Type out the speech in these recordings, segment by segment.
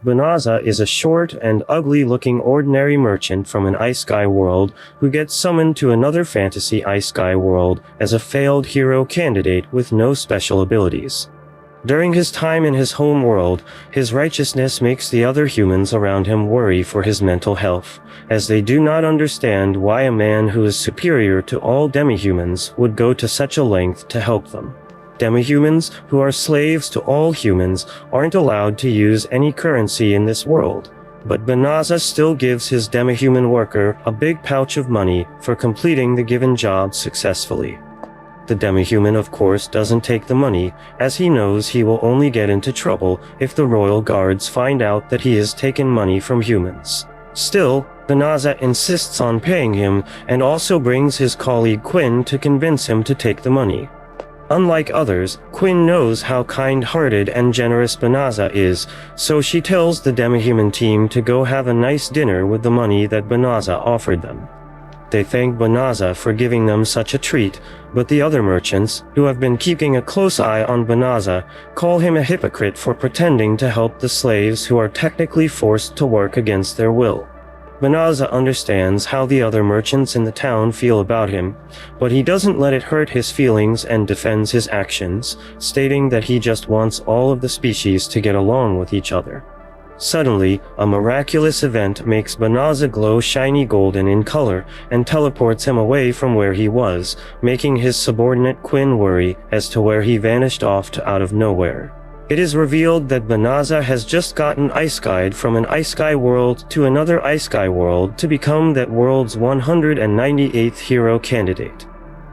Banaza is a short and ugly-looking ordinary merchant from an Ice Sky world who gets summoned to another fantasy Ice Sky world as a failed hero candidate with no special abilities. During his time in his home world, his righteousness makes the other humans around him worry for his mental health, as they do not understand why a man who is superior to all demihumans would go to such a length to help them. Demihumans, who are slaves to all humans, aren't allowed to use any currency in this world, but Banaza still gives his demihuman worker a big pouch of money for completing the given job successfully. The demihuman, of course, doesn't take the money, as he knows he will only get into trouble if the royal guards find out that he has taken money from humans. Still, Banaza insists on paying him and also brings his colleague Quinn to convince him to take the money. Unlike others, Quinn knows how kind-hearted and generous Banaza is, so she tells the demihuman team to go have a nice dinner with the money that Banaza offered them. They thank Banaza for giving them such a treat, but the other merchants, who have been keeping a close eye on Banaza, call him a hypocrite for pretending to help the slaves who are technically forced to work against their will. Banaza understands how the other merchants in the town feel about him, but he doesn't let it hurt his feelings and defends his actions, stating that he just wants all of the species to get along with each other. Suddenly, a miraculous event makes Banaza glow shiny golden in color and teleports him away from where he was, making his subordinate Quinn worry as to where he vanished off to out of nowhere. It is revealed that Banaza has just gotten Ice Skyed from an Ice Sky world to another Ice Sky world to become that world's 198th hero candidate.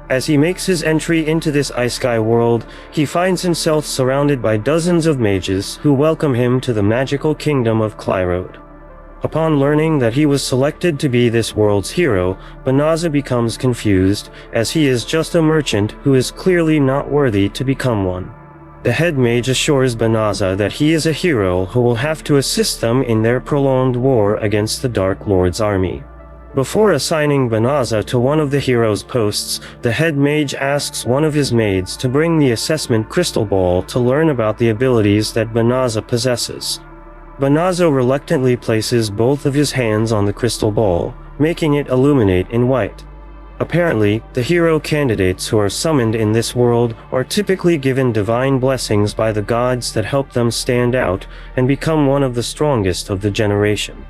As he makes his entry into this Ice Sky world, he finds himself surrounded by dozens of mages who welcome him to the magical kingdom of Clyrode. Upon learning that he was selected to be this world's hero, Banaza becomes confused, as he is just a merchant who is clearly not worthy to become one. The head mage assures Banaza that he is a hero who will have to assist them in their prolonged war against the Dark Lord's army. Before assigning Banaza to one of the hero's posts, the head mage asks one of his maids to bring the assessment crystal ball to learn about the abilities that Banaza possesses. Banaza reluctantly places both of his hands on the crystal ball, making it illuminate in white. Apparently, the hero candidates who are summoned in this world are typically given divine blessings by the gods that help them stand out and become one of the strongest of the generation.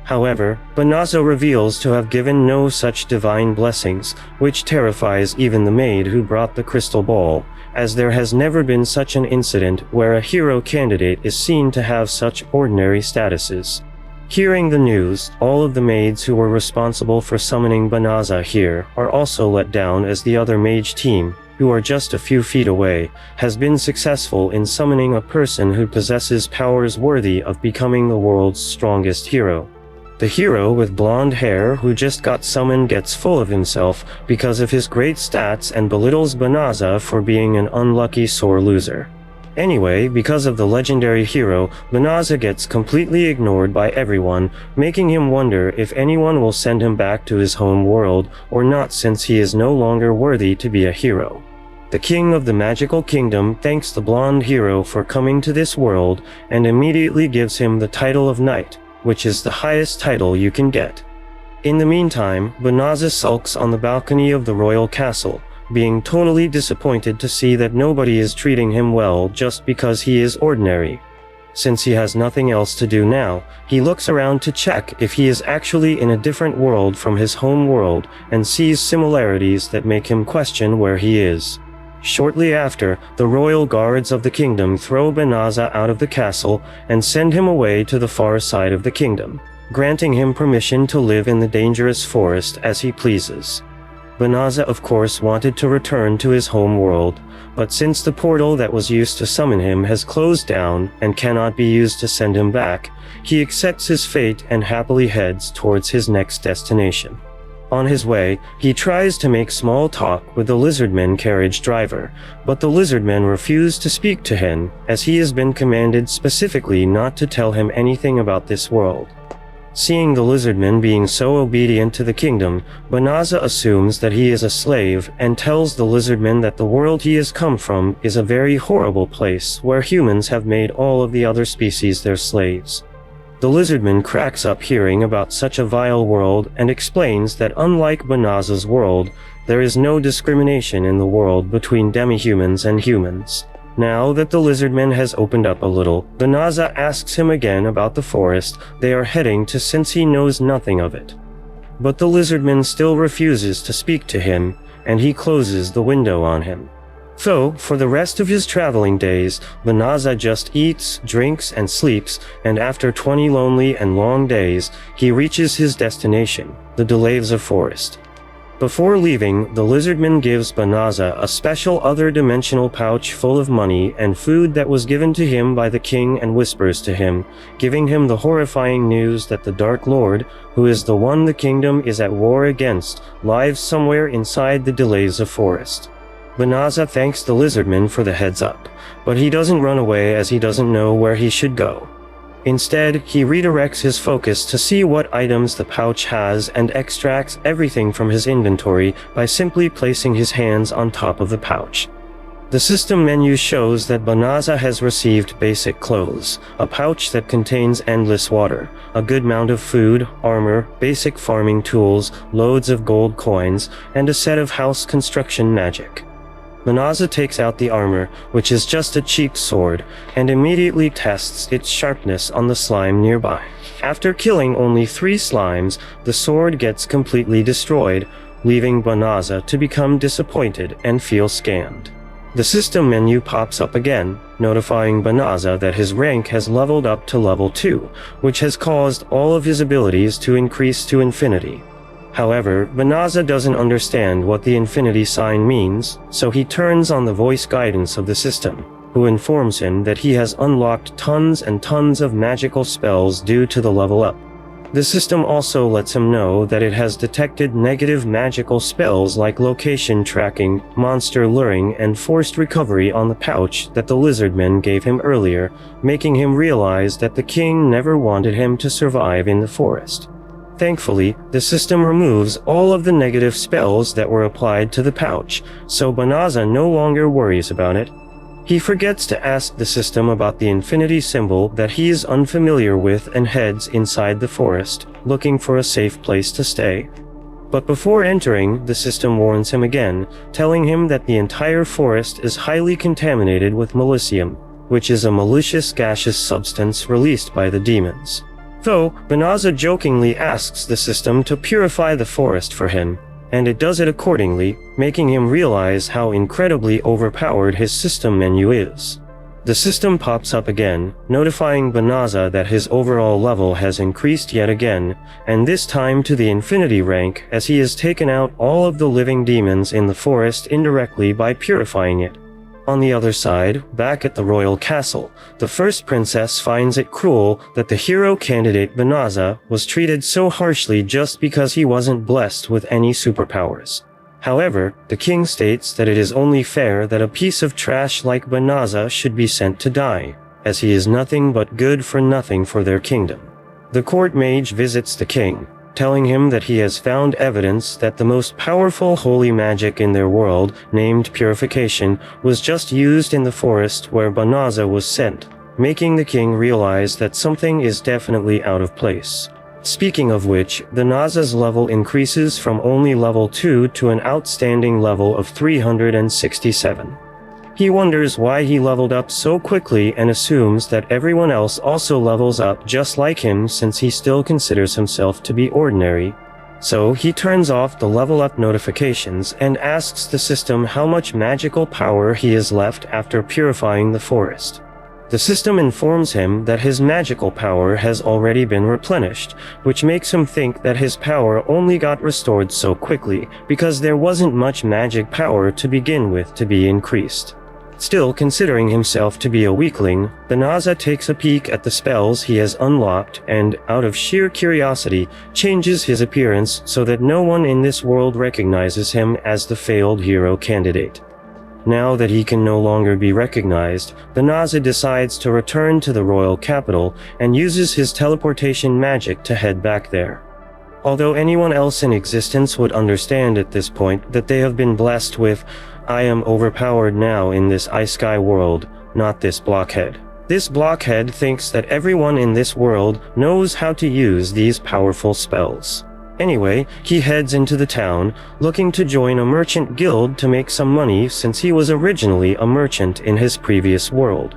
However, Banaza reveals to have given no such divine blessings, which terrifies even the maid who brought the crystal ball, as there has never been such an incident where a hero candidate is seen to have such ordinary statuses. Hearing the news, all of the maids who were responsible for summoning Banaza here are also let down, as the other mage team, who are just a few feet away, has been successful in summoning a person who possesses powers worthy of becoming the world's strongest hero. The hero with blonde hair who just got summoned gets full of himself because of his great stats and belittles Banaza for being an unlucky sore loser. Anyway, because of the legendary hero, Banaza gets completely ignored by everyone, making him wonder if anyone will send him back to his home world or not, since he is no longer worthy to be a hero. The king of the magical kingdom thanks the blonde hero for coming to this world and immediately gives him the title of knight, which is the highest title you can get. In the meantime, Banaza sulks on the balcony of the royal castle, being totally disappointed to see that nobody is treating him well just because he is ordinary. Since he has nothing else to do now, he looks around to check if he is actually in a different world from his home world and sees similarities that make him question where he is. Shortly after, the royal guards of the kingdom throw Banaza out of the castle and send him away to the far side of the kingdom, granting him permission to live in the dangerous forest as he pleases. Banaza, of course, wanted to return to his home world, but since the portal that was used to summon him has closed down and cannot be used to send him back, he accepts his fate and happily heads towards his next destination. On his way, he tries to make small talk with the lizardman carriage driver, but the lizardmen refuse to speak to him, as he has been commanded specifically not to tell him anything about this world. Seeing the lizardmen being so obedient to the kingdom, Banaza assumes that he is a slave and tells the lizardmen that the world he has come from is a very horrible place where humans have made all of the other species their slaves. The lizardman cracks up hearing about such a vile world and explains that unlike Banaza's world, there is no discrimination in the world between demi-humans and humans. Now that the lizardman has opened up a little, Banaza asks him again about the forest they are heading to since he knows nothing of it. But the lizardman still refuses to speak to him, and he closes the window on him. So, for the rest of his traveling days, Banaza just eats, drinks, and sleeps, and after 20 lonely and long days, he reaches his destination, the Delevza forest. Before leaving, the lizardman gives Banaza a special other-dimensional pouch full of money and food that was given to him by the king and whispers to him, giving him the horrifying news that the Dark Lord, who is the one the kingdom is at war against, lives somewhere inside the Delevza forest. Banaza thanks the lizardman for the heads up, but he doesn't run away as he doesn't know where he should go. Instead, he redirects his focus to see what items the pouch has and extracts everything from his inventory by simply placing his hands on top of the pouch. The system menu shows that Banaza has received basic clothes, a pouch that contains endless water, a good amount of food, armor, basic farming tools, loads of gold coins, and a set of house construction magic. Banaza takes out the armor, which is just a cheap sword, and immediately tests its sharpness on the slime nearby. After killing only 3 slimes, the sword gets completely destroyed, leaving Banaza to become disappointed and feel scammed. The system menu pops up again, notifying Banaza that his rank has leveled up to level 2, which has caused all of his abilities to increase to infinity. However, Banaza doesn't understand what the infinity sign means, so he turns on the voice guidance of the system, who informs him that he has unlocked tons and tons of magical spells due to the level up. The system also lets him know that it has detected negative magical spells like location tracking, monster luring, and forced recovery on the pouch that the lizardman gave him earlier, making him realize that the king never wanted him to survive in the forest. Thankfully, the system removes all of the negative spells that were applied to the pouch, so Banaza no longer worries about it. He forgets to ask the system about the infinity symbol that he is unfamiliar with and heads inside the forest, looking for a safe place to stay. But before entering, the system warns him again, telling him that the entire forest is highly contaminated with malicium, which is a malicious gaseous substance released by the demons. So, Banaza jokingly asks the system to purify the forest for him, and it does it accordingly, making him realize how incredibly overpowered his system menu is. The system pops up again, notifying Banaza that his overall level has increased yet again, and this time to the infinity rank as he has taken out all of the living demons in the forest indirectly by purifying it. On the other side, back at the royal castle, the first princess finds it cruel that the hero candidate Banaza was treated so harshly just because he wasn't blessed with any superpowers. However, the king states that it is only fair that a piece of trash like Banaza should be sent to die, as he is nothing but good for nothing for their kingdom. The court mage visits the king, telling him that he has found evidence that the most powerful holy magic in their world, named purification, was just used in the forest where Banaza was sent, making the king realize that something is definitely out of place. Speaking of which, Banaza's level increases from only level 2 to an outstanding level of 367. He wonders why he leveled up so quickly and assumes that everyone else also levels up just like him since he still considers himself to be ordinary. So he turns off the level up notifications and asks the system how much magical power he has left after purifying the forest. The system informs him that his magical power has already been replenished, which makes him think that his power only got restored so quickly because there wasn't much magic power to begin with to be increased. Still considering himself to be a weakling, Banaza takes a peek at the spells he has unlocked and, out of sheer curiosity, changes his appearance so that no one in this world recognizes him as the failed hero candidate. Now that he can no longer be recognized, Banaza decides to return to the royal capital and uses his teleportation magic to head back there. Although anyone else in existence would understand at this point that they have been blessed with, "I am overpowered now in this ice sky world, not this blockhead." This blockhead thinks that everyone in this world knows how to use these powerful spells. Anyway, he heads into the town, looking to join a merchant guild to make some money since he was originally a merchant in his previous world.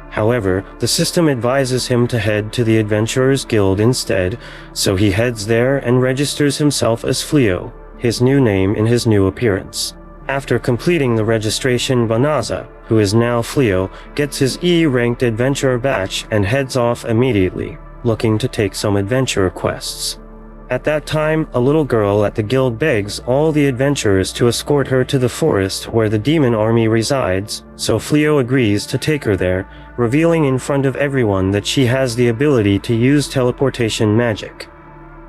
However, the system advises him to head to the Adventurers Guild instead, so he heads there and registers himself as Fleo, his new name in his new appearance. After completing the registration, Banaza, who is now Fleo, gets his E-ranked adventurer badge and heads off immediately, looking to take some adventurer quests. At that time, a little girl at the guild begs all the adventurers to escort her to the forest where the demon army resides, so Fleo agrees to take her there, revealing in front of everyone that she has the ability to use teleportation magic.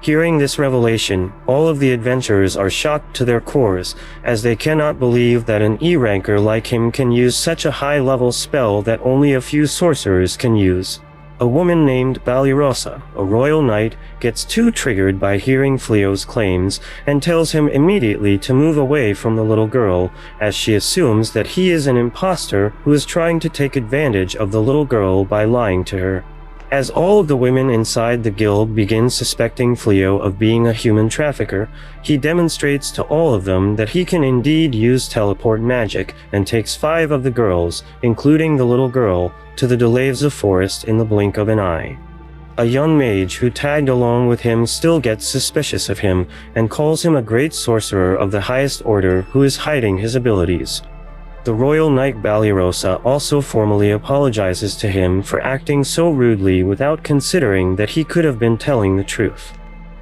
Hearing this revelation, all of the adventurers are shocked to their cores, as they cannot believe that an E-ranker like him can use such a high-level spell that only a few sorcerers can use. A woman named Balirosa, a royal knight, gets too triggered by hearing Fleo's claims and tells him immediately to move away from the little girl, as she assumes that he is an imposter who is trying to take advantage of the little girl by lying to her. As all of the women inside the guild begin suspecting Fleo of being a human trafficker, he demonstrates to all of them that he can indeed use teleport magic and takes 5 of the girls, including the little girl, to the Delevza forest in the blink of an eye. A young mage who tagged along with him still gets suspicious of him and calls him a great sorcerer of the highest order who is hiding his abilities. The royal knight Balirosa also formally apologizes to him for acting so rudely without considering that he could have been telling the truth.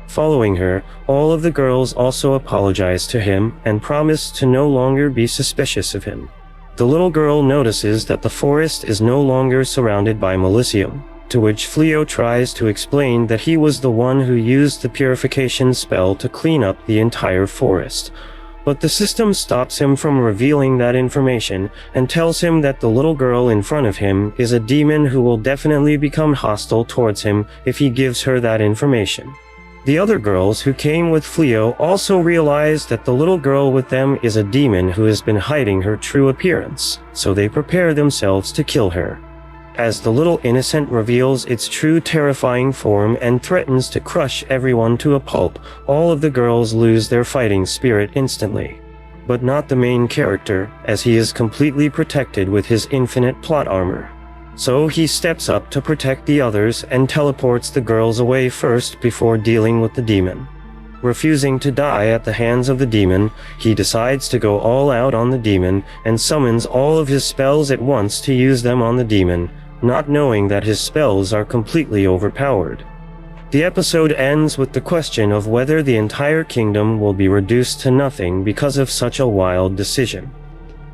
Following her, all of the girls also apologize to him and promise to no longer be suspicious of him. The little girl notices that the forest is no longer surrounded by Milicium, to which Fleo tries to explain that he was the one who used the purification spell to clean up the entire forest. But the system stops him from revealing that information and tells him that the little girl in front of him is a demon who will definitely become hostile towards him if he gives her that information. The other girls who came with Fleo also realize that the little girl with them is a demon who has been hiding her true appearance, so they prepare themselves to kill her. As the little innocent reveals its true terrifying form and threatens to crush everyone to a pulp, all of the girls lose their fighting spirit instantly. But not the main character, as he is completely protected with his infinite plot armor. So he steps up to protect the others and teleports the girls away first before dealing with the demon. Refusing to die at the hands of the demon, he decides to go all out on the demon and summons all of his spells at once to use them on the demon, not knowing that his spells are completely overpowered. The episode ends with the question of whether the entire kingdom will be reduced to nothing because of such a wild decision.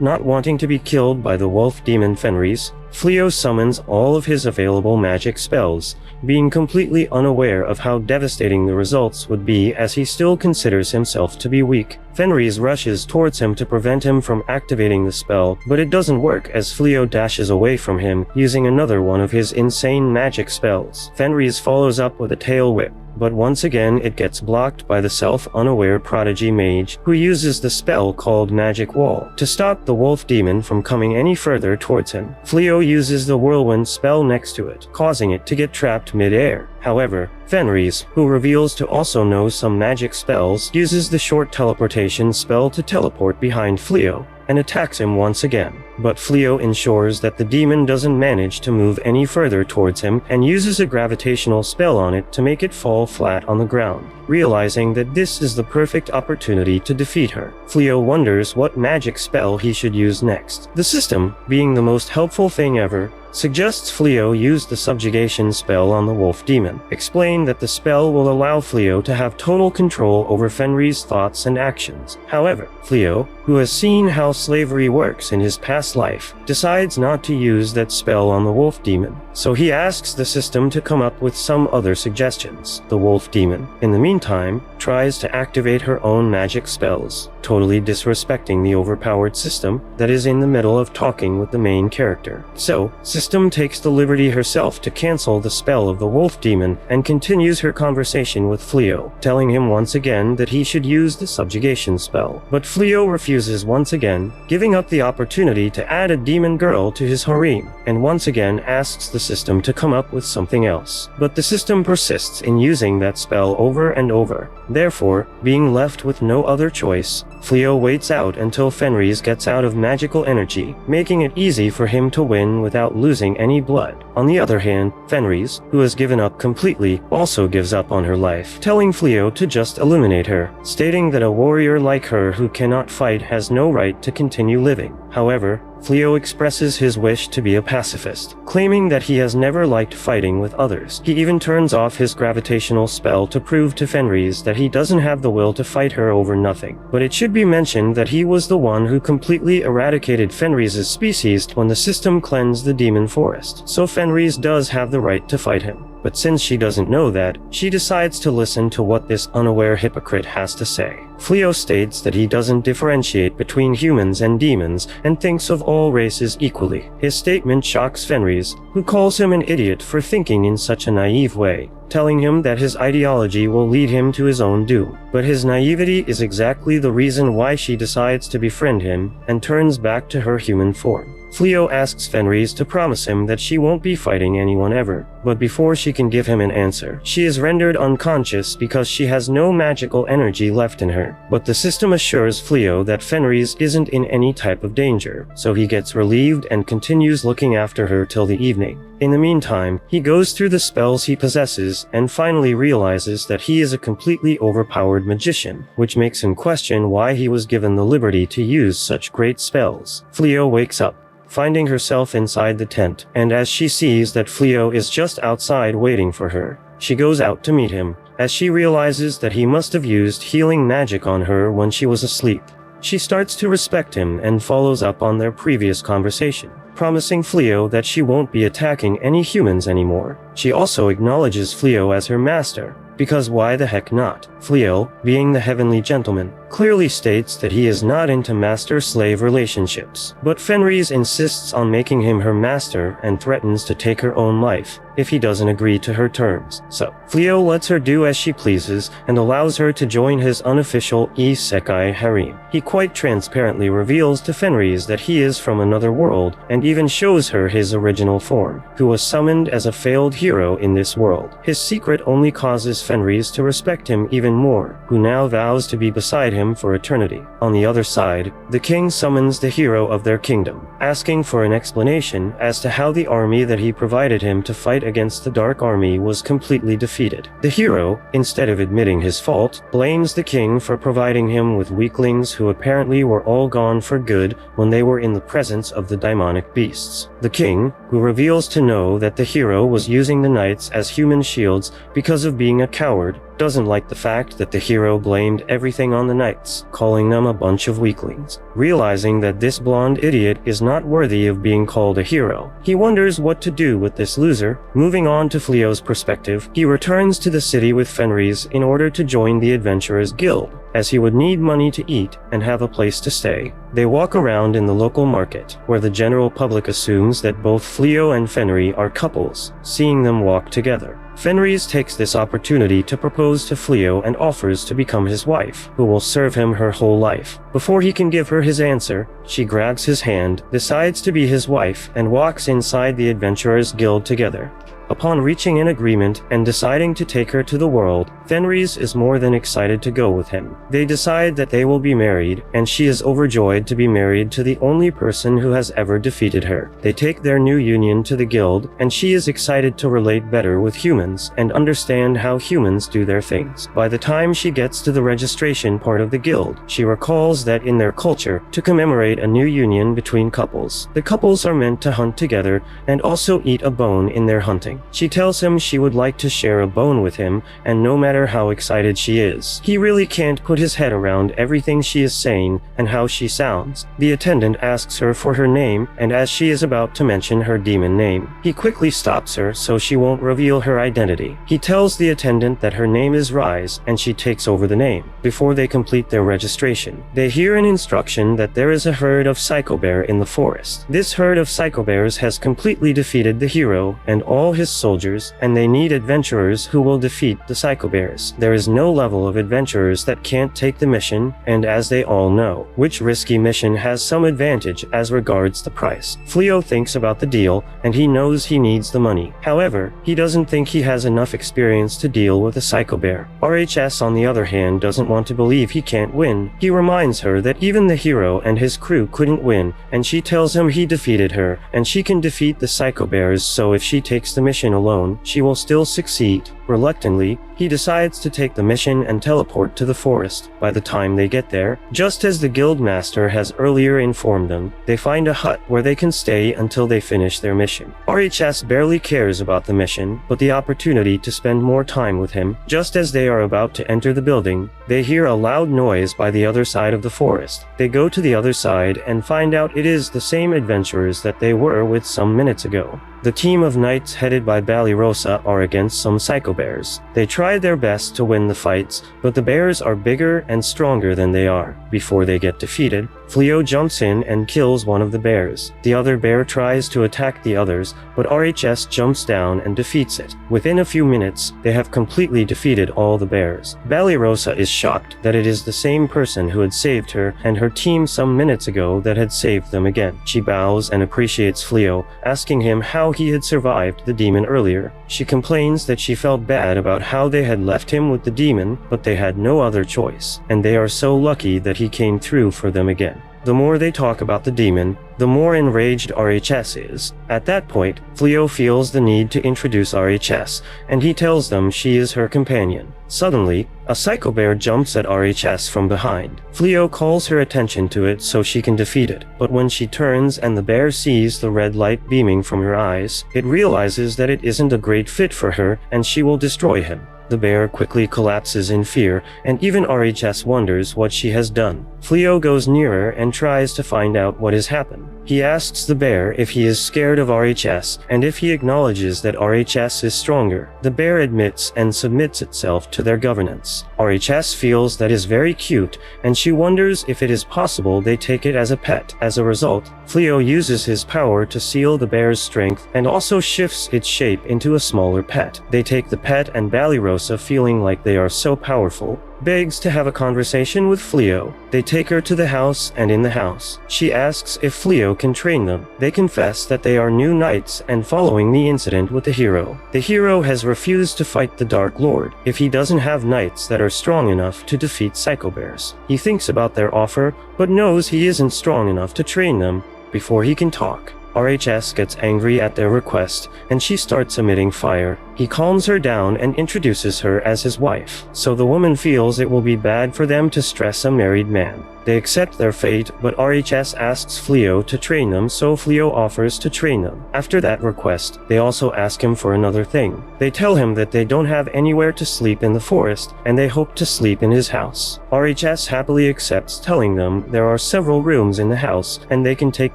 Not wanting to be killed by the wolf demon Fenris, Fleo summons all of his available magic spells, being completely unaware of how devastating the results would be as he still considers himself to be weak. Fenris rushes towards him to prevent him from activating the spell, but it doesn't work as Fleo dashes away from him, using another one of his insane magic spells. Fenris follows up with a tail whip, but once again it gets blocked by the self-unaware prodigy mage, who uses the spell called Magic Wall to stop the wolf demon from coming any further towards him. Fleo uses the whirlwind spell next to it, causing it to get trapped mid-air. However, Fenris, who reveals to also know some magic spells, uses the short teleportation spell to teleport behind Fleo and attacks him once again. But Fleo ensures that the demon doesn't manage to move any further towards him and uses a gravitational spell on it to make it fall flat on the ground. Realizing that this is the perfect opportunity to defeat her, Fleo wonders what magic spell he should use next. The system, being the most helpful thing ever, suggests Fleo use the subjugation spell on the wolf demon. Explain that the spell will allow Fleo to have total control over Fenris' thoughts and actions. However, Fleo, who has seen how slavery works in his past life, decides not to use that spell on the wolf demon, so he asks the system to come up with some other suggestions. The wolf demon, in the meantime, tries to activate her own magic spells, totally disrespecting the overpowered system that is in the middle of talking with the main character. So, System takes the liberty herself to cancel the spell of the wolf demon and continues her conversation with Fleo, telling him once again that he should use the subjugation spell. But Fleo refuses once again, giving up the opportunity to add a demon girl to his harem, and once again asks the system to come up with something else. But the system persists in using that spell over and over. Therefore, being left with no other choice, Fleo waits out until Fenris gets out of magical energy, making it easy for him to win without losing any blood. On the other hand, Fenris, who has given up completely, also gives up on her life, telling Fleo to just eliminate her, stating that a warrior like her who cannot fight has no right to continue living. However, Fleo expresses his wish to be a pacifist, claiming that he has never liked fighting with others. He even turns off his gravitational spell to prove to Fenris that he doesn't have the will to fight her over nothing. But it should be mentioned that he was the one who completely eradicated Fenris's species when the system cleansed the demon forest, so Fenris does have the right to fight him. But since she doesn't know that, she decides to listen to what this unaware hypocrite has to say. Fleo states that he doesn't differentiate between humans and demons and thinks of all races equally. His statement shocks Fenris, who calls him an idiot for thinking in such a naive way, telling him that his ideology will lead him to his own doom. But his naivety is exactly the reason why she decides to befriend him and turns back to her human form. Fleo asks Fenris to promise him that she won't be fighting anyone ever, but before she can give him an answer, she is rendered unconscious because she has no magical energy left in her. But the system assures Fleo that Fenris isn't in any type of danger, so he gets relieved and continues looking after her till the evening. In the meantime, he goes through the spells he possesses and finally realizes that he is a completely overpowered magician, which makes him question why he was given the liberty to use such great spells. Fleo wakes up, finding herself inside the tent, and as she sees that Fleo is just outside waiting for her, she goes out to meet him, as she realizes that he must have used healing magic on her when she was asleep. She starts to respect him and follows up on their previous conversation, promising Fleo that she won't be attacking any humans anymore. She also acknowledges Fleo as her master, because why the heck not? Fleo, being the heavenly gentleman, clearly states that he is not into master-slave relationships, but Fenris insists on making him her master and threatens to take her own life if he doesn't agree to her terms. So, Fleo lets her do as she pleases and allows her to join his unofficial isekai harem. He quite transparently reveals to Fenris that he is from another world and even shows her his original form, who was summoned as a failed hero in this world. His secret only causes Fenris to respect him even more, who now vows to be beside him for eternity. On the other side, the king summons the hero of their kingdom, asking for an explanation as to how the army that he provided him to fight against the Dark Army was completely defeated. The hero, instead of admitting his fault, blames the king for providing him with weaklings who apparently were all gone for good when they were in the presence of the demonic beasts. The king, who reveals to know that the hero was using the knights as human shields because of being a coward, doesn't like the fact that the hero blamed everything on the knights, calling them a bunch of weaklings. Realizing that this blonde idiot is not worthy of being called a hero, he wonders what to do with this loser. Moving on to Fleo's perspective, he returns to the city with Fenris in order to join the Adventurers Guild, as he would need money to eat and have a place to stay. They walk around in the local market, where the general public assumes that both Fleo and Fenris are couples, seeing them walk together. Fenris takes this opportunity to propose to Fleo and offers to become his wife, who will serve him her whole life. Before he can give her his answer, she grabs his hand, decides to be his wife, and walks inside the Adventurers Guild together. Upon reaching an agreement and deciding to take her to the world, Fenris is more than excited to go with him. They decide that they will be married, and she is overjoyed to be married to the only person who has ever defeated her. They take their new union to the guild, and she is excited to relate better with humans and understand how humans do their things. By the time she gets to the registration part of the guild, she recalls that in their culture, to commemorate a new union between couples, the couples are meant to hunt together and also eat a bone in their hunting. him. She tells him she would like to share a bone with him, and no matter how excited she is, he really can't put his head around everything she is saying and how she sounds. The attendant asks her for her name, and as she is about to mention her demon name, he quickly stops her so she won't reveal her identity. He tells the attendant that her name is Rise, and she takes over the name. Before they complete their registration, they hear an instruction that there is a herd of psycho bear in the forest. This herd of psycho bears has completely defeated the hero and all his soldiers, and they need adventurers who will defeat the psycho bears. There is no level of adventurers that can't take the mission, and as they all know, which risky mission has some advantage as regards the price. Fleo thinks about the deal, and he knows he needs the money. However, he doesn't think he has enough experience to deal with a psycho bear. RHS, on the other hand, doesn't want to believe he can't win. He reminds her that even the hero and his crew couldn't win, and she tells him he defeated her, and she can defeat the psycho bears, so if she takes the mission alone, she will still succeed. Reluctantly, he decides to take the mission and teleport to the forest. By the time they get there, just as the guild master has earlier informed them, they find a hut where they can stay until they finish their mission. RHS barely cares about the mission, but the opportunity to spend more time with him. Just as they are about to enter the building, they hear a loud noise by the other side of the forest. They go to the other side and find out it is the same adventurers that they were with some minutes ago. The team of knights headed by Ballyrosa are against some psycho bears. They try their best to win the fights, but the bears are bigger and stronger than they are. Before they get defeated, Fleo jumps in and kills one of the bears. The other bear tries to attack the others, but RHS jumps down and defeats it. Within a few minutes, they have completely defeated all the bears. Ballyrosa is shocked that it is the same person who had saved her and her team some minutes ago that had saved them again. She bows and appreciates Fleo, asking him how he had survived the demon earlier. She complains that she felt bad about how they had left him with the demon, but they had no other choice, and they are so lucky that he came through for them again. The more they talk about the demon, the more enraged RHS is. At that point, Fleo feels the need to introduce RHS, and he tells them she is her companion. Suddenly, a psycho bear jumps at RHS from behind. Fleo calls her attention to it so she can defeat it, but when she turns and the bear sees the red light beaming from her eyes, it realizes that it isn't a great fit for her and she will destroy him. The bear quickly collapses in fear, and even RHS wonders what she has done. Fleo goes nearer and tries to find out what has happened. He asks the bear if he is scared of RHS, and if he acknowledges that RHS is stronger. The bear admits and submits itself to their governance. RHS feels that is very cute, and she wonders if it is possible they take it as a pet. As a result, Fleo uses his power to seal the bear's strength and also shifts its shape into a smaller pet. They take the pet, and Ballyrosa, feeling like they are so powerful, begs to have a conversation with Fleo. They take her to the house, and in the house, she asks if Fleo can train them. They confess that they are new knights and following the incident with the hero. The hero has refused to fight the Dark Lord if he doesn't have knights that are strong enough to defeat psycho bears. He thinks about their offer, but knows he isn't strong enough to train them. Before he can talk, RHS gets angry at their request, and she starts emitting fire. He calms her down and introduces her as his wife, so the woman feels it will be bad for them to stress a married man. They accept their fate, but RHS asks Fleo to train them, so Fleo offers to train them. After that request, they also ask him for another thing. They tell him that they don't have anywhere to sleep in the forest, and they hope to sleep in his house. RHS happily accepts, telling them there are several rooms in the house, and they can take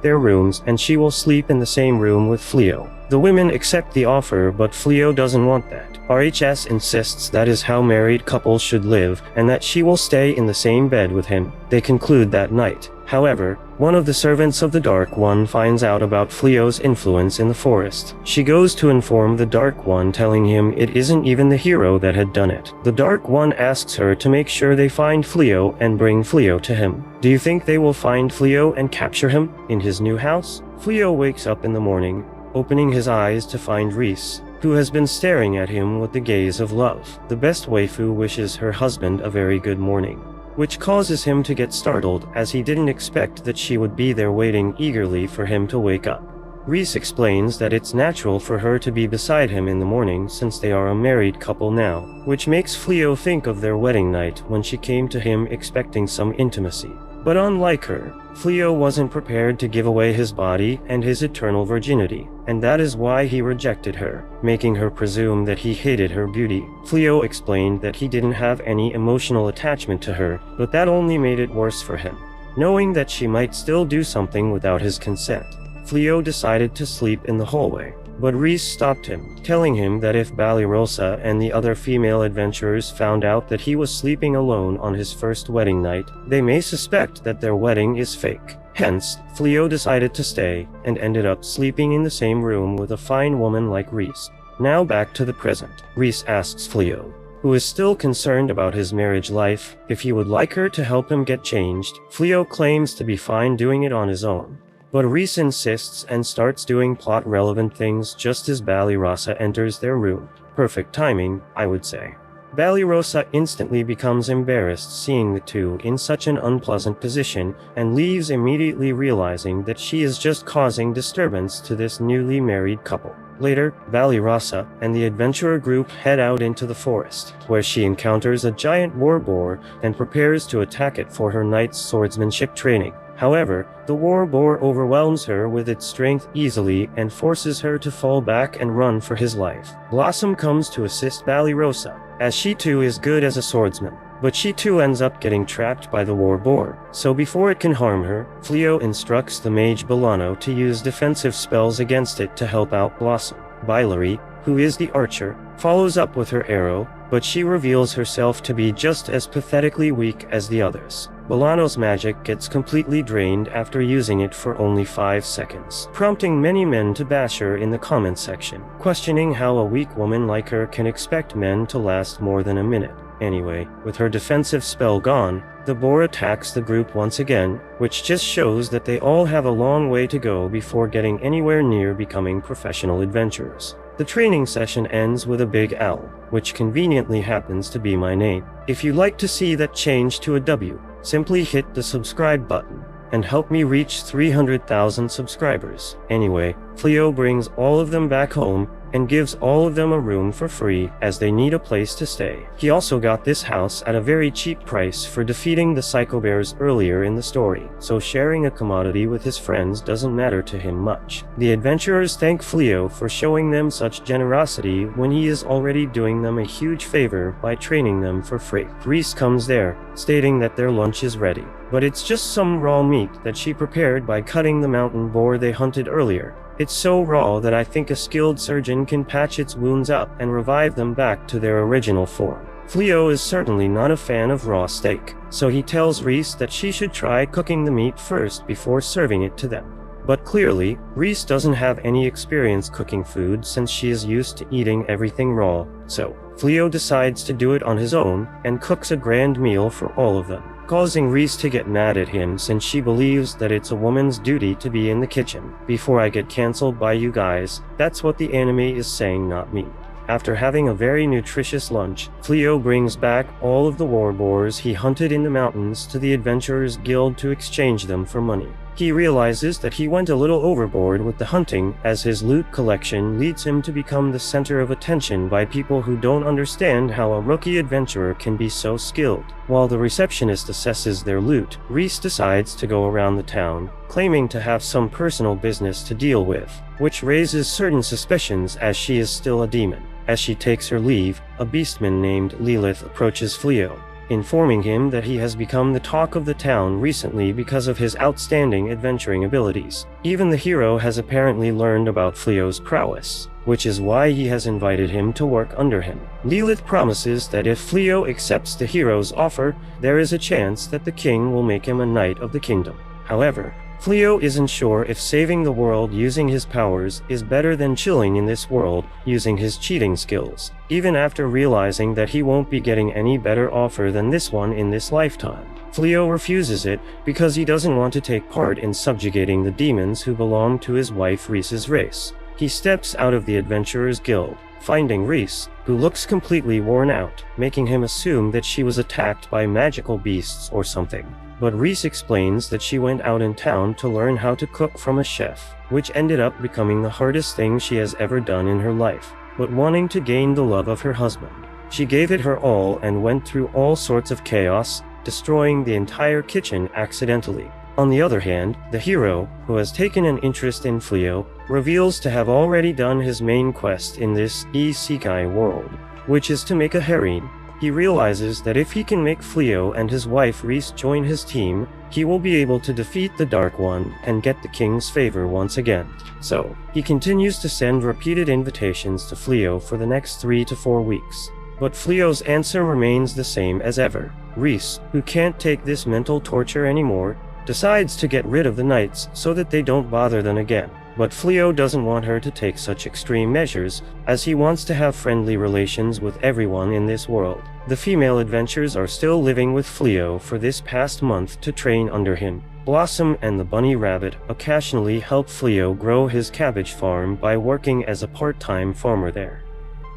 their rooms, and she will sleep in the same room with Fleo. The women accept the offer, but Fleo doesn't want that. RHS insists that is how married couples should live, and that she will stay in the same bed with him. They conclude that night. However, one of the servants of the Dark One finds out about Fleo's influence in the forest. She goes to inform the Dark One, telling him it isn't even the hero that had done it. The Dark One asks her to make sure they find Fleo and bring Fleo to him. Do you think they will find Fleo and capture him in his new house? Fleo wakes up in the morning, opening his eyes to find Reese, who has been staring at him with the gaze of love. The best waifu wishes her husband a very good morning, which causes him to get startled, as he didn't expect that she would be there waiting eagerly for him to wake up. Reese explains that it's natural for her to be beside him in the morning since they are a married couple now, which makes Fleo think of their wedding night when she came to him expecting some intimacy. But unlike her, Fleo wasn't prepared to give away his body and his eternal virginity. and that is why he rejected her, making her presume that he hated her beauty. Fleo explained that he didn't have any emotional attachment to her, but that only made it worse for him. Knowing that she might still do something without his consent, Fleo decided to sleep in the hallway. But Reese stopped him, telling him that if Ballyrosa and the other female adventurers found out that he was sleeping alone on his first wedding night, they may suspect that their wedding is fake. Hence, Fleo decided to stay, and ended up sleeping in the same room with a fine woman like Reese. Now back to the present. Reese asks Fleo, who is still concerned about his marriage life, if he would like her to help him get changed. Fleo claims to be fine doing it on his own. But Reese insists and starts doing plot-relevant things just as Ballyrosa enters their room. Perfect timing, I would say. Ballyrosa instantly becomes embarrassed seeing the two in such an unpleasant position and leaves immediately, realizing that she is just causing disturbance to this newly married couple. Later, Ballyrosa and the adventurer group head out into the forest, where she encounters a giant war boar and prepares to attack it for her knight's swordsmanship training. However, the war boar overwhelms her with its strength easily and forces her to fall back and run for his life. Blossom comes to assist Ballyrosa, as she too is good as a swordsman, but she too ends up getting trapped by the war boar. So before it can harm her, Fleo instructs the mage Bolano to use defensive spells against it to help out Blossom. Bilary, who is the archer, follows up with her arrow, but she reveals herself to be just as pathetically weak as the others. Bolano's magic gets completely drained after using it for only 5 seconds, prompting many men to bash her in the comment section, questioning how a weak woman like her can expect men to last more than a minute. Anyway, with her defensive spell gone, the boar attacks the group once again, which just shows that they all have a long way to go before getting anywhere near becoming professional adventurers. The training session ends with a big L, which conveniently happens to be my name. If you'd like to see that change to a W, simply hit the subscribe button and help me reach 300,000 subscribers. Anyway, Fleo brings all of them back home and gives all of them a room for free as they need a place to stay. He also got this house at a very cheap price for defeating the Psycho Bears earlier in the story, so sharing a commodity with his friends doesn't matter to him much. The adventurers thank Fleo for showing them such generosity when he is already doing them a huge favor by training them for free. Reese comes there, stating that their lunch is ready, but it's just some raw meat that she prepared by cutting the mountain boar they hunted earlier. It's so raw that I think a skilled surgeon can patch its wounds up and revive them back to their original form. Fleo is certainly not a fan of raw steak, so he tells Reese that she should try cooking the meat first before serving it to them. But clearly, Reese doesn't have any experience cooking food since she is used to eating everything raw, so Fleo decides to do it on his own and cooks a grand meal for all of them, causing Reese to get mad at him since she believes that it's a woman's duty to be in the kitchen. Before I get cancelled by you guys, that's what the anime is saying, not me. After having a very nutritious lunch, Fleo brings back all of the war boars he hunted in the mountains to the Adventurers Guild to exchange them for money. He realizes that he went a little overboard with the hunting, as his loot collection leads him to become the center of attention by people who don't understand how a rookie adventurer can be so skilled. While the receptionist assesses their loot, Reese decides to go around the town, claiming to have some personal business to deal with, which raises certain suspicions as she is still a demon. As she takes her leave, a beastman named Lilith approaches Fleo, informing him that he has become the talk of the town recently because of his outstanding adventuring abilities. Even the hero has apparently learned about Fleo's prowess, which is why he has invited him to work under him. Lilith promises that if Fleo accepts the hero's offer, there is a chance that the king will make him a knight of the kingdom. However, Fleo isn't sure if saving the world using his powers is better than chilling in this world using his cheating skills, even after realizing that he won't be getting any better offer than this one in this lifetime. Fleo refuses it because he doesn't want to take part in subjugating the demons who belong to his wife Reese's race. He steps out of the Adventurers Guild, finding Reese, who looks completely worn out, making him assume that she was attacked by magical beasts or something. But Reese explains that she went out in town to learn how to cook from a chef, which ended up becoming the hardest thing she has ever done in her life. But wanting to gain the love of her husband, she gave it her all and went through all sorts of chaos, destroying the entire kitchen accidentally. On the other hand, the hero, who has taken an interest in Fleo, reveals to have already done his main quest in this isekai world, which is to make a harem. He realizes that if he can make Fleo and his wife Reese join his team, he will be able to defeat the Dark One and get the king's favor once again. So, he continues to send repeated invitations to Fleo for the next 3 to 4 weeks. But Fleo's answer remains the same as ever. Reese, who can't take this mental torture anymore, decides to get rid of the knights so that they don't bother them again. But Fleo doesn't want her to take such extreme measures, as he wants to have friendly relations with everyone in this world. The female adventurers are still living with Fleo for this past month to train under him. Blossom and the bunny rabbit occasionally help Fleo grow his cabbage farm by working as a part-time farmer there.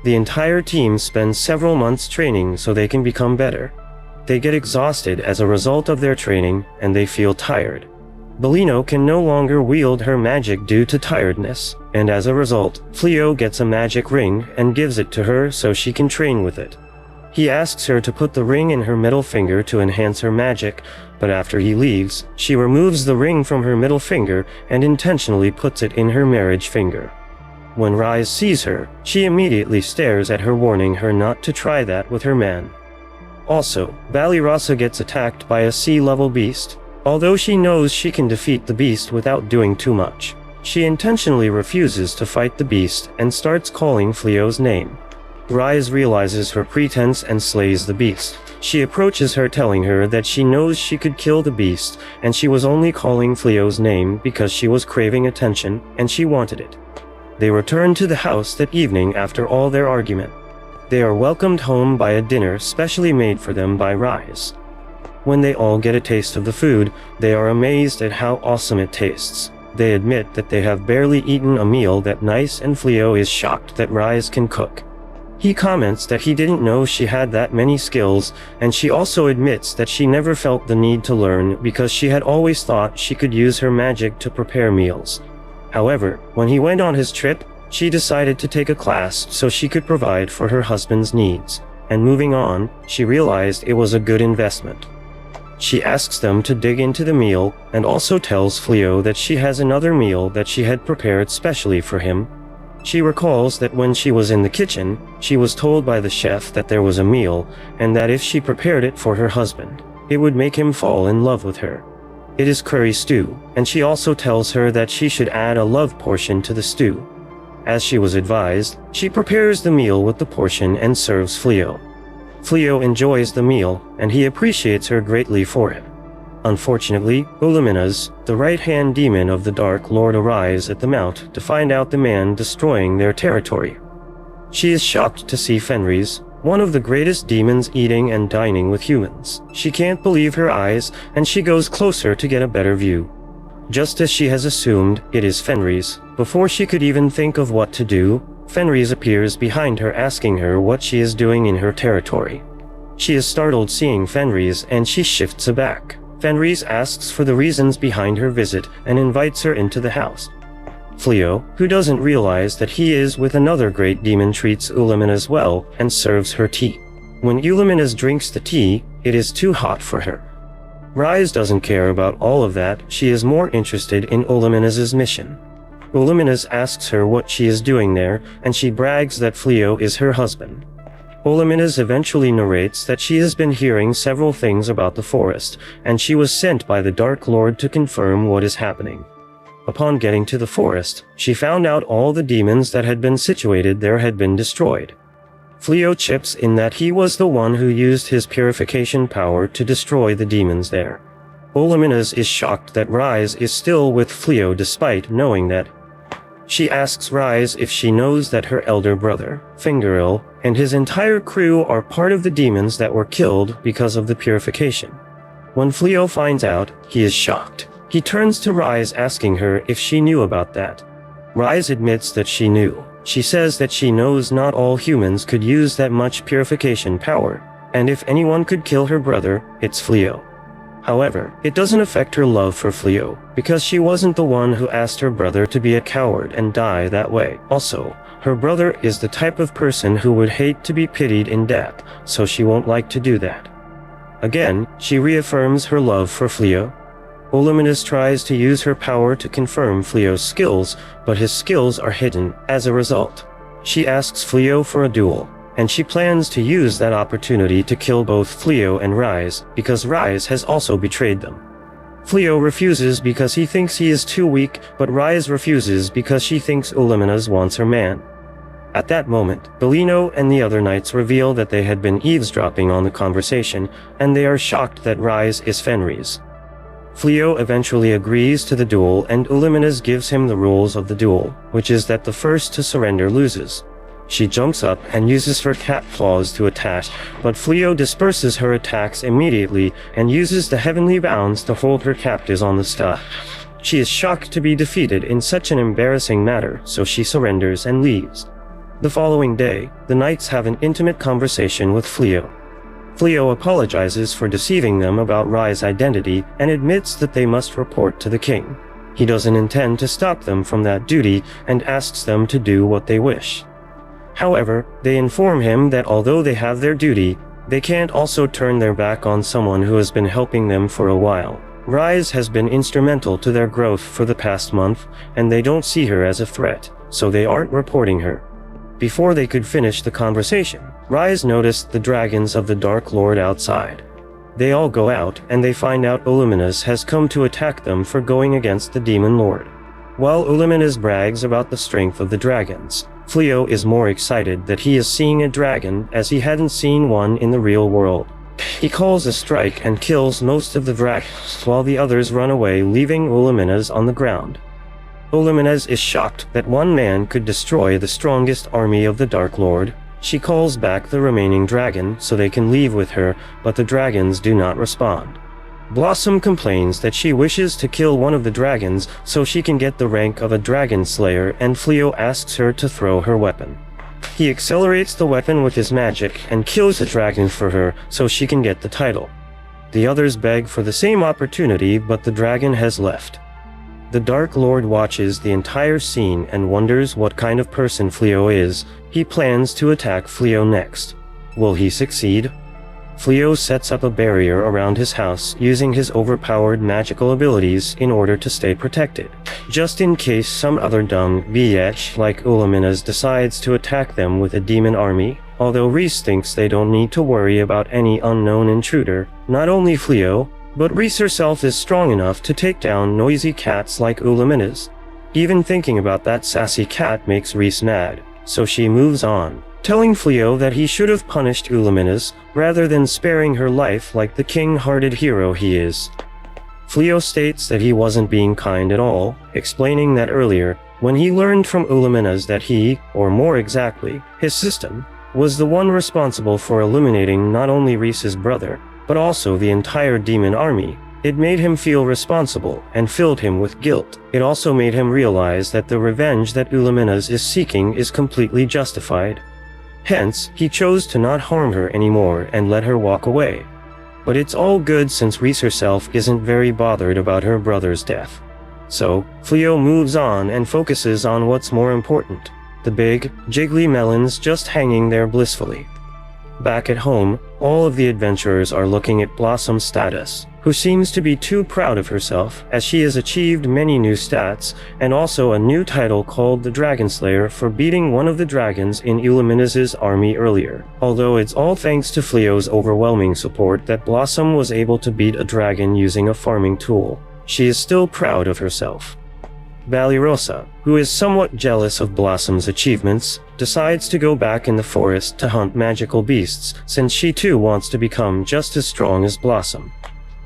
The entire team spends several months training so they can become better. They get exhausted as a result of their training, and they feel tired. Bellino can no longer wield her magic due to tiredness, and as a result, Fleo gets a magic ring and gives it to her so she can train with it. He asks her to put the ring in her middle finger to enhance her magic, but after he leaves, she removes the ring from her middle finger and intentionally puts it in her marriage finger. When Rise sees her, she immediately stares at her, warning her not to try that with her man. Also, Balirasa gets attacked by a sea-level beast. Although she knows she can defeat the beast without doing too much, she intentionally refuses to fight the beast and starts calling Fleo's name. Rise realizes her pretense and slays the beast. She approaches her, telling her that she knows she could kill the beast and she was only calling Fleo's name because she was craving attention and she wanted it. They return to the house that evening after all their argument. They are welcomed home by a dinner specially made for them by Rise. When they all get a taste of the food, they are amazed at how awesome it tastes. They admit that they have barely eaten a meal that nice, and Fleo is shocked that Rise can cook. He comments that he didn't know she had that many skills, and she also admits that she never felt the need to learn because she had always thought she could use her magic to prepare meals. However, when he went on his trip, she decided to take a class so she could provide for her husband's needs, and moving on, she realized it was a good investment. She asks them to dig into the meal and also tells Fleo that she has another meal that she had prepared specially for him. She recalls that when she was in the kitchen, she was told by the chef that there was a meal and that if she prepared it for her husband, it would make him fall in love with her. It is curry stew, and she also tells her that she should add a love portion to the stew. As she was advised, she prepares the meal with the portion and serves Fleo. Fleo enjoys the meal, and he appreciates her greatly for it. Unfortunately, Uluminas, the right-hand demon of the Dark Lord, arrives at the mount to find out the man destroying their territory. She is shocked to see Fenris, one of the greatest demons, eating and dining with humans. She can't believe her eyes, and she goes closer to get a better view. Just as she has assumed, it is Fenris. Before she could even think of what to do, Fenris appears behind her, asking her what she is doing in her territory. She is startled seeing Fenris and she shifts aback. Fenris asks for the reasons behind her visit and invites her into the house. Fleo, who doesn't realize that he is with another great demon, treats Uluminas well and serves her tea. When Uluminas drinks the tea, it is too hot for her. Rise doesn't care about all of that, she is more interested in Uluminas' mission. Uluminas asks her what she is doing there, and she brags that Fleo is her husband. Uluminas eventually narrates that she has been hearing several things about the forest, and she was sent by the Dark Lord to confirm what is happening. Upon getting to the forest, she found out all the demons that had been situated there had been destroyed. Fleo chips in that he was the one who used his purification power to destroy the demons there. Uluminas is shocked that Rise is still with Fleo despite knowing that. She asks Rise if she knows that her elder brother, Fingeril, and his entire crew are part of the demons that were killed because of the purification. When Fleo finds out, he is shocked. He turns to Rise, asking her if she knew about that. Rise admits that she knew. She says that she knows not all humans could use that much purification power, and if anyone could kill her brother, it's Fleo. However, it doesn't affect her love for Fleo, because she wasn't the one who asked her brother to be a coward and die that way. Also, her brother is the type of person who would hate to be pitied in death, so she won't like to do that. Again, she reaffirms her love for Fleo. Illuminous tries to use her power to confirm Fleo's skills, but his skills are hidden. As a result, she asks Fleo for a duel, and she plans to use that opportunity to kill both Fleo and Rise, because Rise has also betrayed them. Fleo refuses because he thinks he is too weak, but Rise refuses because she thinks Illuminous wants her man. At that moment, Bellino and the other knights reveal that they had been eavesdropping on the conversation, and they are shocked that Rise is Fenris. Fleo eventually agrees to the duel, and Illuminous gives him the rules of the duel, which is that the first to surrender loses. She jumps up and uses her cat claws to attack, but Fleo disperses her attacks immediately and uses the heavenly bounds to hold her captives on the staff. She is shocked to be defeated in such an embarrassing manner, so she surrenders and leaves. The following day, the knights have an intimate conversation with Fleo. Fleo apologizes for deceiving them about Rise's identity and admits that they must report to the king. He doesn't intend to stop them from that duty and asks them to do what they wish. However, they inform him that although they have their duty, they can't also turn their back on someone who has been helping them for a while. Rise has been instrumental to their growth for the past month, and they don't see her as a threat, so they aren't reporting her. Before they could finish the conversation, Rise noticed the dragons of the Dark Lord outside. They all go out, and they find out Illuminous has come to attack them for going against the Demon Lord. While Illuminous brags about the strength of the dragons, Fleo is more excited that he is seeing a dragon as he hadn't seen one in the real world. He calls a strike and kills most of the dragons while the others run away, leaving Illuminous on the ground. Illuminous is shocked that one man could destroy the strongest army of the Dark Lord. She calls back the remaining dragon so they can leave with her, but the dragons do not respond. Blossom complains that she wishes to kill one of the dragons so she can get the rank of a dragon slayer, and Fleo asks her to throw her weapon. He accelerates the weapon with his magic and kills the dragon for her so she can get the title. The others beg for the same opportunity, but the dragon has left. The Dark Lord watches the entire scene and wonders what kind of person Fleo is. He plans to attack Fleo next. Will he succeed? Fleo sets up a barrier around his house using his overpowered magical abilities in order to stay protected, just in case some other dumb bitch like Illuminous decides to attack them with a demon army. Although Reese thinks they don't need to worry about any unknown intruder, not only Fleo, but Reese herself is strong enough to take down noisy cats like Illuminous. Even thinking about that sassy cat makes Reese mad, so she moves on, telling Fleo that he should have punished Illuminous rather than sparing her life like the king-hearted hero he is. Fleo states that he wasn't being kind at all, explaining that earlier, when he learned from Illuminous that he, or more exactly, his system, was the one responsible for eliminating not only Reese's brother, but also the entire demon army, it made him feel responsible and filled him with guilt. It also made him realize that the revenge that Illuminous is seeking is completely justified. Hence, he chose to not harm her anymore and let her walk away. But it's all good since Reese herself isn't very bothered about her brother's death. So, Fleo moves on and focuses on what's more important, the big, jiggly melons just hanging there blissfully. Back at home, all of the adventurers are looking at Blossom's status, who seems to be too proud of herself as she has achieved many new stats and also a new title called the Dragon Slayer for beating one of the dragons in Illuminous' army earlier. Although it's all thanks to Fleo's overwhelming support that Blossom was able to beat a dragon using a farming tool, she is still proud of herself. Valerosa, who is somewhat jealous of Blossom's achievements, decides to go back in the forest to hunt magical beasts since she too wants to become just as strong as Blossom.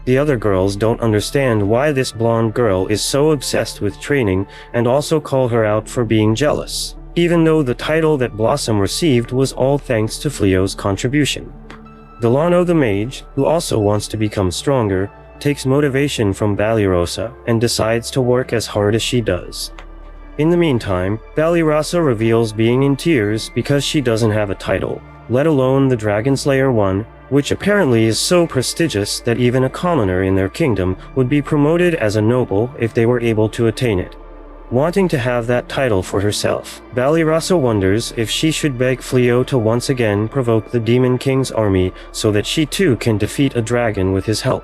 The other girls don't understand why this blonde girl is so obsessed with training and also call her out for being jealous, even though the title that Blossom received was all thanks to Fleo's contribution. Delano the mage, who also wants to become stronger, takes motivation from Valerosa and decides to work as hard as she does. In the meantime, Valerosa reveals being in tears because she doesn't have a title, let alone the Dragon Slayer one, which apparently is so prestigious that even a commoner in their kingdom would be promoted as a noble if they were able to attain it. Wanting to have that title for herself, Valerosa wonders if she should beg Fleo to once again provoke the Demon King's army so that she too can defeat a dragon with his help.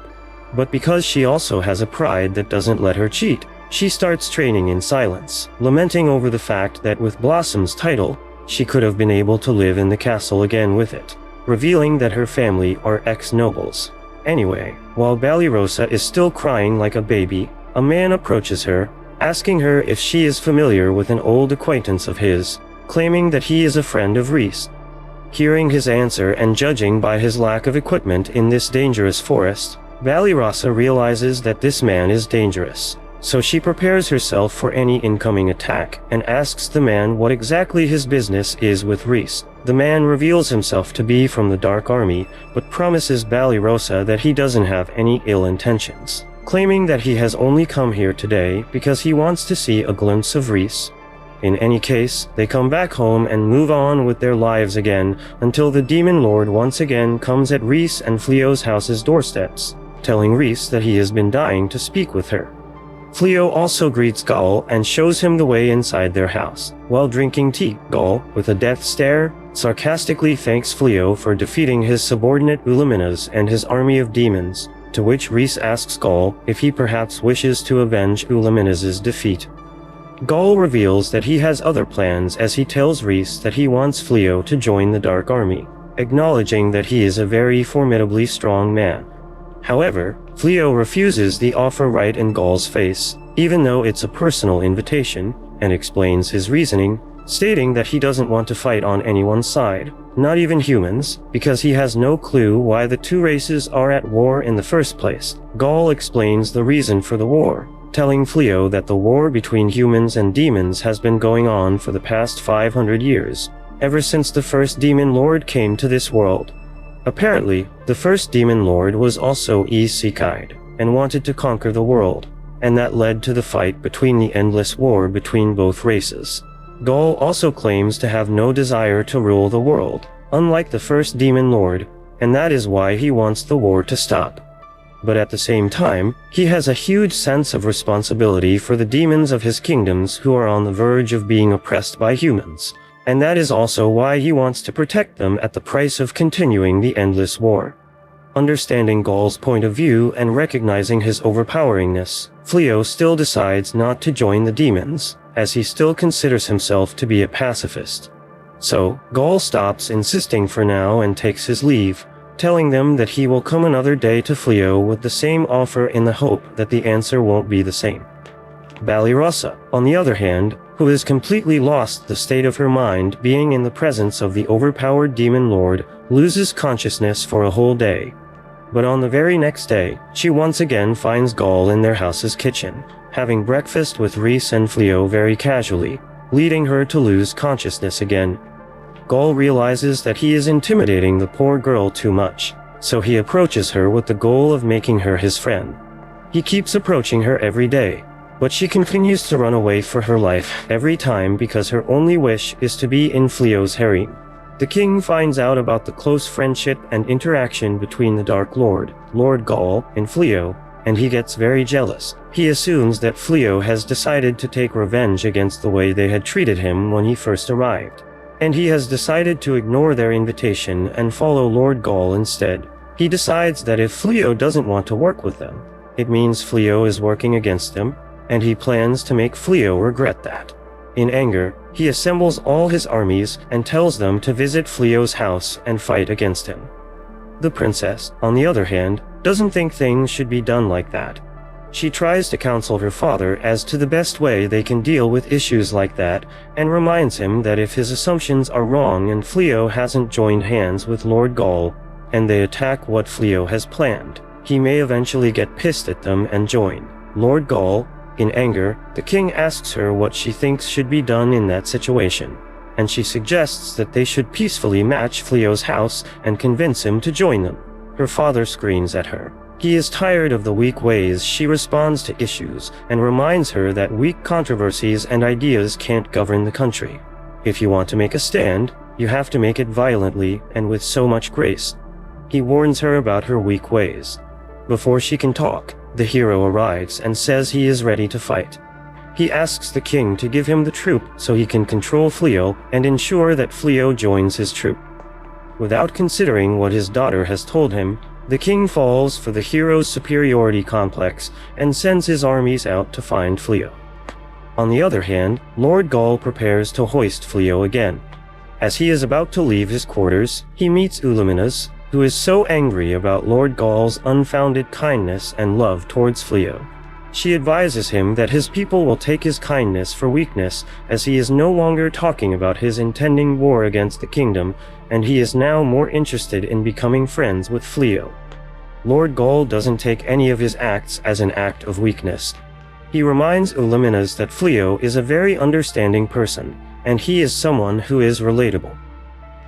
But because she also has a pride that doesn't let her cheat, she starts training in silence, lamenting over the fact that with Blossom's title, she could have been able to live in the castle again with it, revealing that her family are ex-nobles. Anyway, while Ballyrosa is still crying like a baby, a man approaches her, asking her if she is familiar with an old acquaintance of his, claiming that he is a friend of Rhys. Hearing his answer and judging by his lack of equipment in this dangerous forest, Ballyrosa realizes that this man is dangerous. So she prepares herself for any incoming attack and asks the man what exactly his business is with Rhys. The man reveals himself to be from the Dark Army, but promises Ballyrosa that he doesn't have any ill intentions, claiming that he has only come here today because he wants to see a glimpse of Rhys. In any case, they come back home and move on with their lives again until the Demon Lord once again comes at Rhys and Fleo's house's doorsteps, telling Rhys that he has been dying to speak with her. Fleo also greets Gaul and shows him the way inside their house. While drinking tea, Gaul, with a death stare, sarcastically thanks Fleo for defeating his subordinate Ulaminas and his army of demons, to which Rhys asks Gaul if he perhaps wishes to avenge Ulaminas's defeat. Gaul reveals that he has other plans as he tells Rhys that he wants Fleo to join the Dark Army, acknowledging that he is a very formidably strong man. However, Fleo refuses the offer right in Gaul's face, even though it's a personal invitation, and explains his reasoning, stating that he doesn't want to fight on anyone's side, not even humans, because he has no clue why the two races are at war in the first place. Gaul explains the reason for the war, telling Fleo that the war between humans and demons has been going on for the past 500 years, ever since the first Demon Lord came to this world. Apparently, the first Demon Lord was also Isekai and wanted to conquer the world, and that led to the fight between the endless war between both races. Gaul also claims to have no desire to rule the world, unlike the first Demon Lord, and that is why he wants the war to stop. But at the same time, he has a huge sense of responsibility for the demons of his kingdoms who are on the verge of being oppressed by humans. And that is also why he wants to protect them at the price of continuing the endless war. Understanding Gaul's point of view and recognizing his overpoweringness, Fleo still decides not to join the demons, as he still considers himself to be a pacifist. So, Gaul stops insisting for now and takes his leave, telling them that he will come another day to Fleo with the same offer in the hope that the answer won't be the same. Ballyrosa, on the other hand, who has completely lost the state of her mind being in the presence of the overpowered Demon Lord, loses consciousness for a whole day. But on the very next day, she once again finds Gaul in their house's kitchen, having breakfast with Rhys and Fleo very casually, leading her to lose consciousness again. Gaul realizes that he is intimidating the poor girl too much, so he approaches her with the goal of making her his friend. He keeps approaching her every day, but she continues to run away for her life every time because her only wish is to be in Fleo's harem. The king finds out about the close friendship and interaction between the Dark Lord, Lord Gaul, and Fleo, and he gets very jealous. He assumes that Fleo has decided to take revenge against the way they had treated him when he first arrived, and he has decided to ignore their invitation and follow Lord Gaul instead. He decides that if Fleo doesn't want to work with them, it means Fleo is working against them, and he plans to make Fleo regret that. In anger, he assembles all his armies and tells them to visit Fleo's house and fight against him. The princess, on the other hand, doesn't think things should be done like that. She tries to counsel her father as to the best way they can deal with issues like that, and reminds him that if his assumptions are wrong and Fleo hasn't joined hands with Lord Gaul, and they attack what Fleo has planned, he may eventually get pissed at them and join. Lord Gaul, in anger, the king asks her what she thinks should be done in that situation, and she suggests that they should peacefully match Fleo's house and convince him to join them. Her father screams at her. He is tired of the weak ways she responds to issues and reminds her that weak controversies and ideas can't govern the country. If you want to make a stand, you have to make it violently and with so much grace. He warns her about her weak ways. Before she can talk, the hero arrives and says he is ready to fight. He asks the king to give him the troop so he can control Fleo and ensure that Fleo joins his troop. Without considering what his daughter has told him, The king falls for the hero's superiority complex and sends his armies out to find Fleo. On the other hand, Lord Gaul prepares to hoist Fleo again. As he is about to leave his quarters, he meets Uluminas, who is so angry about Lord Gaul's unfounded kindness and love towards Fleo. She advises him that his people will take his kindness for weakness, as he is no longer talking about his intending war against the kingdom, and he is now more interested in becoming friends with Fleo. Lord Gaul doesn't take any of his acts as an act of weakness. He reminds Uluminas that Fleo is a very understanding person, and he is someone who is relatable.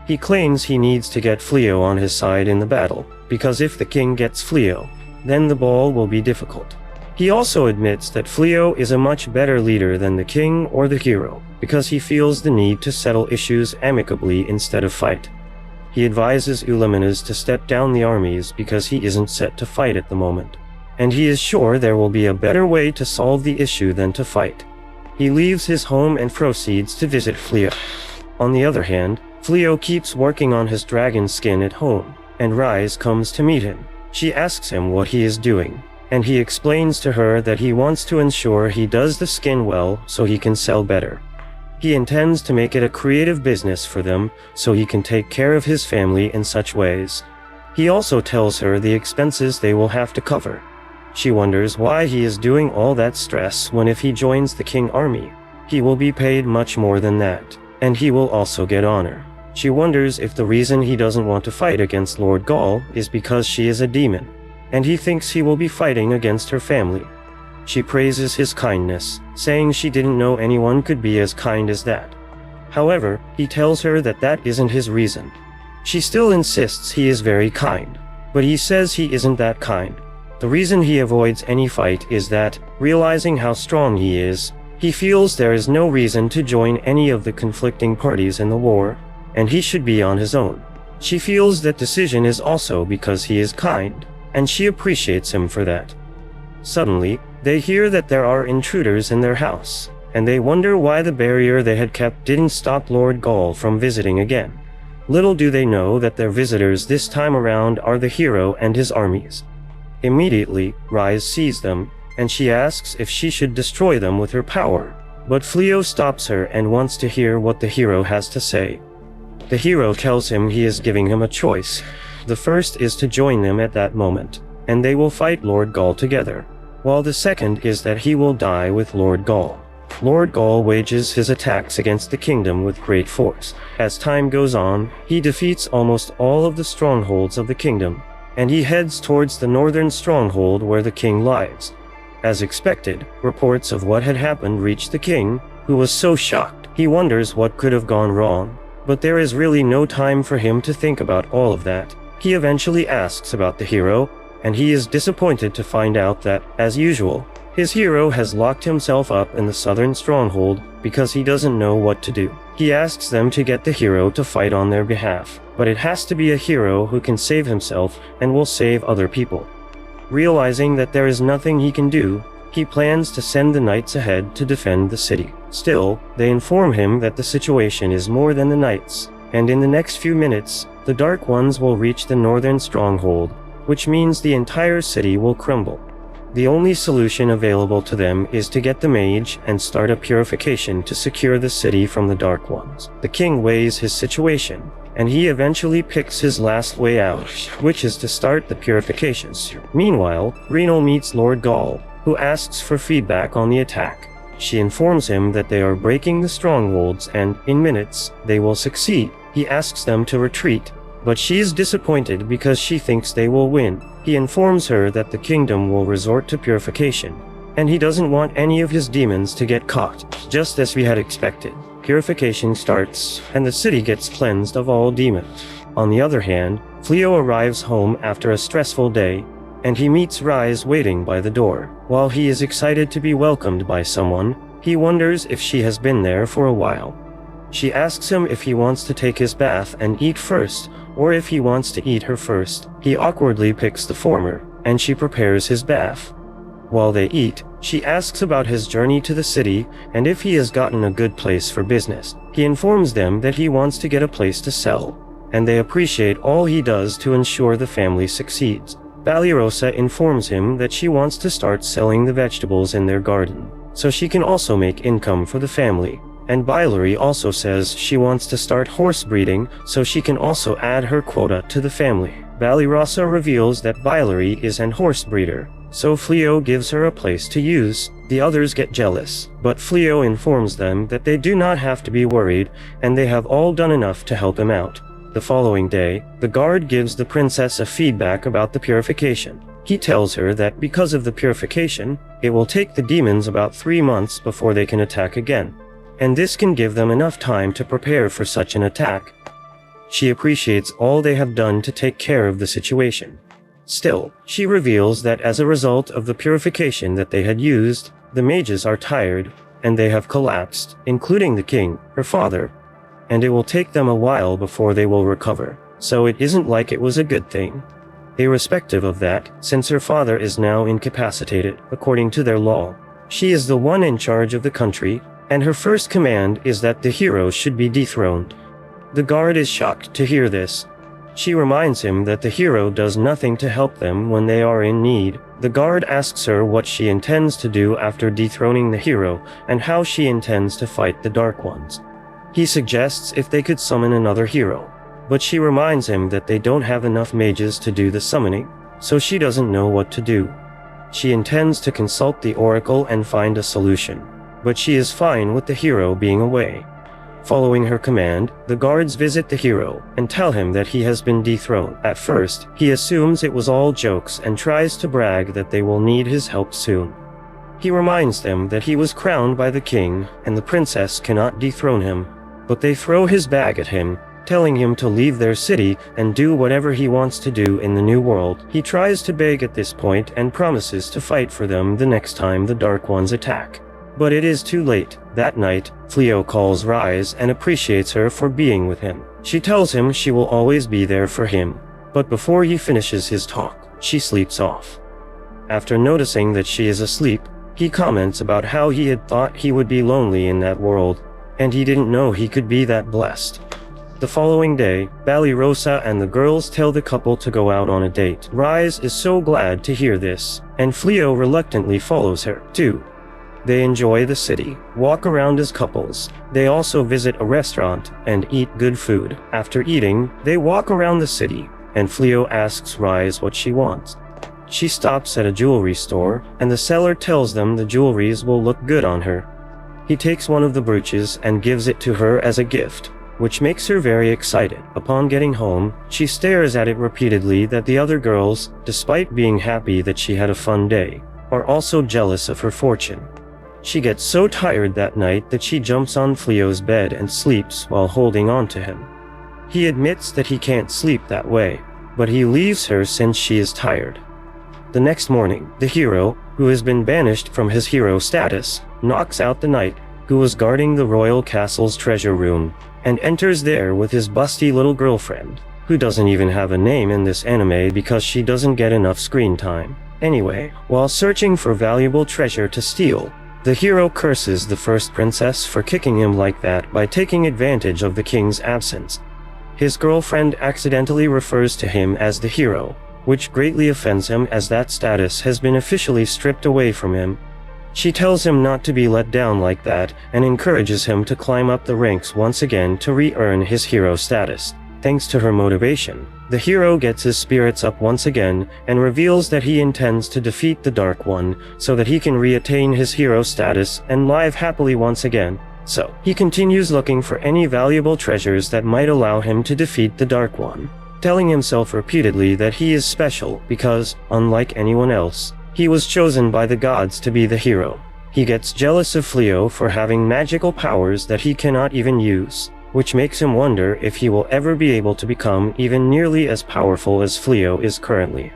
He claims he needs to get Fleo on his side in the battle, because if the king gets Fleo, then the ball will be difficult. He also admits that Fleo is a much better leader than the king or the hero, because he feels the need to settle issues amicably instead of fight. He advises Uluminas to step down the armies because he isn't set to fight at the moment, and he is sure there will be a better way to solve the issue than to fight. He leaves his home and proceeds to visit Fleo. On the other hand, Fleo keeps working on his dragon skin at home, and Rise comes to meet him. She asks him what he is doing, and he explains to her that he wants to ensure he does the skin well so he can sell better. He intends to make it a creative business for them so he can take care of his family in such ways. He also tells her the expenses they will have to cover. She wonders why he is doing all that stress when if he joins the king army, he will be paid much more than that, and he will also get honor. She wonders if the reason he doesn't want to fight against Lord Gaul is because she is a demon, and he thinks he will be fighting against her family. She praises his kindness, saying she didn't know anyone could be as kind as that. However, he tells her that that isn't his reason. She still insists he is very kind, but he says he isn't that kind. The reason he avoids any fight is that, realizing how strong he is, he feels there is no reason to join any of the conflicting parties in the war, and he should be on his own. She feels that decision is also because he is kind, and she appreciates him for that. Suddenly, they hear that there are intruders in their house, and they wonder why the barrier they had kept didn't stop Lord Gaul from visiting again. Little do they know that their visitors this time around are the hero and his armies. Immediately, Rise sees them, and she asks if she should destroy them with her power, but Fleo stops her and wants to hear what the hero has to say. The hero tells him he is giving him a choice. The first is to join them at that moment, and they will fight Lord Gaul together, while the second is that he will die with Lord Gaul. Lord Gaul wages his attacks against the kingdom with great force. As time goes on, he defeats almost all of the strongholds of the kingdom, and he heads towards the northern stronghold where the king lies. As expected, reports of what had happened reach the king, who was so shocked. He wonders what could have gone wrong, but there is really no time for him to think about all of that. He eventually asks about the hero, and he is disappointed to find out that, as usual, his hero has locked himself up in the southern stronghold because he doesn't know what to do. He asks them to get the hero to fight on their behalf, but it has to be a hero who can save himself and will save other people. Realizing that there is nothing he can do, he plans to send the knights ahead to defend the city. Still, they inform him that the situation is more than the knights, and in the next few minutes, the Dark Ones will reach the northern stronghold, which means the entire city will crumble. The only solution available to them is to get the mage and start a purification to secure the city from the Dark Ones. The king weighs his situation, and he eventually picks his last way out, which is to start the purifications. Meanwhile, Reno meets Lord Gaul, who asks for feedback on the attack. She informs him that they are breaking the strongholds and, in minutes, they will succeed. He asks them to retreat, but she is disappointed because she thinks they will win. He informs her that the kingdom will resort to purification, and he doesn't want any of his demons to get caught. Just as we had expected, purification starts, and the city gets cleansed of all demons. On the other hand, Fleo arrives home after a stressful day, and he meets Rise waiting by the door. While he is excited to be welcomed by someone, he wonders if she has been there for a while. She asks him if he wants to take his bath and eat first, or if he wants to eat her first. He awkwardly picks the former, and she prepares his bath. While they eat, she asks about his journey to the city and if he has gotten a good place for business. He informs them that he wants to get a place to sell. and they appreciate all he does to ensure the family succeeds. Ballyrosa informs him that she wants to start selling the vegetables in their garden, so she can also make income for the family. And Bilary also says she wants to start horse breeding so she can also add her quota to the family. Ballyrosa reveals that Bilary is an horse breeder, so Fleo gives her a place to use. The others get jealous, but Fleo informs them that they do not have to be worried and they have all done enough to help him out. The following day, the guard gives the princess a feedback about the purification. He tells her that because of the purification, it will take the demons about 3 months before they can attack again, and this can give them enough time to prepare for such an attack. She appreciates all they have done to take care of the situation. Still, she reveals that as a result of the purification that they had used, the mages are tired, and they have collapsed, including the king, her father, and it will take them a while before they will recover, so it isn't like it was a good thing. Irrespective of that, since her father is now incapacitated, according to their law, she is the one in charge of the country, and her first command is that the hero should be dethroned. The guard is shocked to hear this. She reminds him that the hero does nothing to help them when they are in need. The guard asks her what she intends to do after dethroning the hero, and how she intends to fight the Dark Ones. He suggests if they could summon another hero, but she reminds him that they don't have enough mages to do the summoning, so she doesn't know what to do. She intends to consult the oracle and find a solution, but she is fine with the hero being away. Following her command, the guards visit the hero and tell him that he has been dethroned. At first, he assumes it was all jokes and tries to brag that they will need his help soon. He reminds them that he was crowned by the king and the princess cannot dethrone him, but they throw his bag at him, telling him to leave their city and do whatever he wants to do in the new world. He tries to beg at this point and promises to fight for them the next time the Dark Ones attack. But it is too late. That night, Fleo calls Rise and appreciates her for being with him. She tells him she will always be there for him, but before he finishes his talk, she sleeps off. After noticing that she is asleep, he comments about how he had thought he would be lonely in that world, and he didn't know he could be that blessed. The following day, Ballyrosa and the girls tell the couple to go out on a date. Rise is so glad to hear this, and Fleo reluctantly follows her, too. They enjoy the city, walk around as couples. They also visit a restaurant and eat good food. After eating, they walk around the city, and Fleo asks Rise what she wants. She stops at a jewelry store, and the seller tells them the jewelries will look good on her. He takes one of the brooches and gives it to her as a gift, which makes her very excited. Upon getting home, she stares at it repeatedly that the other girls, despite being happy that she had a fun day, are also jealous of her fortune. She gets so tired that night that she jumps on Fleo's bed and sleeps while holding on to him. He admits that he can't sleep that way, but he leaves her since she is tired. The next morning, the hero, who has been banished from his hero status, knocks out the knight, who was guarding the royal castle's treasure room, and enters there with his busty little girlfriend, who doesn't even have a name in this anime because she doesn't get enough screen time. Anyway, while searching for valuable treasure to steal, the hero curses the first princess for kicking him like that by taking advantage of the king's absence. His girlfriend accidentally refers to him as the hero, which greatly offends him as that status has been officially stripped away from him. She tells him not to be let down like that and encourages him to climb up the ranks once again to re-earn his hero status. Thanks to her motivation, the hero gets his spirits up once again and reveals that he intends to defeat the Dark One so that he can reattain his hero status and live happily once again. So, he continues looking for any valuable treasures that might allow him to defeat the Dark One, telling himself repeatedly that he is special because, unlike anyone else, he was chosen by the gods to be the hero. He gets jealous of Fleo for having magical powers that he cannot even use, which makes him wonder if he will ever be able to become even nearly as powerful as Fleo is currently.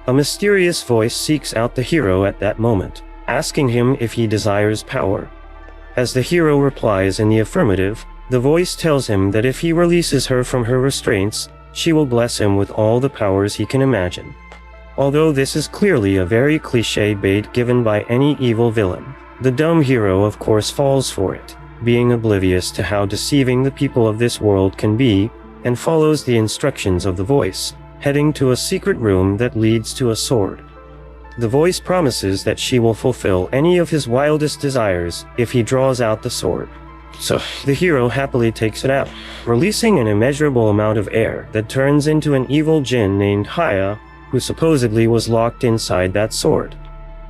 A mysterious voice seeks out the hero at that moment, asking him if he desires power. As the hero replies in the affirmative, the voice tells him that if he releases her from her restraints, she will bless him with all the powers he can imagine. Although this is clearly a very cliché bait given by any evil villain, the dumb hero of course falls for it, being oblivious to how deceiving the people of this world can be, and follows the instructions of the voice, heading to a secret room that leads to a sword. The voice promises that she will fulfill any of his wildest desires if he draws out the sword. So, the hero happily takes it out, releasing an immeasurable amount of air that turns into an evil djinn named Haya, who supposedly was locked inside that sword.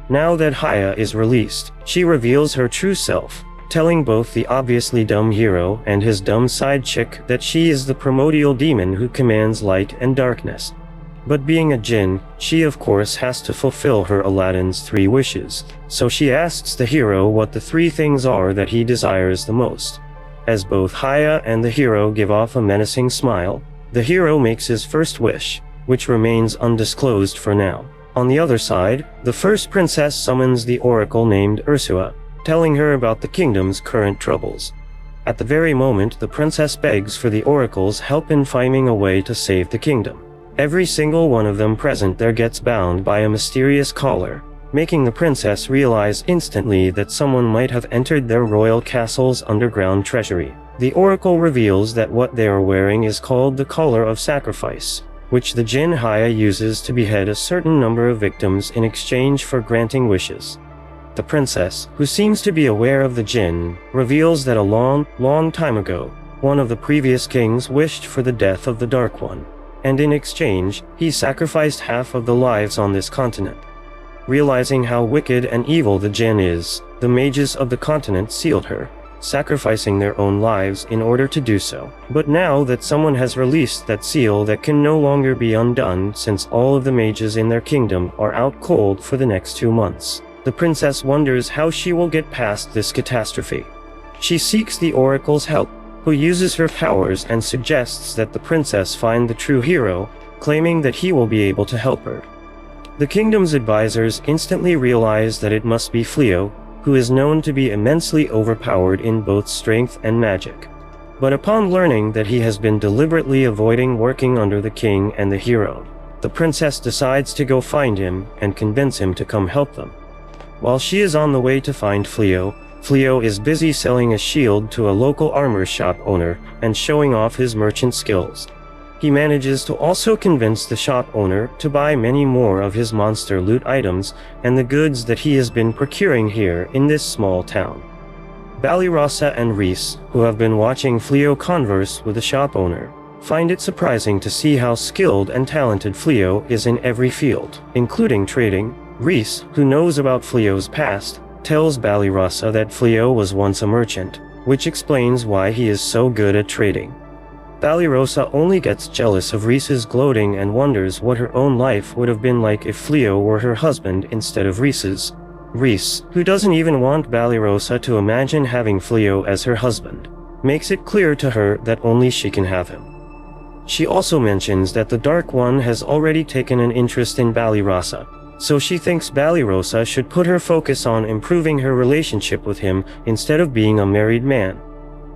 Now that Haya is released, she reveals her true self, telling both the obviously dumb hero and his dumb side chick that she is the primordial demon who commands light and darkness. But being a djinn, she of course has to fulfill her Aladdin's 3 wishes, so she asks the hero what the 3 things are that he desires the most. As both Haya and the hero give off a menacing smile, the hero makes his first wish, which remains undisclosed for now. On the other side, the first princess summons the oracle named Ursua, telling her about the kingdom's current troubles. At the very moment, the princess begs for the oracle's help in finding a way to save the kingdom. Every single one of them present there gets bound by a mysterious collar, making the princess realize instantly that someone might have entered their royal castle's underground treasury. The oracle reveals that what they are wearing is called the collar of sacrifice, which the djinn Haya uses to behead a certain number of victims in exchange for granting wishes. The princess, who seems to be aware of the djinn, reveals that a long time ago, one of the previous kings wished for the death of the Dark One, and in exchange, he sacrificed half of the lives on this continent. Realizing how wicked and evil the djinn is, the mages of the continent sealed her, sacrificing their own lives in order to do so. But now that someone has released that seal that can no longer be undone since all of the mages in their kingdom are out cold for the next 2 months, the princess wonders how she will get past this catastrophe. She seeks the oracle's help, who uses her powers and suggests that the princess find the true hero, claiming that he will be able to help her. The kingdom's advisors instantly realize that it must be Fleo, who is known to be immensely overpowered in both strength and magic. But upon learning that he has been deliberately avoiding working under the king and the hero, the princess decides to go find him and convince him to come help them. While she is on the way to find Fleo is busy selling a shield to a local armor shop owner and showing off his merchant skills. He manages to also convince the shop owner to buy many more of his monster loot items and the goods that he has been procuring here in this small town. Ballyrossa and Reese, who have been watching Fleo converse with the shop owner, find it surprising to see how skilled and talented Fleo is in every field, including trading. Reese, who knows about Fleo's past, tells Ballyrossa that Fleo was once a merchant, which explains why he is so good at trading. Ballyrossa only gets jealous of Reese's gloating and wonders what her own life would have been like if Fleo were her husband instead of Reese's. Reese, who doesn't even want Ballyrossa to imagine having Fleo as her husband, makes it clear to her that only she can have him. She also mentions that the Dark One has already taken an interest in Ballyrossa, so she thinks Ballyrossa should put her focus on improving her relationship with him instead of being a married man.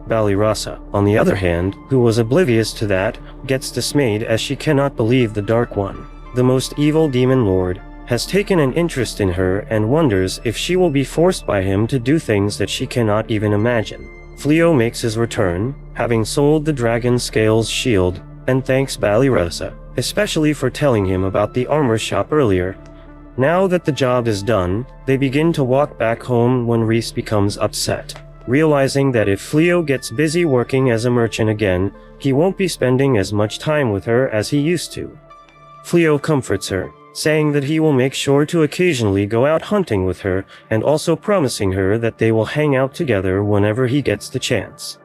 Ballyrossa, on the other hand, who was oblivious to that, gets dismayed as she cannot believe the Dark One, the most evil demon lord, has taken an interest in her and wonders if she will be forced by him to do things that she cannot even imagine. Fleo makes his return, having sold the Dragon Scales shield, and thanks Ballyrossa, especially for telling him about the armor shop earlier. Now that the job is done, they begin to walk back home when Reese becomes upset, realizing that if Fleo gets busy working as a merchant again, he won't be spending as much time with her as he used to. Fleo comforts her, saying that he will make sure to occasionally go out hunting with her and also promising her that they will hang out together whenever he gets the chance.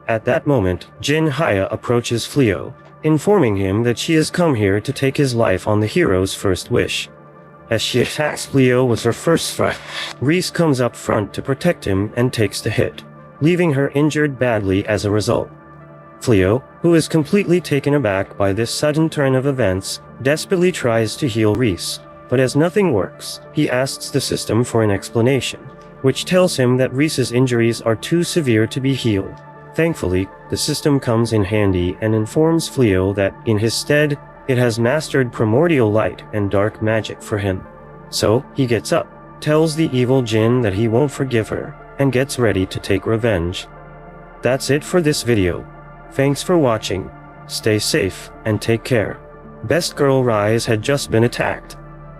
At that moment, Djinn Haya approaches Fleo, informing him that she has come here to take his life on the hero's first wish. As she attacks Fleo with her first strike, Reese comes up front to protect him and takes the hit, leaving her injured badly as a result. Fleo, who is completely taken aback by this sudden turn of events, desperately tries to heal Reese, but as nothing works, he asks the system for an explanation, which tells him that Reese's injuries are too severe to be healed. Thankfully, the system comes in handy and informs Fleo that, in his stead, it has mastered primordial light and dark magic for him. So, he gets up, tells the evil djinn that he won't forgive her, and gets ready to take revenge. That's it for this video. Thanks for watching. Stay safe, and take care. Best Girl Rise had just been attacked.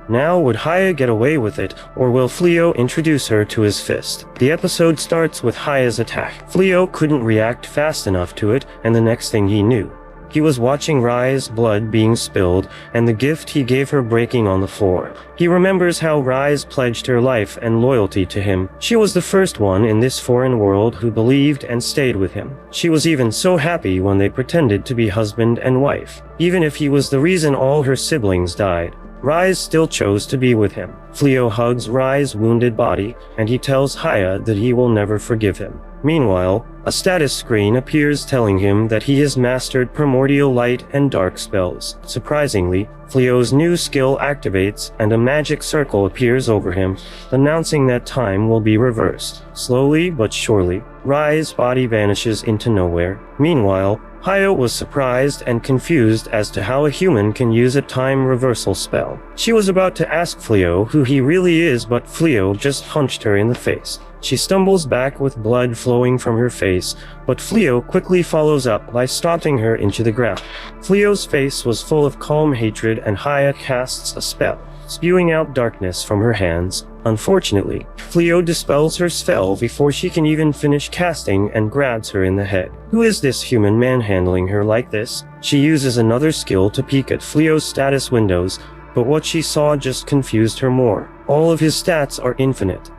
Now would Haya get away with it, or will Fleo introduce her to his fist? The episode starts with Haya's attack. Fleo couldn't react fast enough to it, and the next thing he knew, he was watching Rai's blood being spilled, and the gift he gave her breaking on the floor. He remembers how Rais pledged her life and loyalty to him. She was the first one in this foreign world who believed and stayed with him. She was even so happy when they pretended to be husband and wife. Even if he was the reason all her siblings died, Rais still chose to be with him. Fleo hugs Rai's wounded body, and he tells Haya that he will never forgive him. Meanwhile, a status screen appears telling him that he has mastered primordial light and dark spells. Surprisingly, Fleo's new skill activates and a magic circle appears over him, announcing that time will be reversed. Slowly but surely, Rai's body vanishes into nowhere. Meanwhile, Haya was surprised and confused as to how a human can use a time reversal spell. She was about to ask Fleo who he really is, but Fleo just punched her in the face. She stumbles back with blood flowing from her face, but Fleo quickly follows up by stomping her into the ground. Fleo's face was full of calm hatred, and Haya casts a spell, spewing out darkness from her hands. Unfortunately, Fleo dispels her spell before she can even finish casting and grabs her in the head. Who is this human manhandling her like this? She uses another skill to peek at Fleo's status windows, but what she saw just confused her more. All of his stats are infinite.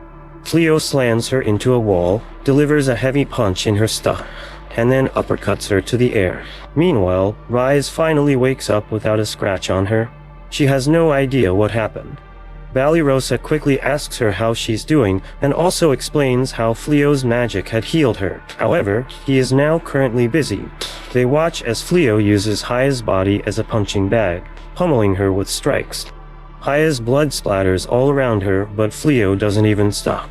Fleo slams her into a wall, delivers a heavy punch in her stomach, and then uppercuts her to the air. Meanwhile, Rise finally wakes up without a scratch on her. She has no idea what happened. Ballyrosa quickly asks her how she's doing, and also explains how Fleo's magic had healed her. However, he is now currently busy. They watch as Fleo uses Haya's body as a punching bag, pummeling her with strikes. Haya's blood splatters all around her, but Fleo doesn't even stop.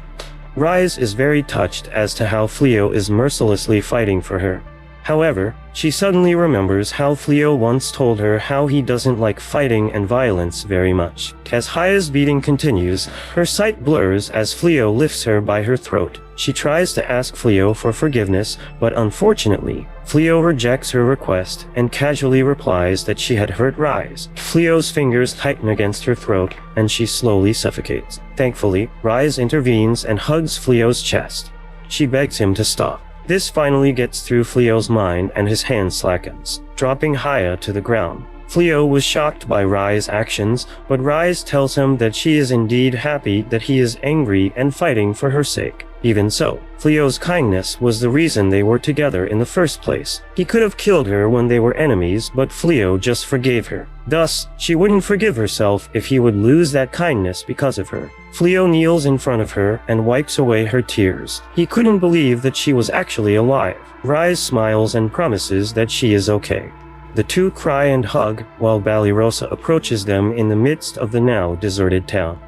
Rise is very touched as to how Fleo is mercilessly fighting for her. However, she suddenly remembers how Fleo once told her how he doesn't like fighting and violence very much. As Haya's beating continues, her sight blurs as Fleo lifts her by her throat. She tries to ask Fleo for forgiveness, but unfortunately, Fleo rejects her request and casually replies that she had hurt Rise. Fleo's fingers tighten against her throat, and she slowly suffocates. Thankfully, Rise intervenes and hugs Fleo's chest. She begs him to stop. This finally gets through Fleo's mind, and his hand slackens, dropping Haya to the ground. Fleo was shocked by Rai's actions, but Rise tells him that she is indeed happy that he is angry and fighting for her sake. Even so, Fleo's kindness was the reason they were together in the first place. He could have killed her when they were enemies, but Fleo just forgave her. Thus, she wouldn't forgive herself if he would lose that kindness because of her. Fleo kneels in front of her and wipes away her tears. He couldn't believe that she was actually alive. Rise smiles and promises that she is okay. The two cry and hug, while Ballyrosa approaches them in the midst of the now deserted town.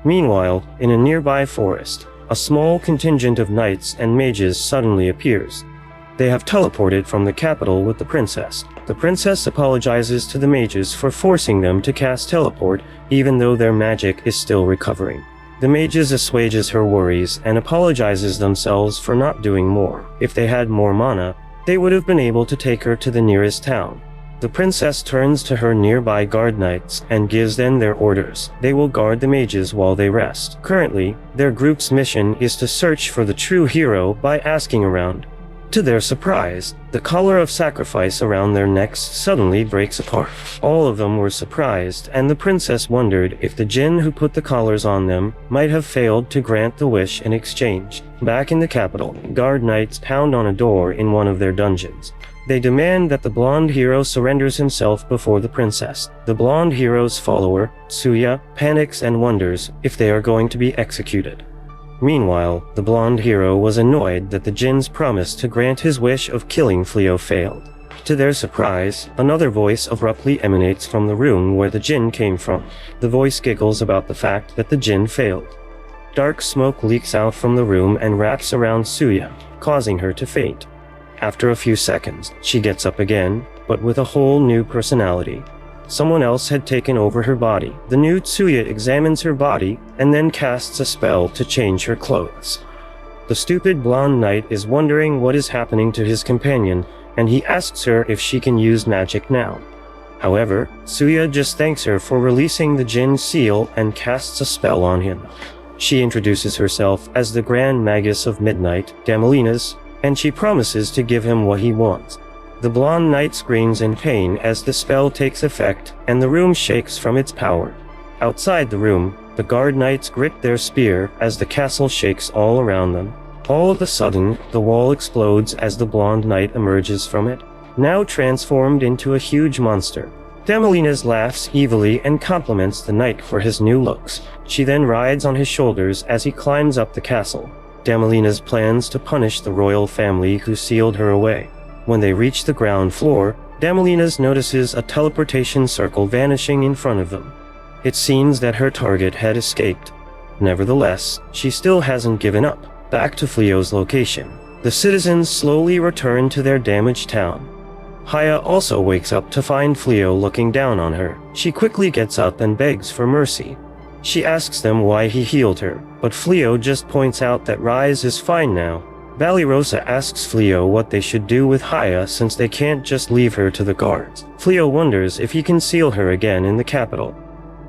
Meanwhile, in a nearby forest, a small contingent of knights and mages suddenly appears. They have teleported from the capital with the princess. The princess apologizes to the mages for forcing them to cast teleport, even though their magic is still recovering. The mages assuages her worries and apologizes themselves for not doing more. If they had more mana, they would have been able to take her to the nearest town. The princess turns to her nearby guard knights and gives them their orders. They will guard the mages while they rest. Currently, their group's mission is to search for the true hero by asking around. To their surprise, the collar of sacrifice around their necks suddenly breaks apart. All of them were surprised, and the princess wondered if the djinn who put the collars on them might have failed to grant the wish in exchange. Back in the capital, guard knights pound on a door in one of their dungeons. They demand that the blonde hero surrenders himself before the princess. The blonde hero's follower, Tsuya, panics and wonders if they are going to be executed. Meanwhile, the blonde hero was annoyed that the djinn's promise to grant his wish of killing Fleo failed. To their surprise, another voice abruptly emanates from the room where the djinn came from. The voice giggles about the fact that the djinn failed. Dark smoke leaks out from the room and wraps around Tsuya, causing her to faint. After a few seconds, she gets up again, but with a whole new personality. Someone else had taken over her body. The new Tsuya examines her body and then casts a spell to change her clothes. The stupid blonde knight is wondering what is happening to his companion and he asks her if she can use magic now. However, Suya just thanks her for releasing the Jinn seal and casts a spell on him. She introduces herself as the Grand Magus of Midnight, Damalinas, and she promises to give him what he wants. The blonde knight screams in pain as the spell takes effect and the room shakes from its power. Outside the room, the guard knights grip their spear as the castle shakes all around them. All of a sudden, the wall explodes as the blonde knight emerges from it, now transformed into a huge monster. Damalinas laughs evilly and compliments the knight for his new looks. She then rides on his shoulders as he climbs up the castle. Damalinas plans to punish the royal family who sealed her away. When they reach the ground floor, Damalinas notices a teleportation circle vanishing in front of them. It seems that her target had escaped. Nevertheless, she still hasn't given up. Back to Fleo's location, the citizens slowly return to their damaged town. Haya also wakes up to find Fleo looking down on her. She quickly gets up and begs for mercy. She asks them why he healed her, but Fleo just points out that Rise is fine now. Valirosa asks Fleo what they should do with Haya since they can't just leave her to the guards. Fleo wonders if he can seal her again in the capital.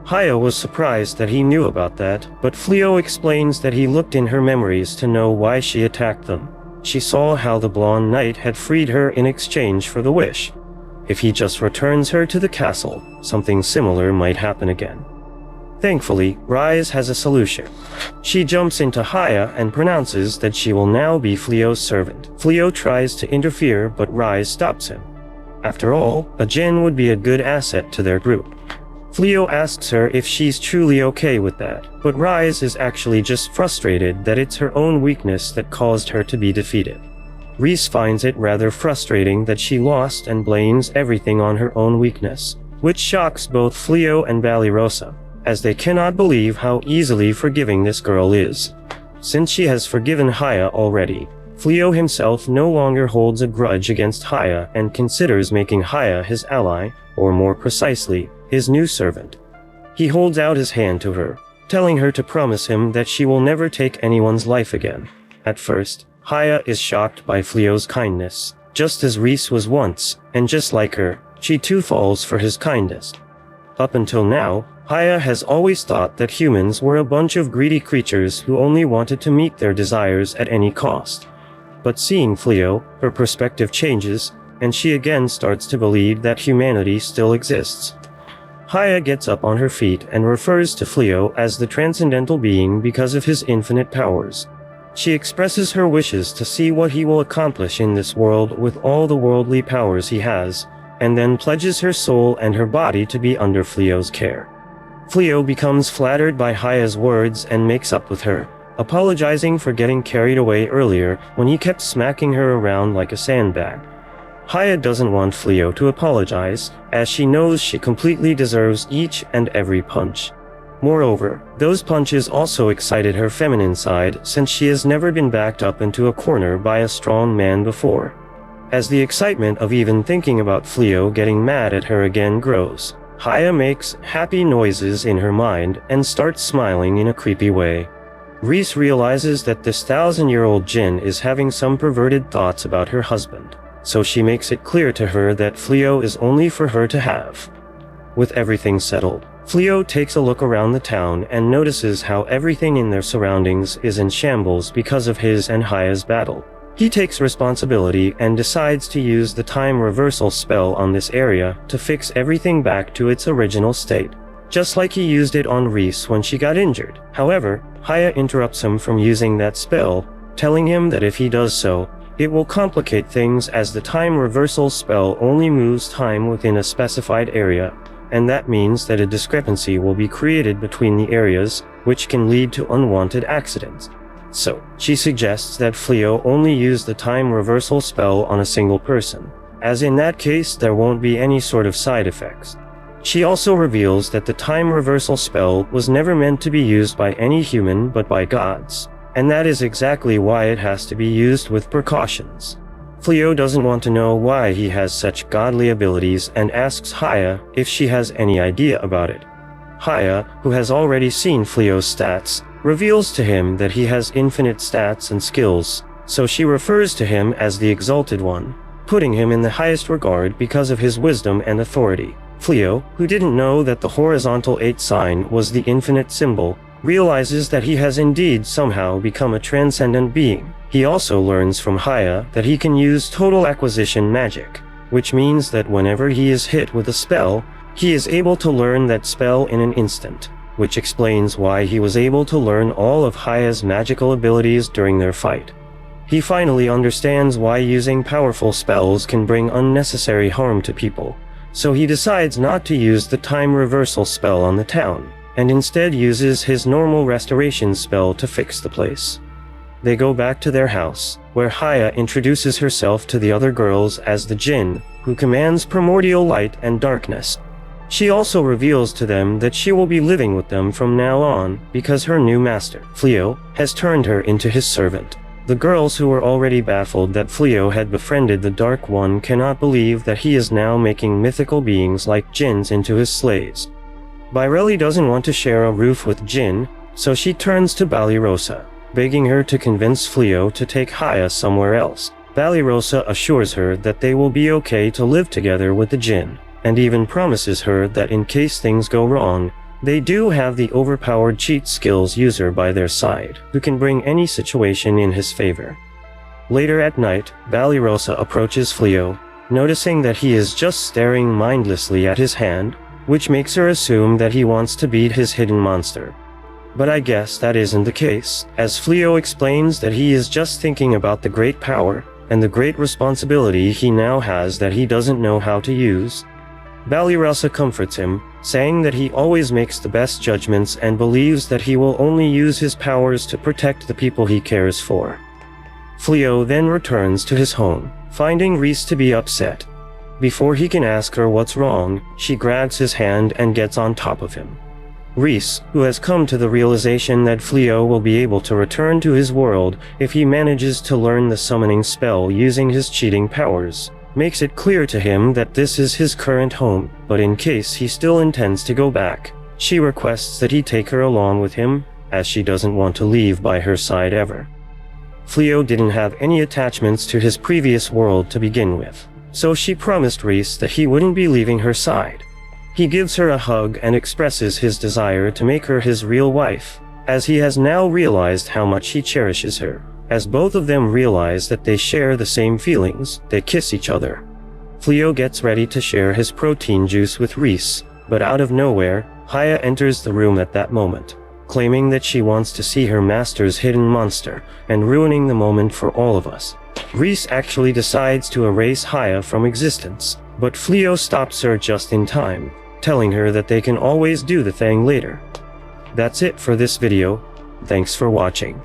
Haya was surprised that he knew about that, but Fleo explains that he looked in her memories to know why she attacked them. She saw how the blonde knight had freed her in exchange for the wish. If he just returns her to the castle, something similar might happen again. Thankfully, Rise has a solution. She jumps into Haya and pronounces that she will now be Fleo's servant. Fleo tries to interfere, but Rise stops him. After all, a Jinn would be a good asset to their group. Fleo asks her if she's truly okay with that, but Rise is actually just frustrated that it's her own weakness that caused her to be defeated. Reese finds it rather frustrating that she lost and blames everything on her own weakness, which shocks both Fleo and Valirosa, as they cannot believe how easily forgiving this girl is. Since she has forgiven Haya already, Fleo himself no longer holds a grudge against Haya and considers making Haya his ally, or more precisely, his new servant. He holds out his hand to her, telling her to promise him that she will never take anyone's life again. At first, Haya is shocked by Fleo's kindness, just as Reese was once, and just like her, she too falls for his kindness. Up until now, Haya has always thought that humans were a bunch of greedy creatures who only wanted to meet their desires at any cost. But seeing Fleo, her perspective changes, and she again starts to believe that humanity still exists. Haya gets up on her feet and refers to Fleo as the transcendental being because of his infinite powers. She expresses her wishes to see what he will accomplish in this world with all the worldly powers he has, and then pledges her soul and her body to be under Fleo's care. Fleo becomes flattered by Haya's words and makes up with her, apologizing for getting carried away earlier when he kept smacking her around like a sandbag. Haya doesn't want Fleo to apologize, as she knows she completely deserves each and every punch. Moreover, those punches also excited her feminine side since she has never been backed up into a corner by a strong man before. As the excitement of even thinking about Fleo getting mad at her again grows, Haya makes happy noises in her mind and starts smiling in a creepy way. Reese realizes that this 1,000-year-old Jinn is having some perverted thoughts about her husband, so she makes it clear to her that Fleo is only for her to have. With everything settled, Fleo takes a look around the town and notices how everything in their surroundings is in shambles because of his and Haya's battle. He takes responsibility and decides to use the time reversal spell on this area to fix everything back to its original state, just like he used it on Reese when she got injured. However, Haya interrupts him from using that spell, telling him that if he does so, it will complicate things as the time reversal spell only moves time within a specified area, and that means that a discrepancy will be created between the areas, which can lead to unwanted accidents. So, she suggests that Fleo only use the time reversal spell on a single person, as in that case there won't be any sort of side effects. She also reveals that the time reversal spell was never meant to be used by any human but by gods, and that is exactly why it has to be used with precautions. Fleo doesn't want to know why he has such godly abilities and asks Haya if she has any idea about it. Haya, who has already seen Fleo's stats, reveals to him that he has infinite stats and skills, so she refers to him as the Exalted One. putting him in the highest regard because of his wisdom and authority. Fleo, who didn't know that the horizontal 8 sign was the infinite symbol, realizes that he has indeed somehow become a transcendent being. He also learns from Haya that he can use total acquisition magic, which means that whenever he is hit with a spell, he is able to learn that spell in an instant, which explains why he was able to learn all of Haya's magical abilities during their fight. He finally understands why using powerful spells can bring unnecessary harm to people, so he decides not to use the time reversal spell on the town, and instead uses his normal restoration spell to fix the place. They go back to their house, where Haya introduces herself to the other girls as the Jinn, who commands primordial light and darkness. She also reveals to them that she will be living with them from now on because her new master, Fleo, has turned her into his servant. The girls who were already baffled that Fleo had befriended the Dark One cannot believe that he is now making mythical beings like Jinns into his slaves. Birelli doesn't want to share a roof with Jinn, so she turns to Ballyrosa, begging her to convince Fleo to take Haya somewhere else. Ballyrosa assures her that they will be okay to live together with the Jinn, and even promises her that in case things go wrong, they do have the overpowered cheat skills user by their side, who can bring any situation in his favor. Later at night, Ballyrosa approaches Fleo, noticing that he is just staring mindlessly at his hand, which makes her assume that he wants to beat his hidden monster. But I guess that isn't the case, as Fleo explains that he is just thinking about the great power and the great responsibility he now has that he doesn't know how to use. Ballyrosa comforts him, saying that he always makes the best judgments and believes that he will only use his powers to protect the people he cares for. Fleo then returns to his home, finding Reese to be upset. Before he can ask her what's wrong, she grabs his hand and gets on top of him. Reese, who has come to the realization that Fleo will be able to return to his world if he manages to learn the summoning spell using his cheating powers, makes it clear to him that this is his current home, but in case he still intends to go back, she requests that he take her along with him, as she doesn't want to leave by her side ever. Fleo didn't have any attachments to his previous world to begin with, so she promised Reese that he wouldn't be leaving her side. He gives her a hug and expresses his desire to make her his real wife, as he has now realized how much he cherishes her. As both of them realize that they share the same feelings, they kiss each other. Fleo gets ready to share his protein juice with Reese, but out of nowhere, Haya enters the room at that moment, claiming that she wants to see her master's hidden monster, and ruining the moment for all of us. Reese actually decides to erase Haya from existence, but Fleo stops her just in time, telling her that they can always do the thing later. That's it for this video. Thanks for watching.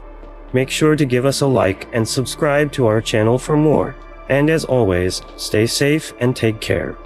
Make sure to give us a like and subscribe to our channel for more. And as always, stay safe and take care.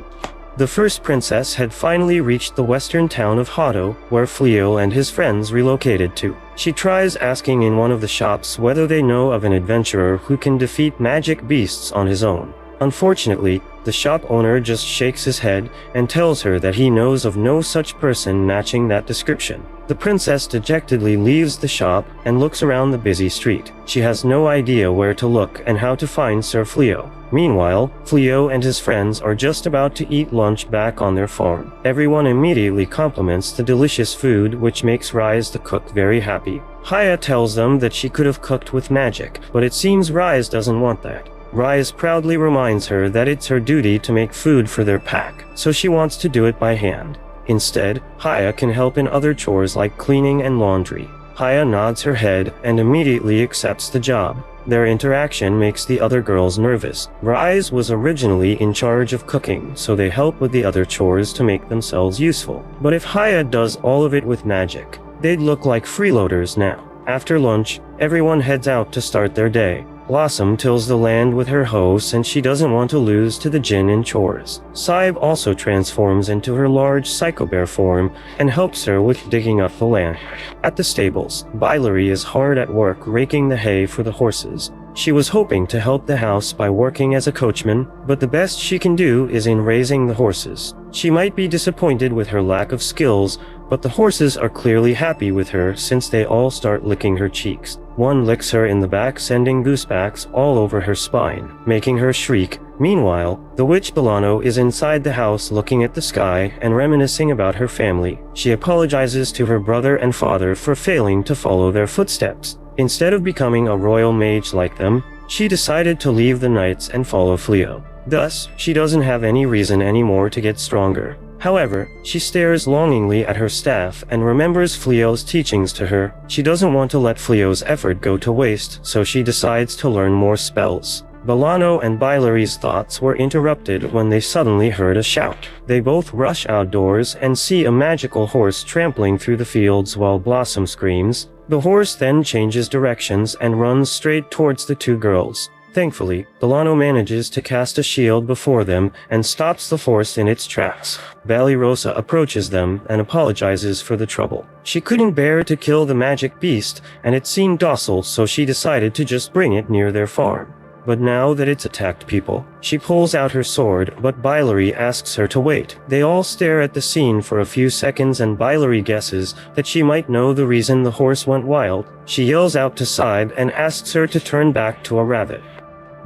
The first princess had finally reached the western town of Hado, where Fleo and his friends relocated to. She tries asking in one of the shops whether they know of an adventurer who can defeat magic beasts on his own. Unfortunately, the shop owner just shakes his head and tells her that he knows of no such person matching that description. The princess dejectedly leaves the shop and looks around the busy street. She has no idea where to look and how to find Sir Fleo. Meanwhile, Fleo and his friends are just about to eat lunch back on their farm. Everyone immediately compliments the delicious food, which makes Rise the cook very happy. Haya tells them that she could have cooked with magic, but it seems Rise doesn't want that. Rise proudly reminds her that it's her duty to make food for their pack, so she wants to do it by hand. Instead, Haya can help in other chores like cleaning and laundry. Haya nods her head and immediately accepts the job. Their interaction makes the other girls nervous. Rise was originally in charge of cooking, so they help with the other chores to make themselves useful. But if Haya does all of it with magic, they'd look like freeloaders now. After lunch, everyone heads out to start their day. Blossom tills the land with her hoe since she doesn't want to lose to the Jinn in chores. Saib also transforms into her large psychobear form and helps her with digging up the land. At the stables, Bilary is hard at work raking the hay for the horses. She was hoping to help the house by working as a coachman, but the best she can do is in raising the horses. She might be disappointed with her lack of skills, but the horses are clearly happy with her since they all start licking her cheeks. One licks her in the back, sending goosebumps all over her spine, making her shriek, Meanwhile, the witch Belano is inside the house looking at the sky and reminiscing about her family. She apologizes to her brother and father for failing to follow their footsteps. Instead of becoming a royal mage like them, she decided to leave the knights and follow Fleo. Thus, she doesn't have any reason anymore to get stronger. However, she stares longingly at her staff and remembers Fleo's teachings to her. She doesn't want to let Fleo's effort go to waste, so she decides to learn more spells. Belano and Bilari's thoughts were interrupted when they suddenly heard a shout. They both rush outdoors and see a magical horse trampling through the fields while Blossom screams. The horse then changes directions and runs straight towards the two girls. Thankfully, Belano manages to cast a shield before them and stops the horse in its tracks. Balirosa approaches them and apologizes for the trouble. She couldn't bear to kill the magic beast, and it seemed docile, so she decided to just bring it near their farm. But now that it's attacked people, she pulls out her sword, but Bilary asks her to wait. They all stare at the scene for a few seconds and Bilary guesses that she might know the reason the horse went wild. She yells out to Side and asks her to turn back to a rabbit.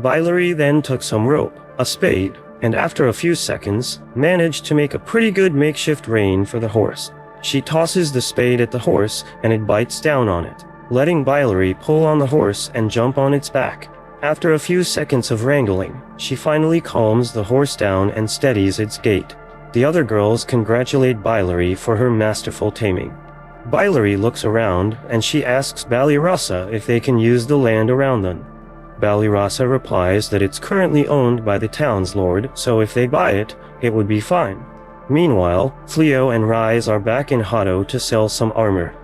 Bilary then took some rope, a spade, and after a few seconds, managed to make a pretty good makeshift rein for the horse. She tosses the spade at the horse and it bites down on it, letting Bilary pull on the horse and jump on its back. After a few seconds of wrangling, she finally calms the horse down and steadies its gait. The other girls congratulate Bilary for her masterful taming. Bilary looks around and she asks Balirosa if they can use the land around them. Balirosa replies that it's currently owned by the town's lord, so if they buy it, it would be fine. Meanwhile, Fleo and Rise are back in Hado to sell some armor.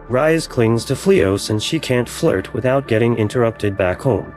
Rise clings to Fleo since she can't flirt without getting interrupted back home.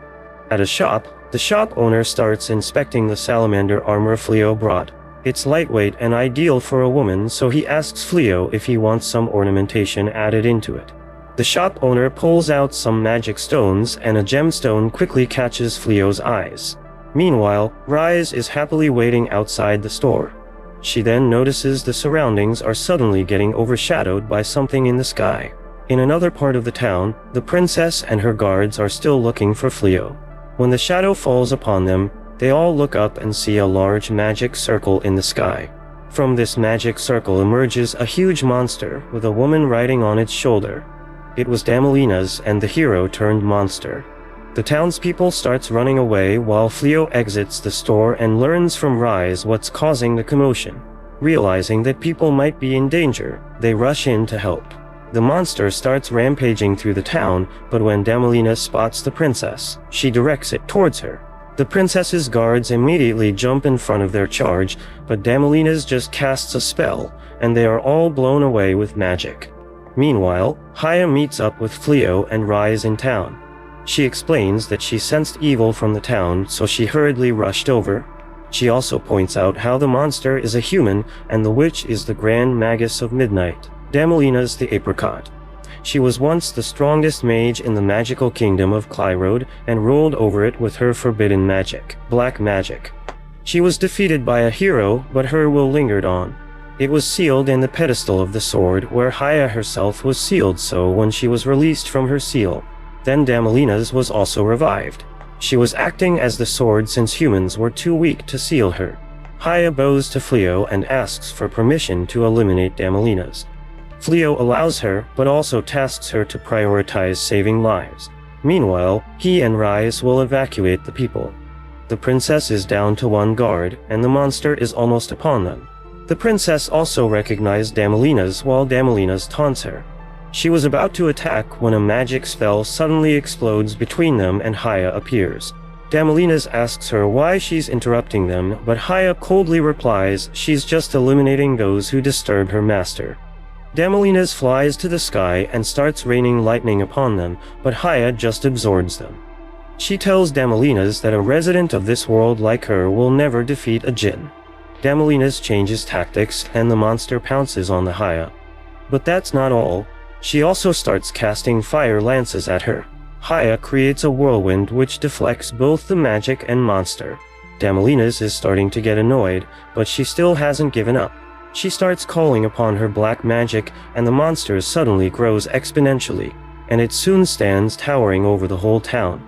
At a shop, the shop owner starts inspecting the salamander armor Fleo brought. It's lightweight and ideal for a woman, so he asks Fleo if he wants some ornamentation added into it. The shop owner pulls out some magic stones and a gemstone quickly catches Fleo's eyes. Meanwhile, Rise is happily waiting outside the store. She then notices the surroundings are suddenly getting overshadowed by something in the sky. In another part of the town, the princess and her guards are still looking for Fleo. When the shadow falls upon them, they all look up and see a large magic circle in the sky. From this magic circle emerges a huge monster with a woman riding on its shoulder. It was Damelina's and the hero turned monster. The townspeople starts running away while Fleo exits the store and learns from Rise what's causing the commotion. Realizing that people might be in danger, they rush in to help. The monster starts rampaging through the town, but when Damelina spots the princess, she directs it towards her. The princess's guards immediately jump in front of their charge, but Damelina's just casts a spell, and they are all blown away with magic. Meanwhile, Haya meets up with Fleo and Rise in town. She explains that she sensed evil from the town, so she hurriedly rushed over. She also points out how the monster is a human and the witch is the Grand Magus of Midnight. Damelina's the apricot. She was once the strongest mage in the magical kingdom of Clyrode and ruled over it with her forbidden magic, black magic. She was defeated by a hero, but her will lingered on. It was sealed in the pedestal of the sword, where Haya herself was sealed so when she was released from her seal. Then Damelina's was also revived. She was acting as the sword since humans were too weak to seal her. Haya bows to Fleo and asks for permission to eliminate Damelina's. Fleo allows her, but also tasks her to prioritize saving lives. Meanwhile, he and Rise will evacuate the people. The princess is down to one guard, and the monster is almost upon them. The princess also recognized Damelina's while Damelina's taunts her. She was about to attack when a magic spell suddenly explodes between them and Haya appears. Damelina's asks her why she's interrupting them, but Haya coldly replies she's just eliminating those who disturb her master. Damelina's flies to the sky and starts raining lightning upon them, but Haya just absorbs them. She tells Damelina's that a resident of this world like her will never defeat a djinn. Damelina's changes tactics and the monster pounces on the Haya. But that's not all. She also starts casting fire lances at her. Haya creates a whirlwind which deflects both the magic and monster. Damelina's is starting to get annoyed, but she still hasn't given up. She starts calling upon her black magic, and the monster suddenly grows exponentially, and it soon stands towering over the whole town.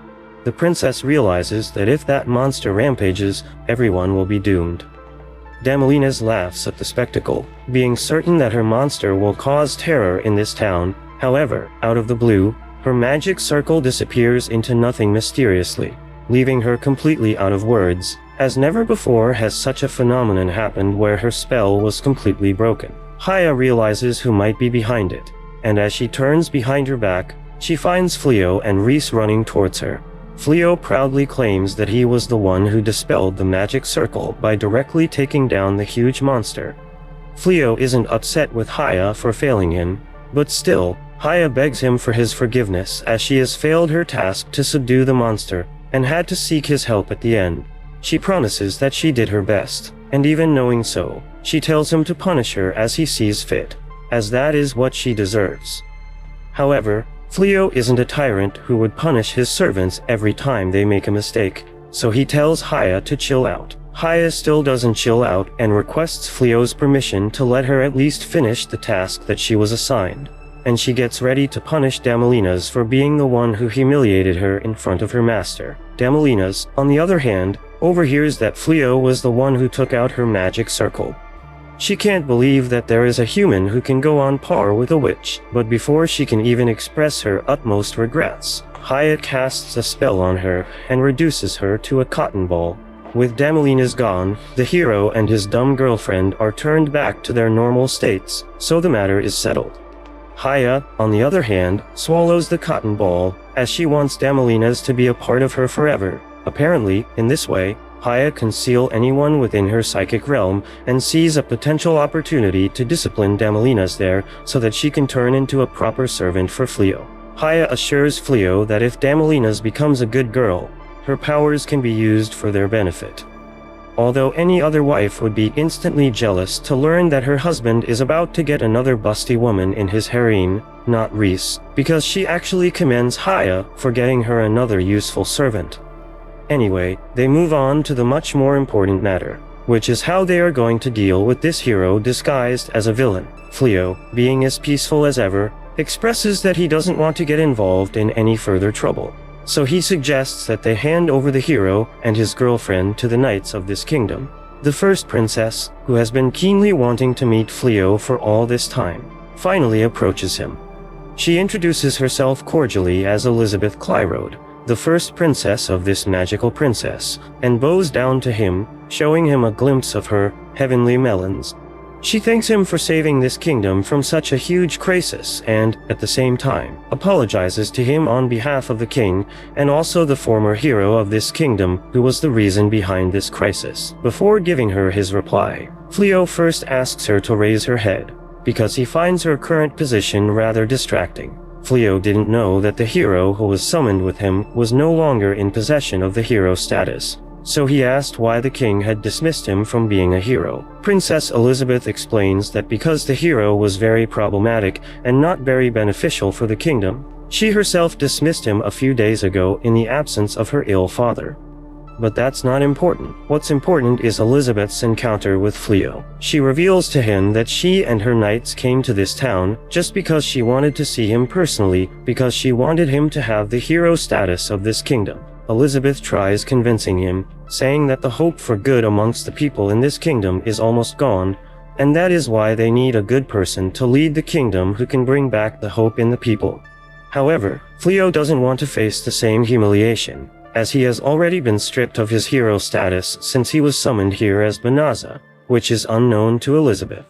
the princess realizes that if that monster rampages, everyone will be doomed. Damelina laughs at the spectacle, being certain that her monster will cause terror in this town. However, out of the blue, her magic circle disappears into nothing mysteriously, leaving her completely out of words, as never before has such a phenomenon happened where her spell was completely broken. Haya realizes who might be behind it, and as she turns behind her back, she finds Fleo and Reese running towards her. Fleo proudly claims that he was the one who dispelled the magic circle by directly taking down the huge monster. Fleo isn't upset with Haya for failing him, but still, Haya begs him for his forgiveness as she has failed her task to subdue the monster and had to seek his help at the end. She promises that she did her best, and even knowing so, she tells him to punish her as he sees fit, as that is what she deserves. However, Fleo isn't a tyrant who would punish his servants every time they make a mistake, so he tells Haya to chill out. Haya still doesn't chill out and requests Fleo's permission to let her at least finish the task that she was assigned, and she gets ready to punish Damelina for being the one who humiliated her in front of her master. Damelina, on the other hand, overhears that Fleo was the one who took out her magic circle. She can't believe that there is a human who can go on par with a witch, but before she can even express her utmost regrets, Haya casts a spell on her and reduces her to a cotton ball. With Damelina gone, the hero and his dumb girlfriend are turned back to their normal states, so the matter is settled. Haya, on the other hand, swallows the cotton ball, as she wants Damelina to be a part of her forever. Apparently, in this way, Haya can seal anyone within her psychic realm and sees a potential opportunity to discipline Damelina there so that she can turn into a proper servant for Fleo. Haya assures Fleo that if Damelina becomes a good girl, her powers can be used for their benefit. Although any other wife would be instantly jealous to learn that her husband is about to get another busty woman in his harem, not Reese, because she actually commends Haya for getting her another useful servant. Anyway, they move on to the much more important matter, which is how they are going to deal with this hero disguised as a villain. Fleo, being as peaceful as ever, expresses that he doesn't want to get involved in any further trouble. So he suggests that they hand over the hero and his girlfriend to the knights of this kingdom. The first princess, who has been keenly wanting to meet Fleo for all this time, finally approaches him. She introduces herself cordially as Elizabeth Clyrode, the first princess of this magical princess, and bows down to him, showing him a glimpse of her heavenly melons. She thanks him for saving this kingdom from such a huge crisis and, at the same time, apologizes to him on behalf of the king and also the former hero of this kingdom who was the reason behind this crisis. Before giving her his reply, Fleo first asks her to raise her head, because he finds her current position rather distracting. Fleo didn't know that the hero who was summoned with him was no longer in possession of the hero status, so he asked why the king had dismissed him from being a hero. Princess Elizabeth explains that because the hero was very problematic and not very beneficial for the kingdom, she herself dismissed him a few days ago in the absence of her ill father. But that's not important. What's important is Elizabeth's encounter with Fleo. She reveals to him that she and her knights came to this town just because she wanted to see him personally, because she wanted him to have the hero status of this kingdom. Elizabeth tries convincing him, saying that the hope for good amongst the people in this kingdom is almost gone, and that is why they need a good person to lead the kingdom who can bring back the hope in the people. However, Fleo doesn't want to face the same humiliation, as he has already been stripped of his hero status since he was summoned here as Benaza, which is unknown to Elizabeth.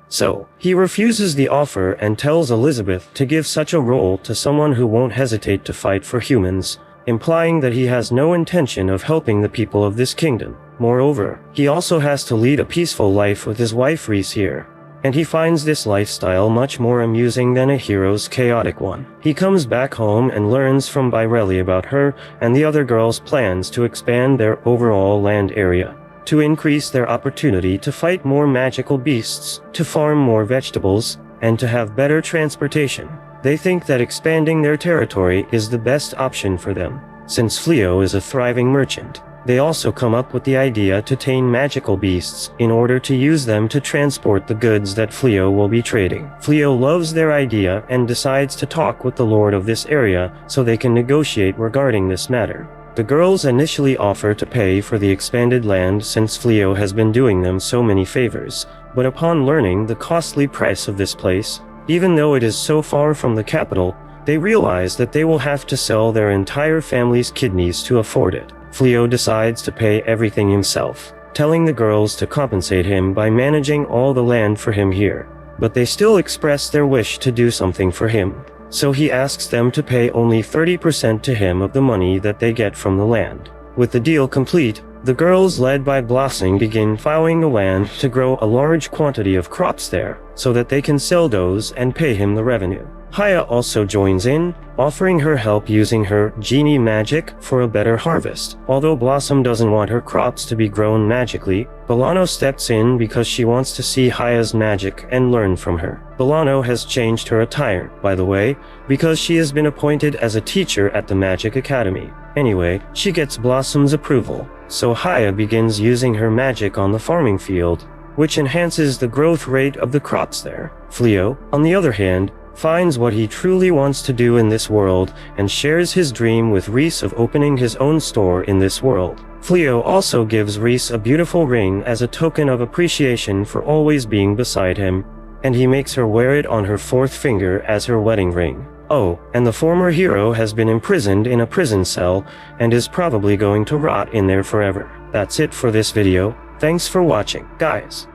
So, he refuses the offer and tells Elizabeth to give such a role to someone who won't hesitate to fight for humans, implying that he has no intention of helping the people of this kingdom. Moreover, he also has to lead a peaceful life with his wife Reese here, and he finds this lifestyle much more amusing than a hero's chaotic one. He comes back home and learns from Birelli about her and the other girls' plans to expand their overall land area, to increase their opportunity to fight more magical beasts, to farm more vegetables, and to have better transportation. They think that expanding their territory is the best option for them, since Fleo is a thriving merchant. They also come up with the idea to tame magical beasts in order to use them to transport the goods that Fleo will be trading. Fleo loves their idea and decides to talk with the lord of this area so they can negotiate regarding this matter. The girls initially offer to pay for the expanded land since Fleo has been doing them so many favors, but upon learning the costly price of this place, even though it is so far from the capital, they realize that they will have to sell their entire family's kidneys to afford it. Fleo decides to pay everything himself, telling the girls to compensate him by managing all the land for him here. But they still express their wish to do something for him, so he asks them to pay only 30% to him of the money that they get from the land. With the deal complete, the girls led by Blossom begin plowing the land to grow a large quantity of crops there, so that they can sell those and pay him the revenue. Haya also joins in, offering her help using her genie magic for a better harvest. Although Blossom doesn't want her crops to be grown magically, Bolano steps in because she wants to see Haya's magic and learn from her. Bolano has changed her attire, by the way, because she has been appointed as a teacher at the Magic Academy. Anyway, she gets Blossom's approval, so Haya begins using her magic on the farming field, which enhances the growth rate of the crops there. Fleo, on the other hand, finds what he truly wants to do in this world and shares his dream with Reese of opening his own store in this world. Fleo also gives Reese a beautiful ring as a token of appreciation for always being beside him, and he makes her wear it on her fourth finger as her wedding ring. Oh, and the former hero has been imprisoned in a prison cell and is probably going to rot in there forever. That's it for this video. Thanks for watching, guys.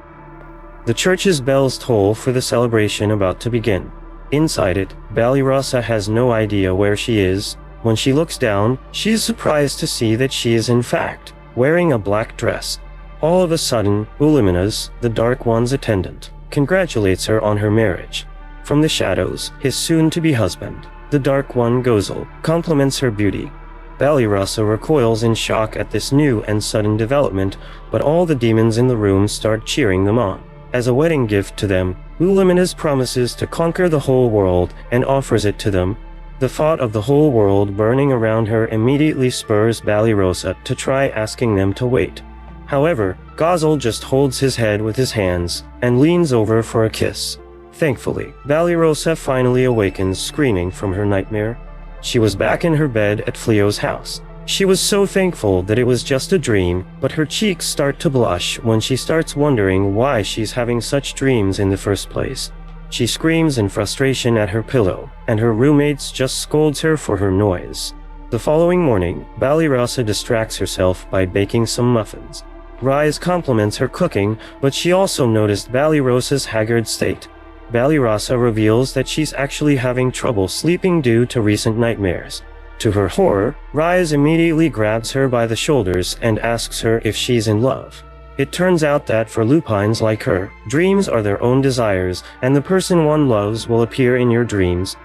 The church's bells toll for the celebration about to begin. Inside it, Ballyrosa has no idea where she is. When she looks down, she is surprised to see that she is in fact wearing a black dress. All of a sudden, Uliminus, the Dark One's attendant, congratulates her on her marriage. From the shadows, his soon-to-be husband, the Dark One Gozel, compliments her beauty. Ballyrosa recoils in shock at this new and sudden development, but all the demons in the room start cheering them on. As a wedding gift to them, Uliminus promises to conquer the whole world and offers it to them. The thought of the whole world burning around her immediately spurs Ballyrosa to try asking them to wait. However, Gozel just holds his head with his hands and leans over for a kiss. Thankfully, Ballyrosa finally awakens screaming from her nightmare. She was back in her bed at Fleo's house. She was so thankful that it was just a dream, but her cheeks start to blush when she starts wondering why she's having such dreams in the first place. She screams in frustration at her pillow, and her roommates just scolds her for her noise. The following morning, Ballyrosa distracts herself by baking some muffins. Rise compliments her cooking, but she also noticed Ballyrosa's haggard state. Ballyrosa reveals that she's actually having trouble sleeping due to recent nightmares. To her horror, Rise immediately grabs her by the shoulders and asks her if she's in love. It turns out that for lupines like her, dreams are their own desires, and the person one loves will appear in your dreams.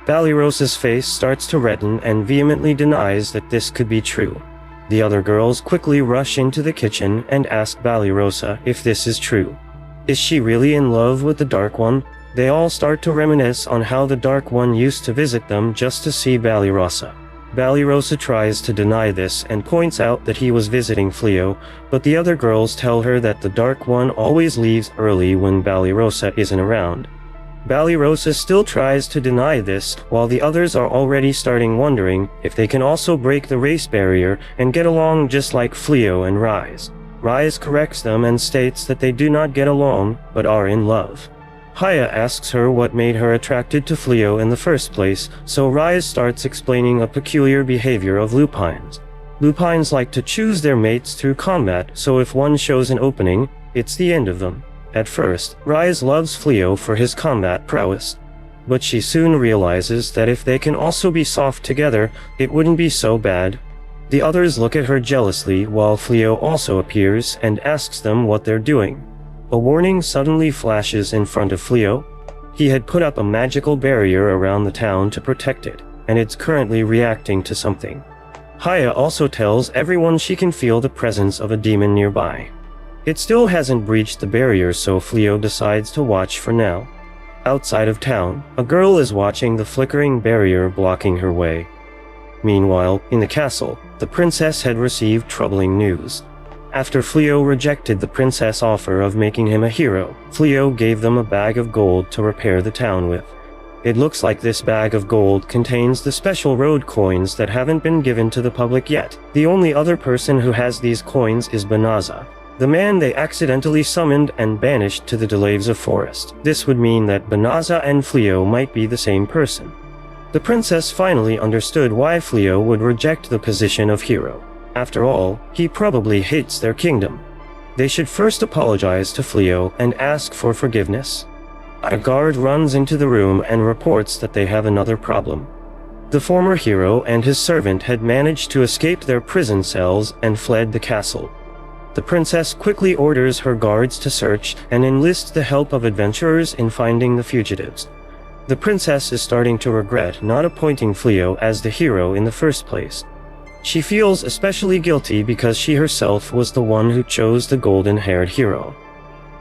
Ballyrosa's face starts to redden and vehemently denies that this could be true. The other girls quickly rush into the kitchen and ask Ballyrosa if this is true. Is she really in love with the Dark One? They all start to reminisce on how the Dark One used to visit them just to see Ballyrosa. Ballyrosa tries to deny this and points out that he was visiting Fleo, but the other girls tell her that the Dark One always leaves early when Ballyrosa isn't around. Ballyrosa still tries to deny this, while the others are already starting wondering if they can also break the race barrier and get along just like Fleo and Rise. Rise corrects them and states that they do not get along, but are in love. Haya asks her what made her attracted to Fleo in the first place, so Rise starts explaining a peculiar behavior of lupines. Lupines like to choose their mates through combat, so if one shows an opening, it's the end of them. At first, Rise loves Fleo for his combat prowess, but she soon realizes that if they can also be soft together, it wouldn't be so bad. The others look at her jealously while Fleo also appears and asks them what they're doing. A warning suddenly flashes in front of Fleo. He had put up a magical barrier around the town to protect it, and it's currently reacting to something. Haya also tells everyone she can feel the presence of a demon nearby. It still hasn't breached the barrier, so Fleo decides to watch for now. Outside of town, a girl is watching the flickering barrier blocking her way. Meanwhile, in the castle, the princess had received troubling news. After Fleo rejected the princess' offer of making him a hero, Fleo gave them a bag of gold to repair the town with. It looks like this bag of gold contains the special road coins that haven't been given to the public yet. The only other person who has these coins is Banaza, the man they accidentally summoned and banished to the Delaves of Forest. This would mean that Banaza and Fleo might be the same person. The princess finally understood why Fleo would reject the position of hero. After all, he probably hates their kingdom. They should first apologize to Fleo and ask for forgiveness. A guard runs into the room and reports that they have another problem. The former hero and his servant had managed to escape their prison cells and fled the castle. The princess quickly orders her guards to search and enlist the help of adventurers in finding the fugitives. The princess is starting to regret not appointing Fleo as the hero in the first place. She feels especially guilty because she herself was the one who chose the golden-haired hero.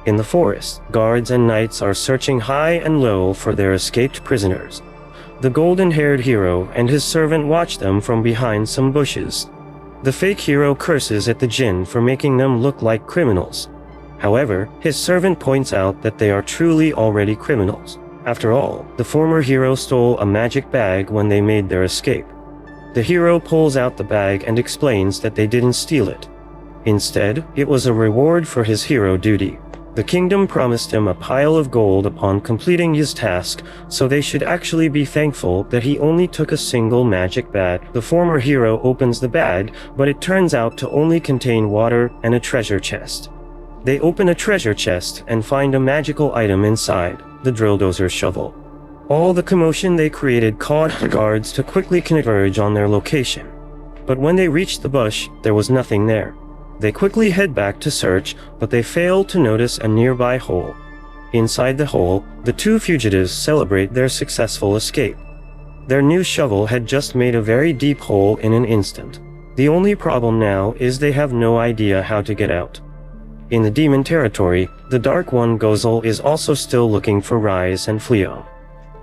In the forest, guards and knights are searching high and low for their escaped prisoners. The golden-haired hero and his servant watch them from behind some bushes. The fake hero curses at the jinn for making them look like criminals. However, his servant points out that they are truly already criminals. After all, the former hero stole a magic bag when they made their escape. The hero pulls out the bag and explains that they didn't steal it. Instead, it was a reward for his hero duty. The kingdom promised him a pile of gold upon completing his task, so they should actually be thankful that he only took a single magic bag. The former hero opens the bag, but it turns out to only contain water and a treasure chest. They open a treasure chest and find a magical item inside, the drill dozer shovel. All the commotion they created caused the guards to quickly converge on their location. But when they reached the bush, there was nothing there. They quickly head back to search, but they fail to notice a nearby hole. Inside the hole, the two fugitives celebrate their successful escape. Their new shovel had just made a very deep hole in an instant. The only problem now is they have no idea how to get out. In the demon territory, the Dark One Gozel is also still looking for Rise and Fleo.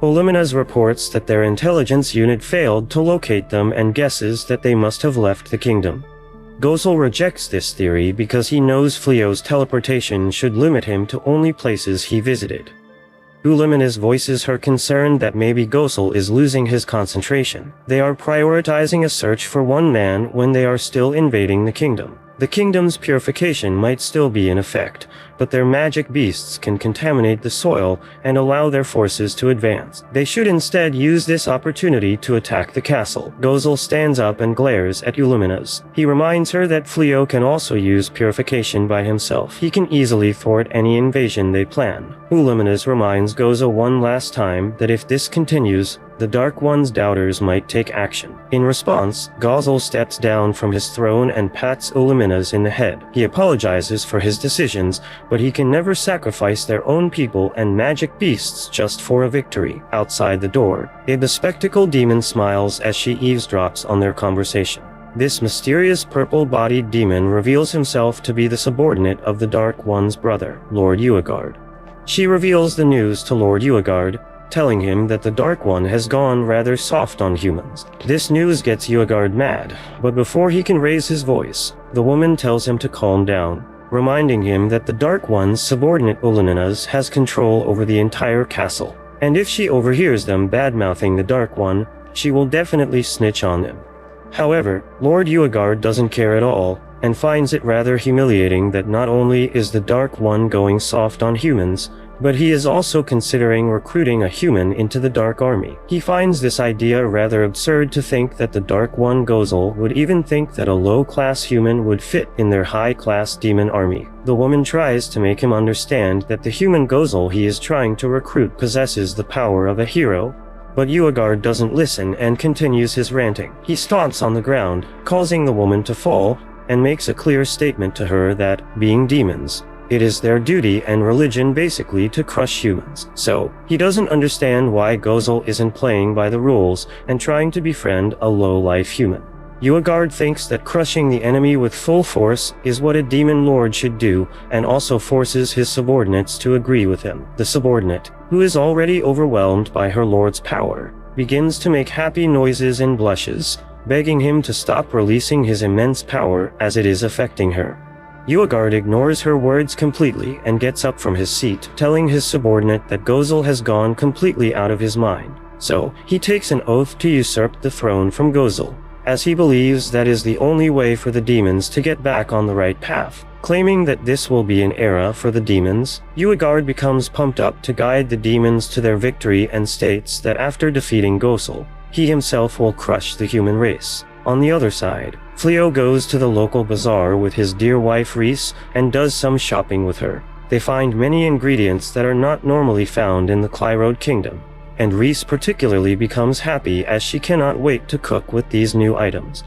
Oluminas reports that their intelligence unit failed to locate them and guesses that they must have left the kingdom. Gozel rejects this theory because he knows Fleo's teleportation should limit him to only places he visited. Oluminas voices her concern that maybe Gozel is losing his concentration. They are prioritizing a search for one man when they are still invading the kingdom. The kingdom's purification might still be in effect, but their magic beasts can contaminate the soil and allow their forces to advance. They should instead use this opportunity to attack the castle. Gozel stands up and glares at Oluminas. He reminds her that Fleo can also use purification by himself. He can easily thwart any invasion they plan. Oluminas reminds Gozel one last time that if this continues, the Dark One's doubters might take action. In response, Gozel steps down from his throne and pats Oluminas in the head. He apologizes for his decisions, but he can never sacrifice their own people and magic beasts just for a victory. Outside the door, a bespectacled demon smiles as she eavesdrops on their conversation. This mysterious purple-bodied demon reveals himself to be the subordinate of the Dark One's brother, Lord Uegard. She reveals the news to Lord Uegard, telling him that the Dark One has gone rather soft on humans. This news gets Uegard mad, but before he can raise his voice, the woman tells him to calm down, reminding him that the Dark One's subordinate Oluminas has control over the entire castle, and if she overhears them bad-mouthing the Dark One, she will definitely snitch on them. However, Lord Uegard doesn't care at all, and finds it rather humiliating that not only is the Dark One going soft on humans, but he is also considering recruiting a human into the Dark Army. He finds this idea rather absurd to think that the Dark One Gozel would even think that a low-class human would fit in their high-class demon army. The woman tries to make him understand that the human Gozel he is trying to recruit possesses the power of a hero, but Uegard doesn't listen and continues his ranting. He stomps on the ground, causing the woman to fall, and makes a clear statement to her that, being demons, it is their duty and religion basically to crush humans. So, he doesn't understand why Gozel isn't playing by the rules and trying to befriend a low-life human. Uegard thinks that crushing the enemy with full force is what a demon lord should do, and also forces his subordinates to agree with him. The subordinate, who is already overwhelmed by her lord's power, begins to make happy noises and blushes, begging him to stop releasing his immense power as it is affecting her. Uegard ignores her words completely and gets up from his seat, telling his subordinate that Gozel has gone completely out of his mind. So, he takes an oath to usurp the throne from Gozel, as he believes that is the only way for the demons to get back on the right path. Claiming that this will be an era for the demons, Uegard becomes pumped up to guide the demons to their victory and states that after defeating Gozel, he himself will crush the human race. On the other side, Fleo goes to the local bazaar with his dear wife Reese and does some shopping with her. They find many ingredients that are not normally found in the Clyrode Kingdom, and Reese particularly becomes happy as she cannot wait to cook with these new items.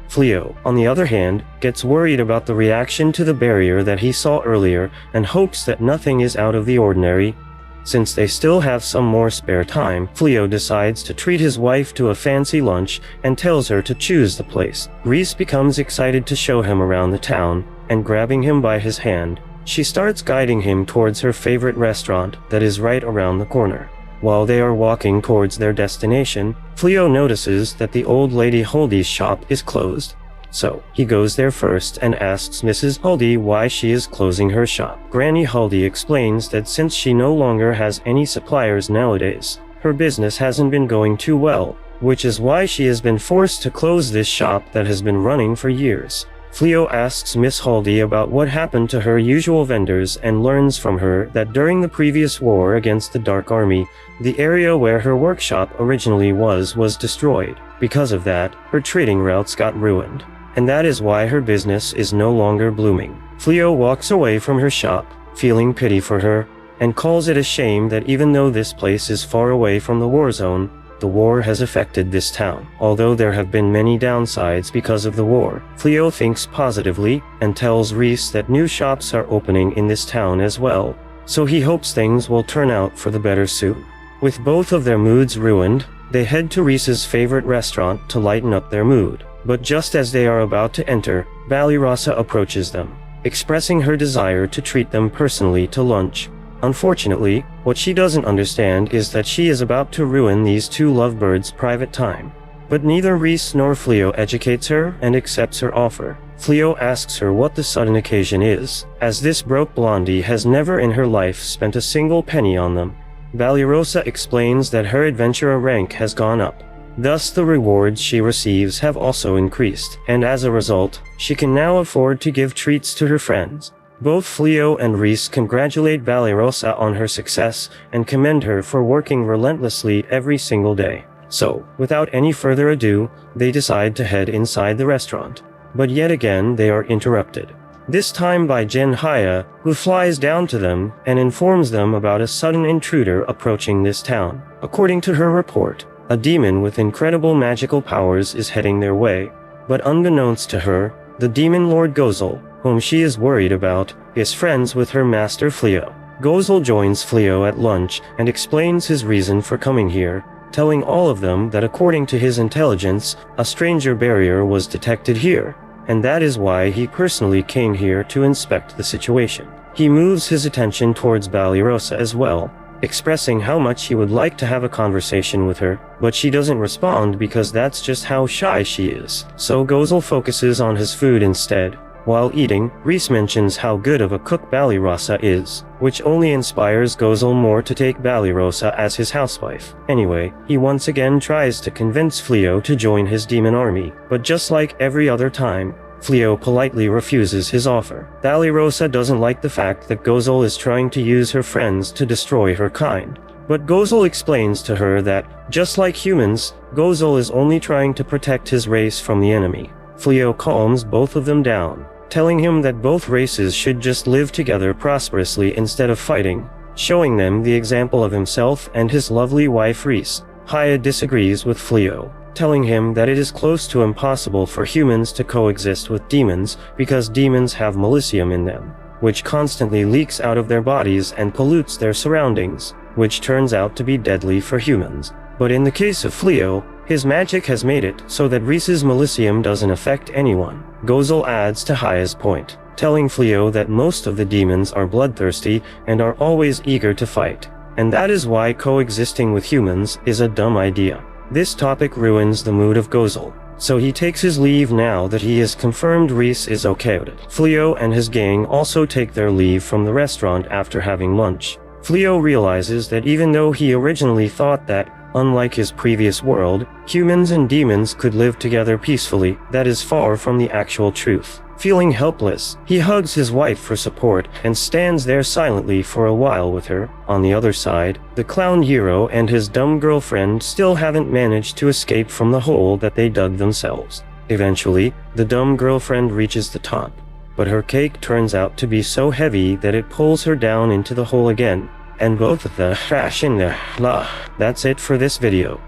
Fleo, on the other hand, gets worried about the reaction to the barrier that he saw earlier and hopes that nothing is out of the ordinary. Since they still have some more spare time, Fleo decides to treat his wife to a fancy lunch and tells her to choose the place. Reese becomes excited to show him around the town, and grabbing him by his hand, she starts guiding him towards her favorite restaurant that is right around the corner. While they are walking towards their destination, Fleo notices that the old lady Huldy's shop is closed. So, he goes there first and asks Mrs. Huldy why she is closing her shop. Granny Huldy explains that since she no longer has any suppliers nowadays, her business hasn't been going too well, which is why she has been forced to close this shop that has been running for years. Fleo asks Miss Huldy about what happened to her usual vendors and learns from her that during the previous war against the Dark Army, the area where her workshop originally was destroyed. Because of that, her trading routes got ruined, and that is why her business is no longer blooming. Fleo walks away from her shop, feeling pity for her, and calls it a shame that even though this place is far away from the war zone, the war has affected this town. Although there have been many downsides because of the war, Fleo thinks positively and tells Reese that new shops are opening in this town as well, so he hopes things will turn out for the better soon. With both of their moods ruined, they head to Reese's favorite restaurant to lighten up their mood. But just as they are about to enter, Ballyrosa approaches them, expressing her desire to treat them personally to lunch. Unfortunately, what she doesn't understand is that she is about to ruin these two lovebirds' private time. But neither Reese nor Fleo educates her and accepts her offer. Fleo asks her what the sudden occasion is, as this broke blondie has never in her life spent a single penny on them. Ballyrosa explains that her adventurer rank has gone up. Thus the rewards she receives have also increased, and as a result, she can now afford to give treats to her friends. Both Fleo and Reese congratulate Ballyrosa on her success and commend her for working relentlessly every single day. So, without any further ado, they decide to head inside the restaurant. But yet again they are interrupted. This time by Jin Haya, who flies down to them and informs them about a sudden intruder approaching this town. According to her report, a demon with incredible magical powers is heading their way. But unbeknownst to her, the demon Lord Gozel, whom she is worried about, is friends with her master Fleo. Gozel joins Fleo at lunch and explains his reason for coming here, telling all of them that according to his intelligence, a stranger barrier was detected here, and that is why he personally came here to inspect the situation. He moves his attention towards Ballyrosa as well, expressing how much he would like to have a conversation with her, but she doesn't respond because that's just how shy she is. So Gozel focuses on his food instead. While eating, Reese mentions how good of a cook Ballyrosa is, which only inspires Gozel more to take Ballyrosa as his housewife. Anyway, he once again tries to convince Fleo to join his demon army, but just like every other time, Fleo politely refuses his offer. Ballyrosa doesn't like the fact that Gozel is trying to use her friends to destroy her kind. But Gozel explains to her that, just like humans, Gozel is only trying to protect his race from the enemy. Fleo calms both of them down, telling him that both races should just live together prosperously instead of fighting, showing them the example of himself and his lovely wife Reese. Haya disagrees with Fleo, telling him that it is close to impossible for humans to coexist with demons because demons have malicium in them, which constantly leaks out of their bodies and pollutes their surroundings, which turns out to be deadly for humans. But in the case of Fleo, his magic has made it so that Reese's malicium doesn't affect anyone. Gozel adds to Haya's point, telling Fleo that most of the demons are bloodthirsty and are always eager to fight, and that is why coexisting with humans is a dumb idea. This topic ruins the mood of Gozel, so he takes his leave now that he is confirmed Reese is okay with it. Fleo and his gang also take their leave from the restaurant after having lunch. Fleo realizes that even though he originally thought that, unlike his previous world, humans and demons could live together peacefully, that is far from the actual truth. Feeling helpless, he hugs his wife for support and stands there silently for a while with her. On the other side, the clown hero and his dumb girlfriend still haven't managed to escape from the hole that they dug themselves. Eventually, the dumb girlfriend reaches the top, but her cake turns out to be so heavy that it pulls her down into the hole again, and both the trash in the la. That's it for this video.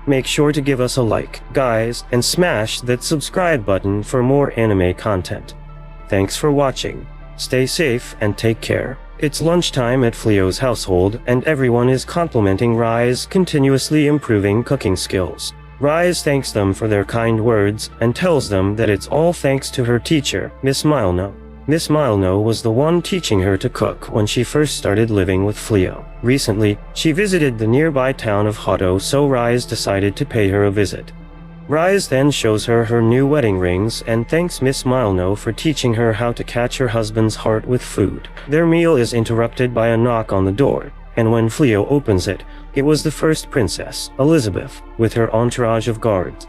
Make sure to give us a like, guys, and smash that subscribe button for more anime content. Thanks for watching. Stay safe and take care. It's lunchtime at Fleo's household, and everyone is complimenting Rise continuously improving cooking skills. Rise thanks them for their kind words and tells them that it's all thanks to her teacher, Miss Milno. Miss Milno was the one teaching her to cook when she first started living with Fleo. Recently, she visited the nearby town of Hotto, so Rise decided to pay her a visit. Rise then shows her her new wedding rings and thanks Miss Milno for teaching her how to catch her husband's heart with food. Their meal is interrupted by a knock on the door, and when Fleo opens it, it was the first princess, Elizabeth, with her entourage of guards.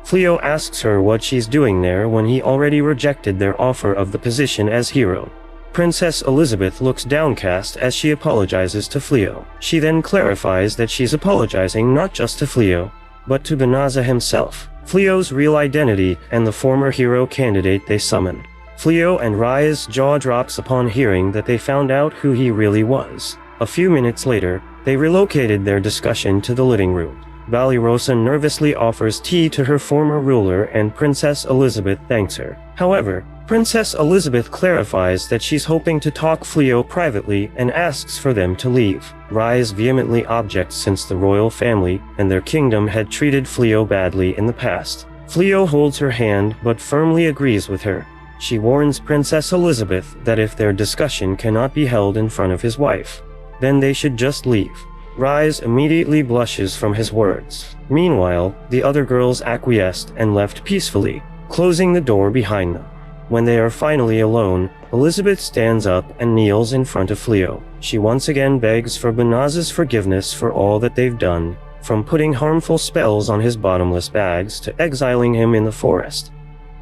Fleo asks her what she's doing there when he already rejected their offer of the position as hero. Princess Elizabeth looks downcast as she apologizes to Fleo. She then clarifies that she's apologizing not just to Fleo, but to Benaza himself, Fleo's real identity and the former hero candidate they summoned. Fleo and Rise's jaw drops upon hearing that they found out who he really was. A few minutes later, they relocated their discussion to the living room. Valirosa nervously offers tea to her former ruler and Princess Elizabeth thanks her. However, Princess Elizabeth clarifies that she's hoping to talk Fleo privately and asks for them to leave. Rise vehemently objects since the royal family and their kingdom had treated Fleo badly in the past. Fleo holds her hand but firmly agrees with her. She warns Princess Elizabeth that if their discussion cannot be held in front of his wife, then they should just leave. Rise immediately blushes from his words. Meanwhile, the other girls acquiesced and left peacefully, closing the door behind them. When they are finally alone, Elizabeth stands up and kneels in front of Fleo. She once again begs for Benaza's forgiveness for all that they've done, from putting harmful spells on his bottomless bags to exiling him in the forest.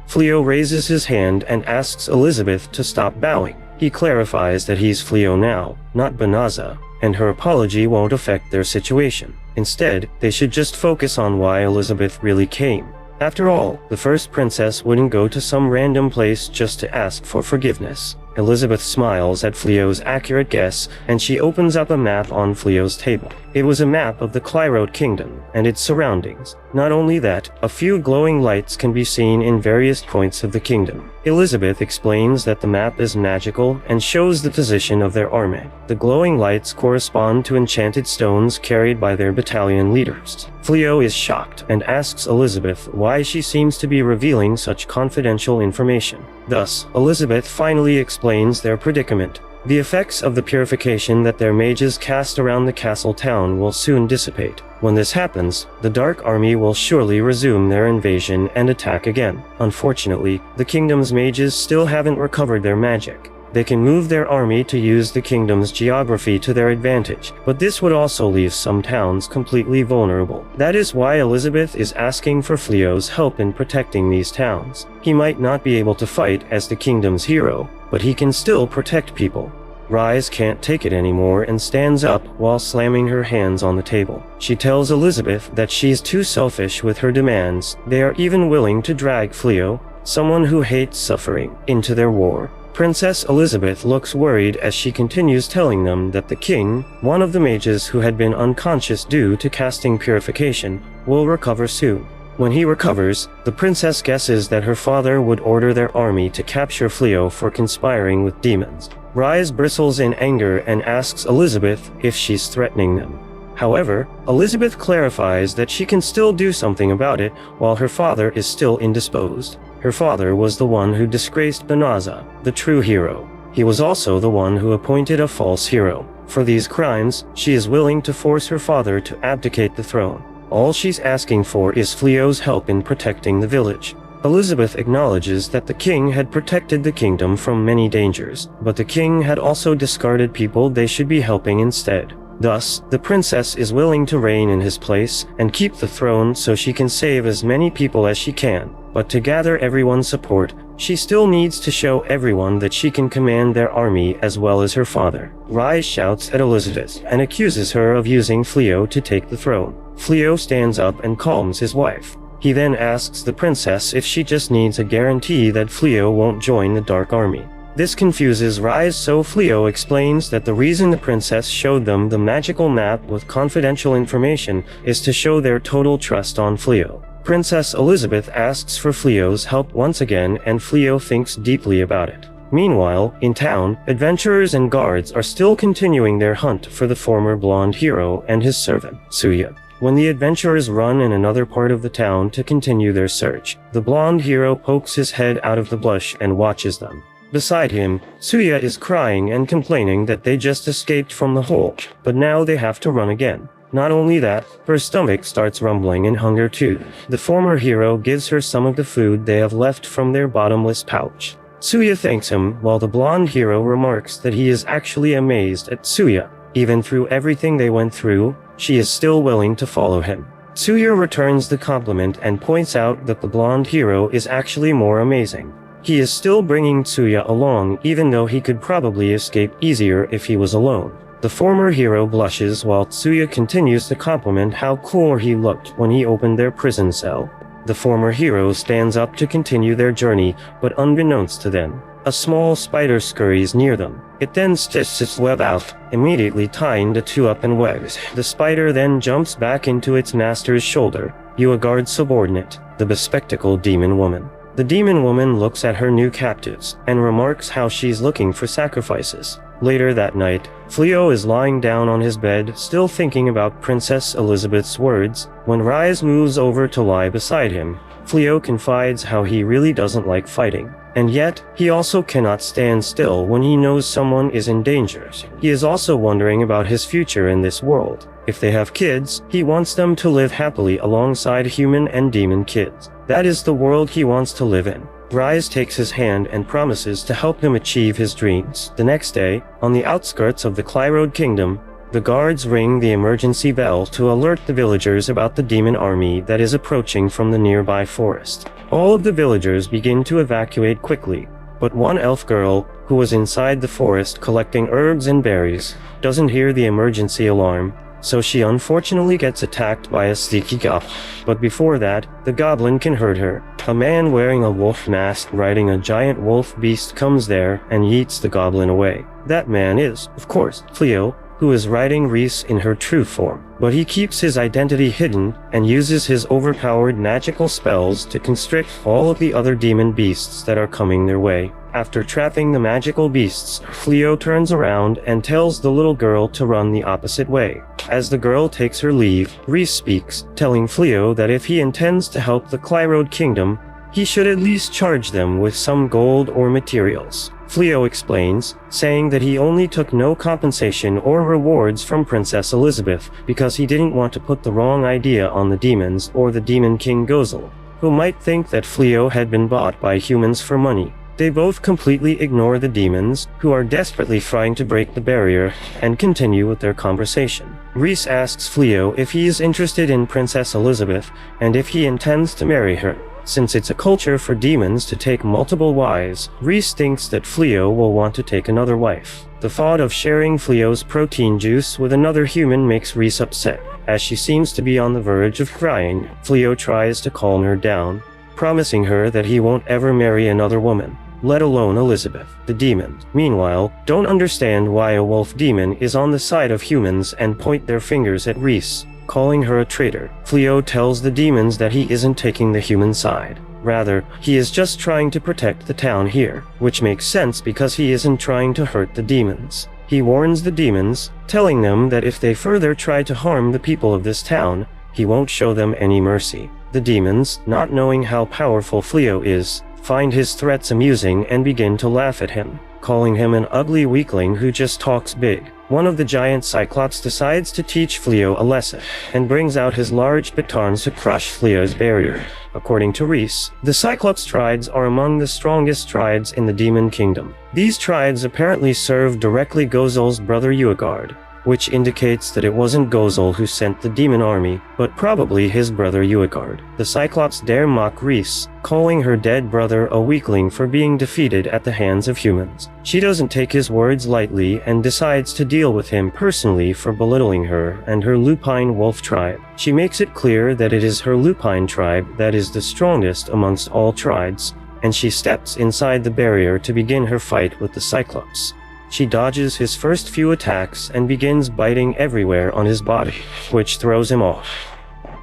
Fleo raises his hand and asks Elizabeth to stop bowing. He clarifies that he's Fleo now, not Benaza, and her apology won't affect their situation. Instead, they should just focus on why Elizabeth really came. After all, the first princess wouldn't go to some random place just to ask for forgiveness. Elizabeth smiles at Fleo's accurate guess, and she opens up a map on Fleo's table. It was a map of the Clyrote Kingdom and its surroundings. Not only that, a few glowing lights can be seen in various points of the kingdom. Elizabeth explains that the map is magical and shows the position of their army. The glowing lights correspond to enchanted stones carried by their battalion leaders. Fleo is shocked and asks Elizabeth why she seems to be revealing such confidential information. Thus, Elizabeth finally explains their predicament. The effects of the purification that their mages cast around the castle town will soon dissipate. When this happens, the Dark Army will surely resume their invasion and attack again. Unfortunately, the kingdom's mages still haven't recovered their magic. They can move their army to use the kingdom's geography to their advantage, but this would also leave some towns completely vulnerable. That is why Elizabeth is asking for Fleo's help in protecting these towns. He might not be able to fight as the kingdom's hero, but he can still protect people. Rise can't take it anymore and stands up while slamming her hands on the table. She tells Elizabeth that she's too selfish with her demands. They are even willing to drag Fleo, someone who hates suffering, into their war. Princess Elizabeth looks worried as she continues telling them that the king, one of the mages who had been unconscious due to casting purification, will recover soon. When he recovers, the princess guesses that her father would order their army to capture Fleo for conspiring with demons. Rise bristles in anger and asks Elizabeth if she's threatening them. However, Elizabeth clarifies that she can still do something about it while her father is still indisposed. Her father was the one who disgraced Benaza, the true hero. He was also the one who appointed a false hero. For these crimes, she is willing to force her father to abdicate the throne. All she's asking for is Fleo's help in protecting the village. Elizabeth acknowledges that the king had protected the kingdom from many dangers, but the king had also discarded people they should be helping instead. Thus, the princess is willing to reign in his place and keep the throne so she can save as many people as she can. But to gather everyone's support, she still needs to show everyone that she can command their army as well as her father. Rise shouts at Elizabeth and accuses her of using Fleo to take the throne. Fleo stands up and calms his wife. He then asks the princess if she just needs a guarantee that Fleo won't join the Dark Army. This confuses Rise, so Fleo explains that the reason the princess showed them the magical map with confidential information is to show their total trust on Fleo. Princess Elizabeth asks for Fleo's help once again, and Fleo thinks deeply about it. Meanwhile, in town, adventurers and guards are still continuing their hunt for the former blonde hero and his servant, Suya. When the adventurers run in another part of the town to continue their search, the blonde hero pokes his head out of the bush and watches them. Beside him, Suya is crying and complaining that they just escaped from the hole, but now they have to run again. Not only that, her stomach starts rumbling in hunger too. The former hero gives her some of the food they have left from their bottomless pouch. Suya thanks him, while the blonde hero remarks that he is actually amazed at Suya. Even through everything they went through, she is still willing to follow him. Suya returns the compliment and points out that the blonde hero is actually more amazing. He is still bringing Suya along, even though he could probably escape easier if he was alone. The former hero blushes while Tsuya continues to compliment how cool he looked when he opened their prison cell. The former hero stands up to continue their journey, but unbeknownst to them, a small spider scurries near them. It then sticks its web out, immediately tying the two up in webs. The spider then jumps back into its master's shoulder. You, a guard subordinate, the bespectacled demon woman. The demon woman looks at her new captives and remarks how she's looking for sacrifices. Later that night, Fleo is lying down on his bed, still thinking about Princess Elizabeth's words, when Rise moves over to lie beside him. Fleo confides how he really doesn't like fighting, and yet, he also cannot stand still when he knows someone is in danger. He is also wondering about his future in this world. If they have kids, he wants them to live happily alongside human and demon kids. That is the world he wants to live in. Rise takes his hand and promises to help him achieve his dreams. The next day, on the outskirts of the Clyrode Kingdom, the guards ring the emergency bell to alert the villagers about the demon army that is approaching from the nearby forest. All of the villagers begin to evacuate quickly, but one elf girl, who was inside the forest collecting herbs and berries, doesn't hear the emergency alarm, so she unfortunately gets attacked by a sneaky goblin. But before that, the goblin can hurt her. A man wearing a wolf mask riding a giant wolf beast comes there and yeets the goblin away. That man is, of course, Fleo, who is riding Reese in her true form. But he keeps his identity hidden and uses his overpowered magical spells to constrict all of the other demon beasts that are coming their way. After trapping the magical beasts, Fleo turns around and tells the little girl to run the opposite way. As the girl takes her leave, Reese speaks, telling Fleo that if he intends to help the Clyrode Kingdom, he should at least charge them with some gold or materials. Fleo explains, saying that he only took no compensation or rewards from Princess Elizabeth because he didn't want to put the wrong idea on the demons or the Demon King Gozel, who might think that Fleo had been bought by humans for money. They both completely ignore the demons, who are desperately trying to break the barrier, and continue with their conversation. Reese asks Fleo if he is interested in Princess Elizabeth and if he intends to marry her. Since it's a culture for demons to take multiple wives, Reese thinks that Fleo will want to take another wife. The thought of sharing Fleo's protein juice with another human makes Reese upset. As she seems to be on the verge of crying, Fleo tries to calm her down, promising her that he won't ever marry another woman, let alone Elizabeth. The demons, meanwhile, don't understand why a wolf demon is on the side of humans and point their fingers at Reese, calling her a traitor. Fleo tells the demons that he isn't taking the human side. Rather, he is just trying to protect the town here, which makes sense because he isn't trying to hurt the demons. He warns the demons, telling them that if they further try to harm the people of this town, he won't show them any mercy. The demons, not knowing how powerful Fleo is, find his threats amusing and begin to laugh at him, calling him an ugly weakling who just talks big. one of the giant Cyclops decides to teach Fleo a lesson, and brings out his large batons to crush Fleo's barrier. According to Reese, the Cyclops triads are among the strongest triads in the Demon Kingdom. These triads apparently serve directly Gozol's brother Uegard, which indicates that it wasn't Gozol who sent the demon army, but probably his brother Uegard. The Cyclops dare mock Reese, calling her dead brother a weakling for being defeated at the hands of humans. She doesn't take his words lightly and decides to deal with him personally for belittling her and her lupine wolf tribe. She makes it clear that it is her lupine tribe that is the strongest amongst all tribes, and she steps inside the barrier to begin her fight with the Cyclops. She dodges his first few attacks and begins biting everywhere on his body, which throws him off.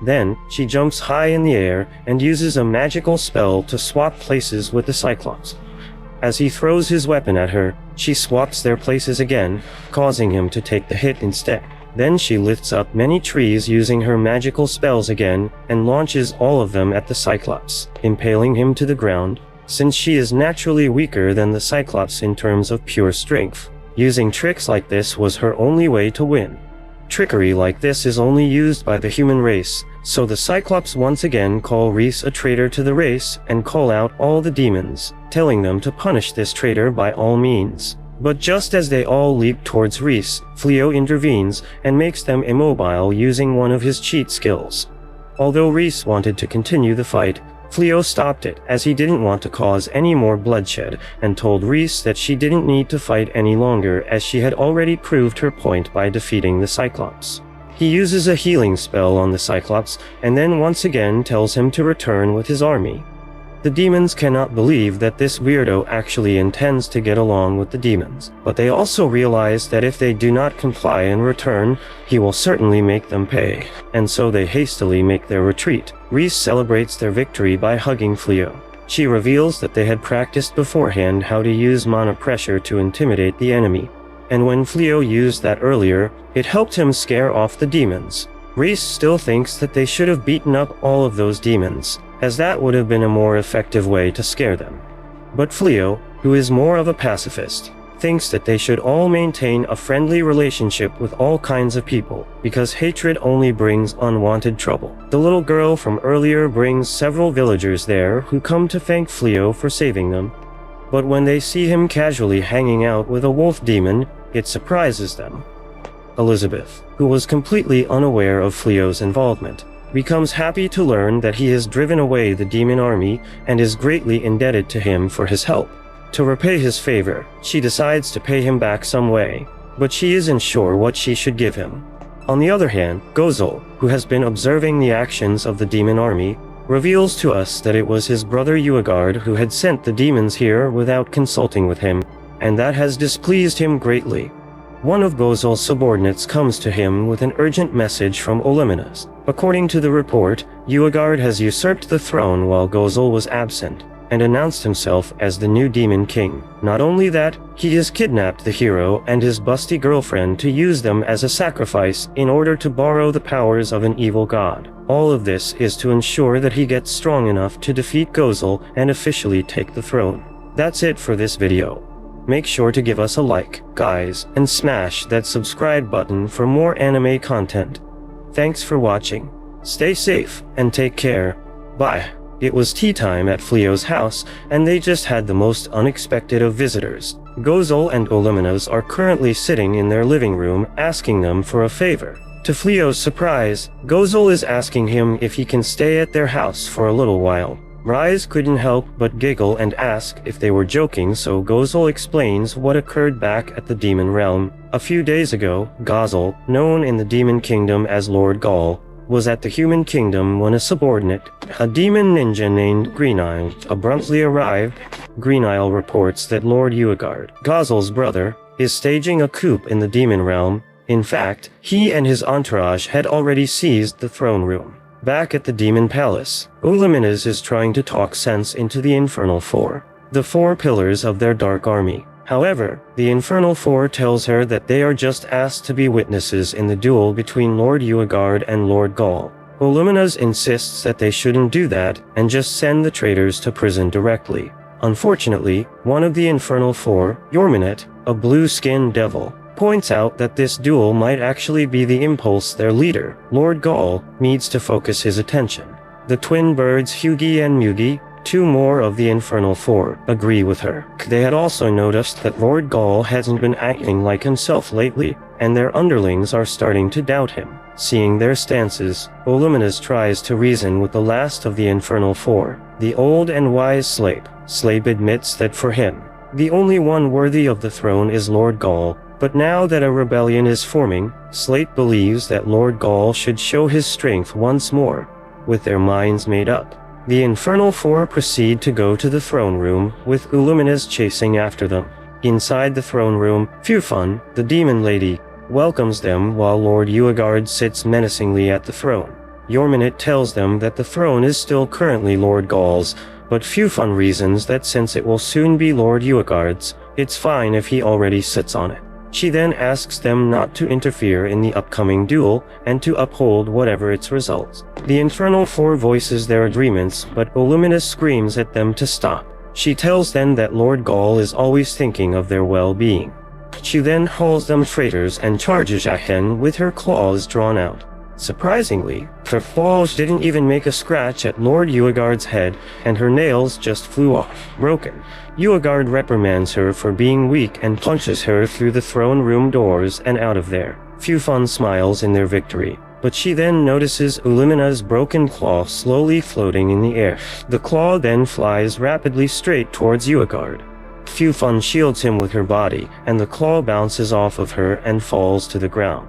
Then, she jumps high in the air and uses a magical spell to swap places with the Cyclops. As he throws his weapon at her, she swaps their places again, causing him to take the hit instead. Then she lifts up many trees using her magical spells again and launches all of them at the Cyclops, impaling him to the ground, since she is naturally weaker than the Cyclops in terms of pure strength. Using tricks like this was her only way to win. Trickery like this is only used by the human race, so the Cyclops once again call Reese a traitor to the race and call out all the demons, telling them to punish this traitor by all means. But just as they all leap towards Reese, Fleo intervenes and makes them immobile using one of his cheat skills. Although Reese wanted to continue the fight, Fleo stopped it as he didn't want to cause any more bloodshed and told Reese that she didn't need to fight any longer as she had already proved her point by defeating the Cyclops. He uses a healing spell on the Cyclops and then once again tells him to return with his army. The demons cannot believe that this weirdo actually intends to get along with the demons, but they also realize that if they do not comply and return, he will certainly make them pay, and so they hastily make their retreat. Reese celebrates their victory by hugging Fleo. She reveals that they had practiced beforehand how to use mana pressure to intimidate the enemy, and when Fleo used that earlier, it helped him scare off the demons. Reese still thinks that they should have beaten up all of those demons, as that would have been a more effective way to scare them. But Fleo, who is more of a pacifist, thinks that they should all maintain a friendly relationship with all kinds of people, because hatred only brings unwanted trouble. The little girl from earlier brings several villagers there who come to thank Fleo for saving them, but when they see him casually hanging out with a wolf demon, it surprises them. Elizabeth, who was completely unaware of Fleo's involvement, becomes happy to learn that he has driven away the demon army and is greatly indebted to him for his help. To repay his favor, she decides to pay him back some way, but she isn't sure what she should give him. On the other hand, Gozol, who has been observing the actions of the demon army, reveals to us that it was his brother Uegard who had sent the demons here without consulting with him, and that has displeased him greatly. One of Gozol's subordinates comes to him with an urgent message from Oleminus. According to the report, Uegard has usurped the throne while Gozol was absent, and announced himself as the new Demon King. Not only that, he has kidnapped the hero and his busty girlfriend to use them as a sacrifice in order to borrow the powers of an evil god. All of this is to ensure that he gets strong enough to defeat Gozol and officially take the throne. That's it for this video. Make sure to give us a like, guys, and smash that subscribe button for more anime content. Thanks for watching. Stay safe and take care. Bye. It was tea time at Fleo's house, and they just had the most unexpected of visitors. Gozol and Oleminus are currently sitting in their living room asking them for a favor. To Fleo's surprise, Gozol is asking him if he can stay at their house for a little while. Rise couldn't help but giggle and ask if they were joking, so Gozol explains what occurred back at the Demon Realm. A few days ago, Gozol, known in the Demon Kingdom as Lord Gaul, was at the Human Kingdom when a subordinate, a demon ninja named Greenisle, abruptly arrived. Greenisle reports that Lord Uegard, Gozol's brother, is staging a coup in the Demon Realm. In fact, he and his entourage had already seized the throne room. Back at the Demon Palace, Oleminus is trying to talk sense into the Infernal Four, the four pillars of their dark army. However, the Infernal Four tells her that they are just asked to be witnesses in the duel between Lord Uegard and Lord Gaul. Oleminus insists that they shouldn't do that and just send the traitors to prison directly. Unfortunately, one of the Infernal Four, Yorminet, a blue-skinned devil, points out that this duel might actually be the impulse their leader, Lord Gaul, needs to focus his attention. The twin birds Hugi and Mugi, two more of the Infernal Four, agree with her. They had also noticed that Lord Gaul hasn't been acting like himself lately, and their underlings are starting to doubt him. Seeing their stances, Oluminous tries to reason with the last of the Infernal Four, the old and wise Slape. Slape admits that for him, the only one worthy of the throne is Lord Gaul, but now that a rebellion is forming, Slape believes that Lord Gaul should show his strength once more. With their minds made up, the Infernal Four proceed to go to the throne room, with Uluminous chasing after them. Inside the throne room, Fufun, the demon lady, welcomes them while Lord Uegard sits menacingly at the throne. Yorminit tells them that the throne is still currently Lord Gaul's, but Fufun reasons that since it will soon be Lord Uegard's, it's fine if he already sits on it. She then asks them not to interfere in the upcoming duel and to uphold whatever its results. The Infernal Four voices their agreements, but Oluminous screams at them to stop. She tells them that Lord Gaul is always thinking of their well-being. She then hauls them traitors and charges at him with her claws drawn out. Surprisingly, her claws didn't even make a scratch at Lord Uegard's head, and her nails just flew off, broken. Uegard reprimands her for being weak and punches her through the throne room doors and out of there. Fufun smiles in their victory, but she then notices Ulumina's broken claw slowly floating in the air. The claw then flies rapidly straight towards Uegard. Fufun shields him with her body, and the claw bounces off of her and falls to the ground.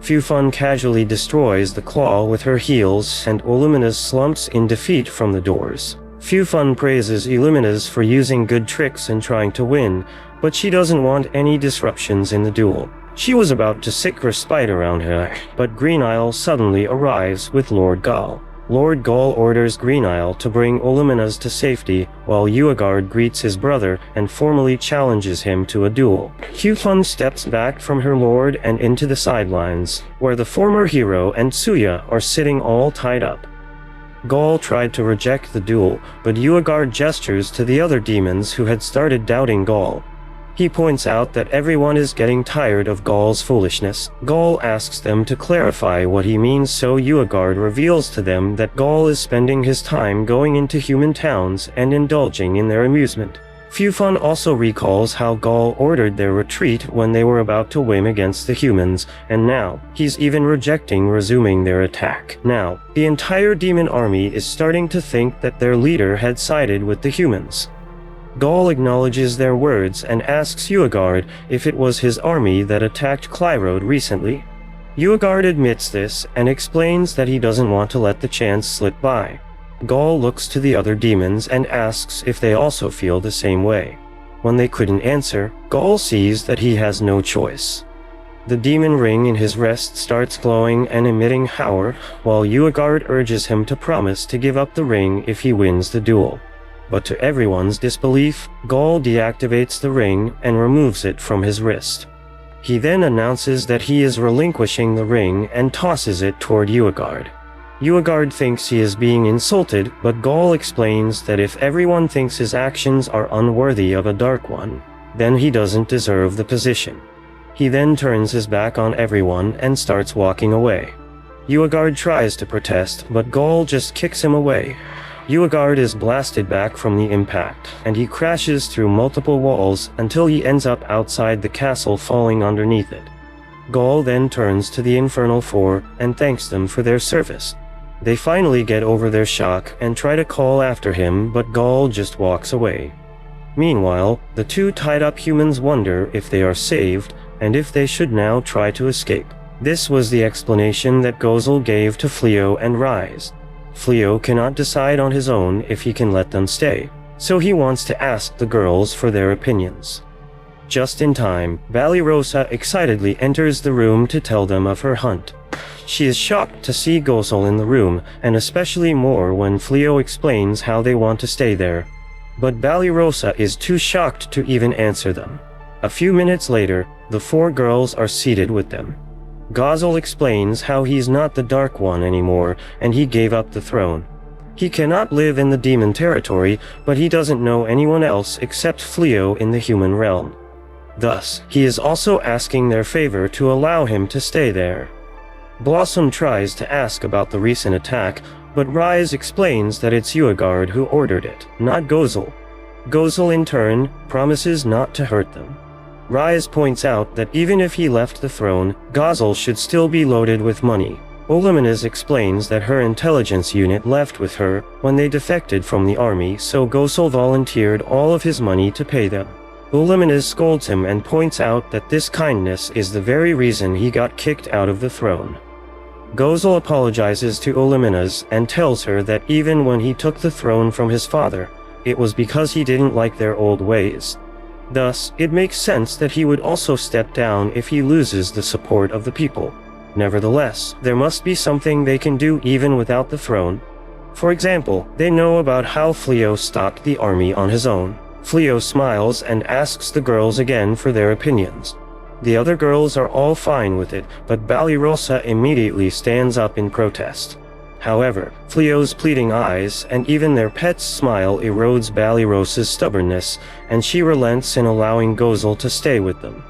Fufun casually destroys the claw with her heels, and Oluminous slumps in defeat from the doors. Fufun praises Illuminous for using good tricks and trying to win, but she doesn't want any disruptions in the duel. She was about to sick her spite around her, but Green Isle suddenly arrives with Lord Gaul. Lord Gaul orders Green Isle to bring Oluminous to safety, while Uegard greets his brother and formally challenges him to a duel. Fufun steps back from her lord and into the sidelines, where the former hero and Tsuya are sitting all tied up. Gaul tried to reject the duel, but Uegard gestures to the other demons who had started doubting Gaul. He points out that everyone is getting tired of Gaul's foolishness. Gaul asks them to clarify what he means, so Uegard reveals to them that Gaul is spending his time going into human towns and indulging in their amusement. Fufun also recalls how Gaul ordered their retreat when they were about to win against the humans, and now he's even rejecting resuming their attack. Now, the entire demon army is starting to think that their leader had sided with the humans. Gaul acknowledges their words and asks Uegard if it was his army that attacked Clyrode recently. Uegard admits this and explains that he doesn't want to let the chance slip by. Gaul looks to the other demons and asks if they also feel the same way. When they couldn't answer, Gaul sees that he has no choice. The demon ring in his wrist starts glowing and emitting power, while Uegard urges him to promise to give up the ring if he wins the duel. But to everyone's disbelief, Gaul deactivates the ring and removes it from his wrist. He then announces that he is relinquishing the ring and tosses it toward Uegard. Uegard thinks he is being insulted, but Gaul explains that if everyone thinks his actions are unworthy of a Dark One, then he doesn't deserve the position. He then turns his back on everyone and starts walking away. Uegard tries to protest, but Gaul just kicks him away. Uegard is blasted back from the impact, and he crashes through multiple walls until he ends up outside the castle, falling underneath it. Gaul then turns to the Infernal Four and thanks them for their service. They finally get over their shock and try to call after him, but Gaul just walks away. Meanwhile, the two tied-up humans wonder if they are saved and if they should now try to escape. This was the explanation that Gozel gave to Fleo and Rise. Fleo cannot decide on his own if he can let them stay, so he wants to ask the girls for their opinions. Just in time, Valirosa excitedly enters the room to tell them of her hunt. She is shocked to see Gozel in the room, and especially more when Fleo explains how they want to stay there. But Valirosa is too shocked to even answer them. A few minutes later, the four girls are seated with them. Gozel explains how he's not the Dark One anymore, and he gave up the throne. He cannot live in the demon territory, but he doesn't know anyone else except Fleo in the human realm. Thus, he is also asking their favor to allow him to stay there. Blossom tries to ask about the recent attack, but Rise explains that it's Uegard who ordered it, not Gozel. Gozel in turn promises not to hurt them. Rise points out that even if he left the throne, Gozel should still be loaded with money. Oluminez explains that her intelligence unit left with her when they defected from the army, so Gozel volunteered all of his money to pay them. Oluminez scolds him and points out that this kindness is the very reason he got kicked out of the throne. Gozel apologizes to Oluminez and tells her that even when he took the throne from his father, it was because he didn't like their old ways. Thus, it makes sense that he would also step down if he loses the support of the people. Nevertheless, there must be something they can do even without the throne. For example, they know about how Fleo stocked the army on his own. Fleo smiles and asks the girls again for their opinions. The other girls are all fine with it, but Ballyrosa immediately stands up in protest. However, Fleo's pleading eyes and even their pet's smile erodes Ballyrosa's stubbornness, and she relents in allowing Gozel to stay with them.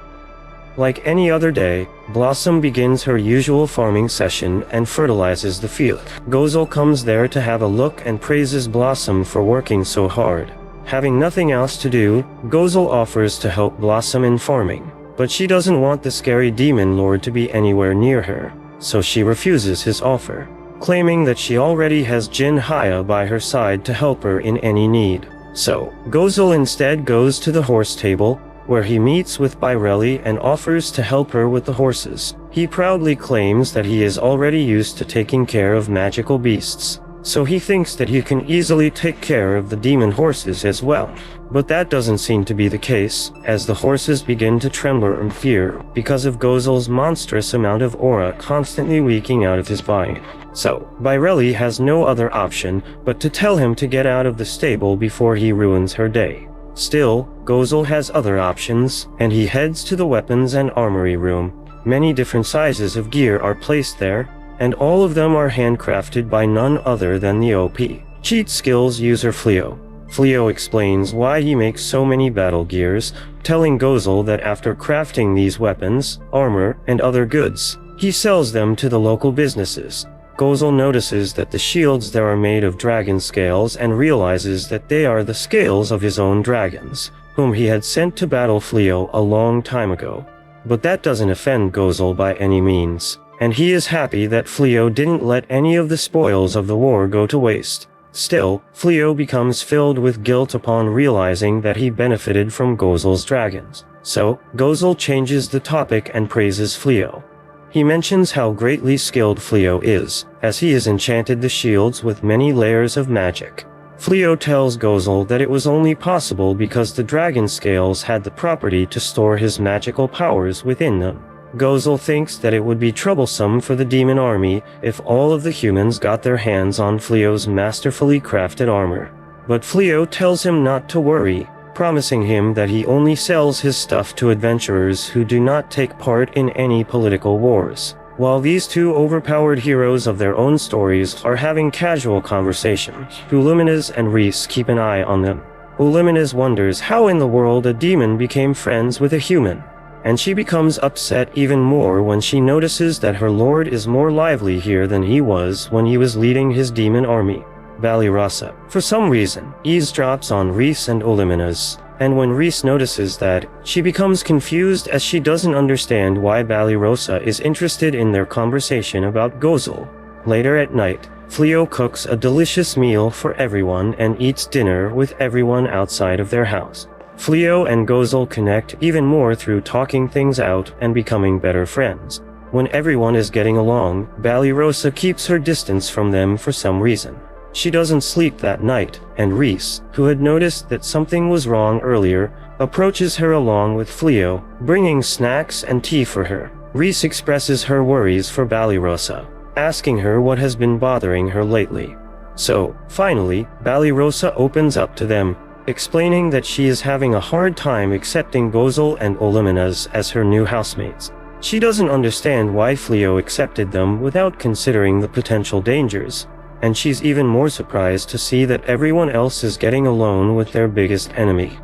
Like any other day, Blossom begins her usual farming session and fertilizes the field. Gozel comes there to have a look and praises Blossom for working so hard. Having nothing else to do, Gozel offers to help Blossom in farming, but she doesn't want the scary demon lord to be anywhere near her, so she refuses his offer, claiming that she already has Jin Haya by her side to help her in any need. So, Gozel instead goes to the horse table, where he meets with Byrelli and offers to help her with the horses. He proudly claims that he is already used to taking care of magical beasts, so he thinks that he can easily take care of the demon horses as well. But that doesn't seem to be the case, as the horses begin to tremble in fear because of Gozel's monstrous amount of aura constantly leaking out of his body. So, Byrelli has no other option but to tell him to get out of the stable before he ruins her day. Still, Gozel has other options, and he heads to the weapons and armory room. Many different sizes of gear are placed there, and all of them are handcrafted by none other than the OP cheat skills user Fleo. Fleo explains why he makes so many battle gears, telling Gozel that after crafting these weapons, armor, and other goods, he sells them to the local businesses. Gozel notices that the shields there are made of dragon scales and realizes that they are the scales of his own dragons, whom he had sent to battle Fleo a long time ago. But that doesn't offend Gozel by any means, and he is happy that Fleo didn't let any of the spoils of the war go to waste. Still, Fleo becomes filled with guilt upon realizing that he benefited from Gozel's dragons. So, Gozel changes the topic and praises Fleo. He mentions how greatly skilled Fleo is, as he has enchanted the shields with many layers of magic. Fleo tells Gozel that it was only possible because the dragon scales had the property to store his magical powers within them. Gozel thinks that it would be troublesome for the demon army if all of the humans got their hands on Fleo's masterfully crafted armor. But Fleo tells him not to worry, promising him that he only sells his stuff to adventurers who do not take part in any political wars. While these two overpowered heroes of their own stories are having casual conversations, Oluminez and Reese keep an eye on them. Oluminez wonders how in the world a demon became friends with a human, and she becomes upset even more when she notices that her lord is more lively here than he was when he was leading his demon army. Ballyrosa, for some reason, eavesdrops on Reese and Oluminez, and when Reese notices that, she becomes confused as she doesn't understand why Ballyrosa is interested in their conversation about Gozel. Later at night, Fleo cooks a delicious meal for everyone and eats dinner with everyone outside of their house. Fleo and Gozel connect even more through talking things out and becoming better friends. When everyone is getting along, Ballyrosa keeps her distance from them for some reason. She doesn't sleep that night, and Reese, who had noticed that something was wrong earlier, approaches her along with Fleo, bringing snacks and tea for her. Reese expresses her worries for Ballyrosa, asking her what has been bothering her lately. So, finally, Ballyrosa opens up to them, explaining that she is having a hard time accepting Gozel and Oluminez as her new housemates. She doesn't understand why Fleo accepted them without considering the potential dangers, and she's even more surprised to see that everyone else is getting alone with their biggest enemy.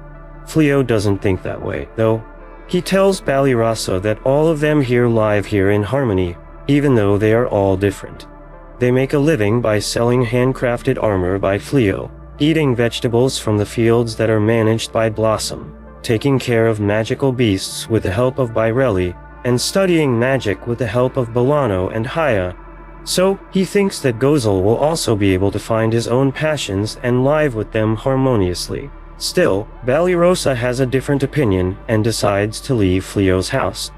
Fleo doesn't think that way, though. He tells Balirasa that all of them here live here in harmony, even though they are all different. They make a living by selling handcrafted armor by Fleo, eating vegetables from the fields that are managed by Blossom, taking care of magical beasts with the help of Birelli, and studying magic with the help of Bolano and Haya. So, he thinks that Gozel will also be able to find his own passions and live with them harmoniously. Still, Balirasa has a different opinion and decides to leave Fleo's house.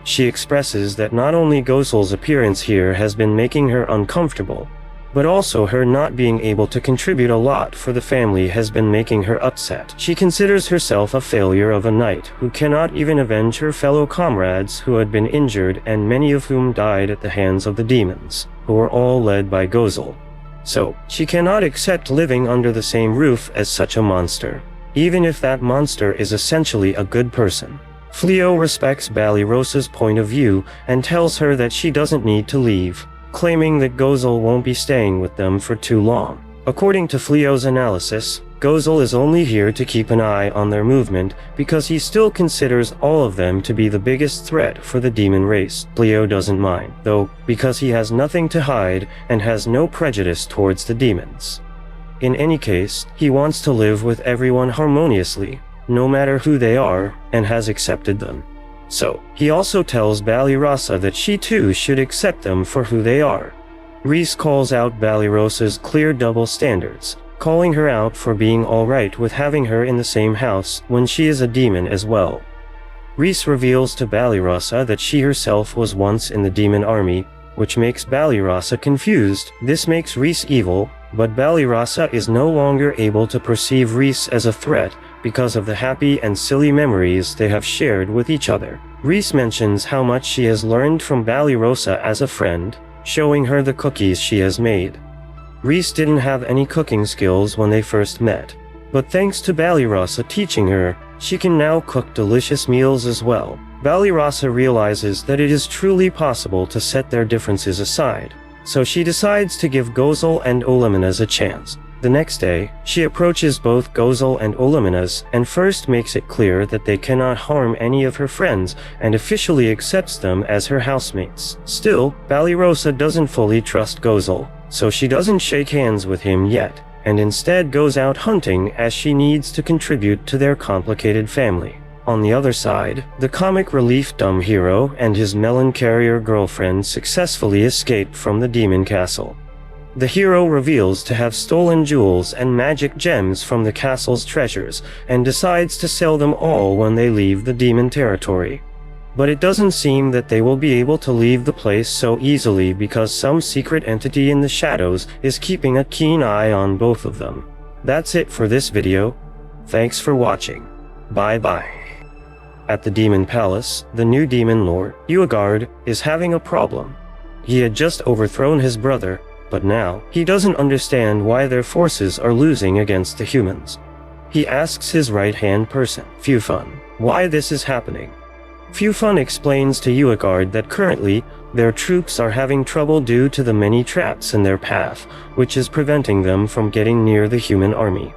She expresses that not only Gozel's appearance here has been making her uncomfortable, but also her not being able to contribute a lot for the family has been making her upset. She considers herself a failure of a knight who cannot even avenge her fellow comrades who had been injured and many of whom died at the hands of the demons, who were all led by Gozel. So, she cannot accept living under the same roof as such a monster, even if that monster is essentially a good person. Fleo respects Balirosa's point of view and tells her that she doesn't need to leave, claiming that Gozel won't be staying with them for too long. According to Fleo's analysis, Gozel is only here to keep an eye on their movement because he still considers all of them to be the biggest threat for the demon race. Fleo doesn't mind, though, because he has nothing to hide and has no prejudice towards the demons. In any case, he wants to live with everyone harmoniously, no matter who they are, and has accepted them. So, he also tells Balirasa that she too should accept them for who they are. Rhys calls out Balirosa's clear double standards, calling her out for being alright with having her in the same house when she is a demon as well. Rhys reveals to Balirasa that she herself was once in the demon army, which makes Balirasa confused. This makes Rhys evil, but Balirasa is no longer able to perceive Rhys as a threat because of the happy and silly memories they have shared with each other. Rhys mentions how much she has learned from Balirosa as a friend, showing her the cookies she has made. Rhys didn't have any cooking skills when they first met, but thanks to Balirasa teaching her, she can now cook delicious meals as well. Balirasa realizes that it is truly possible to set their differences aside, so she decides to give Gozel and Olimenas a chance. The next day, she approaches both Gozel and Olimenas and first makes it clear that they cannot harm any of her friends and officially accepts them as her housemates. Still, Balirosa doesn't fully trust Gozel, so she doesn't shake hands with him yet, and instead goes out hunting as she needs to contribute to their complicated family. On the other side, the comic relief dumb hero and his melon carrier girlfriend successfully escape from the demon castle. The hero reveals to have stolen jewels and magic gems from the castle's treasures and decides to sell them all when they leave the demon territory. But it doesn't seem that they will be able to leave the place so easily because some secret entity in the shadows is keeping a keen eye on both of them. That's it for this video. Thanks for watching. Bye bye. At the Demon Palace, the new demon lord, Uegard, is having a problem. He had just overthrown his brother, but now, he doesn't understand why their forces are losing against the humans. He asks his right-hand person, Fufun, why this is happening. Fufun explains to Uegard that currently, their troops are having trouble due to the many traps in their path, which is preventing them from getting near the human army.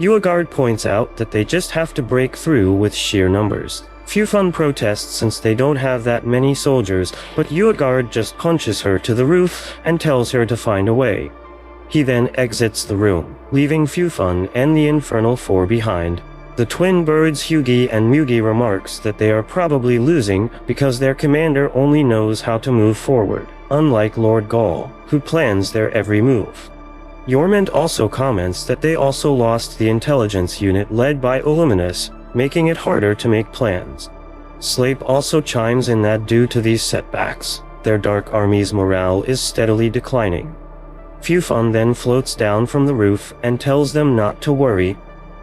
Uegard points out that they just have to break through with sheer numbers. Fufun protests since they don't have that many soldiers, but Uegard just punches her to the roof and tells her to find a way. He then exits the room, leaving Fufun and the Infernal Four behind. The twin birds Hugi and Mugi remarks that they are probably losing because their commander only knows how to move forward, unlike Lord Gaul, who plans their every move. Yormend also comments that they also lost the intelligence unit led by Olimenas, making it harder to make plans. Slape also chimes in that due to these setbacks, their Dark Army's morale is steadily declining. Fufun then floats down from the roof and tells them not to worry.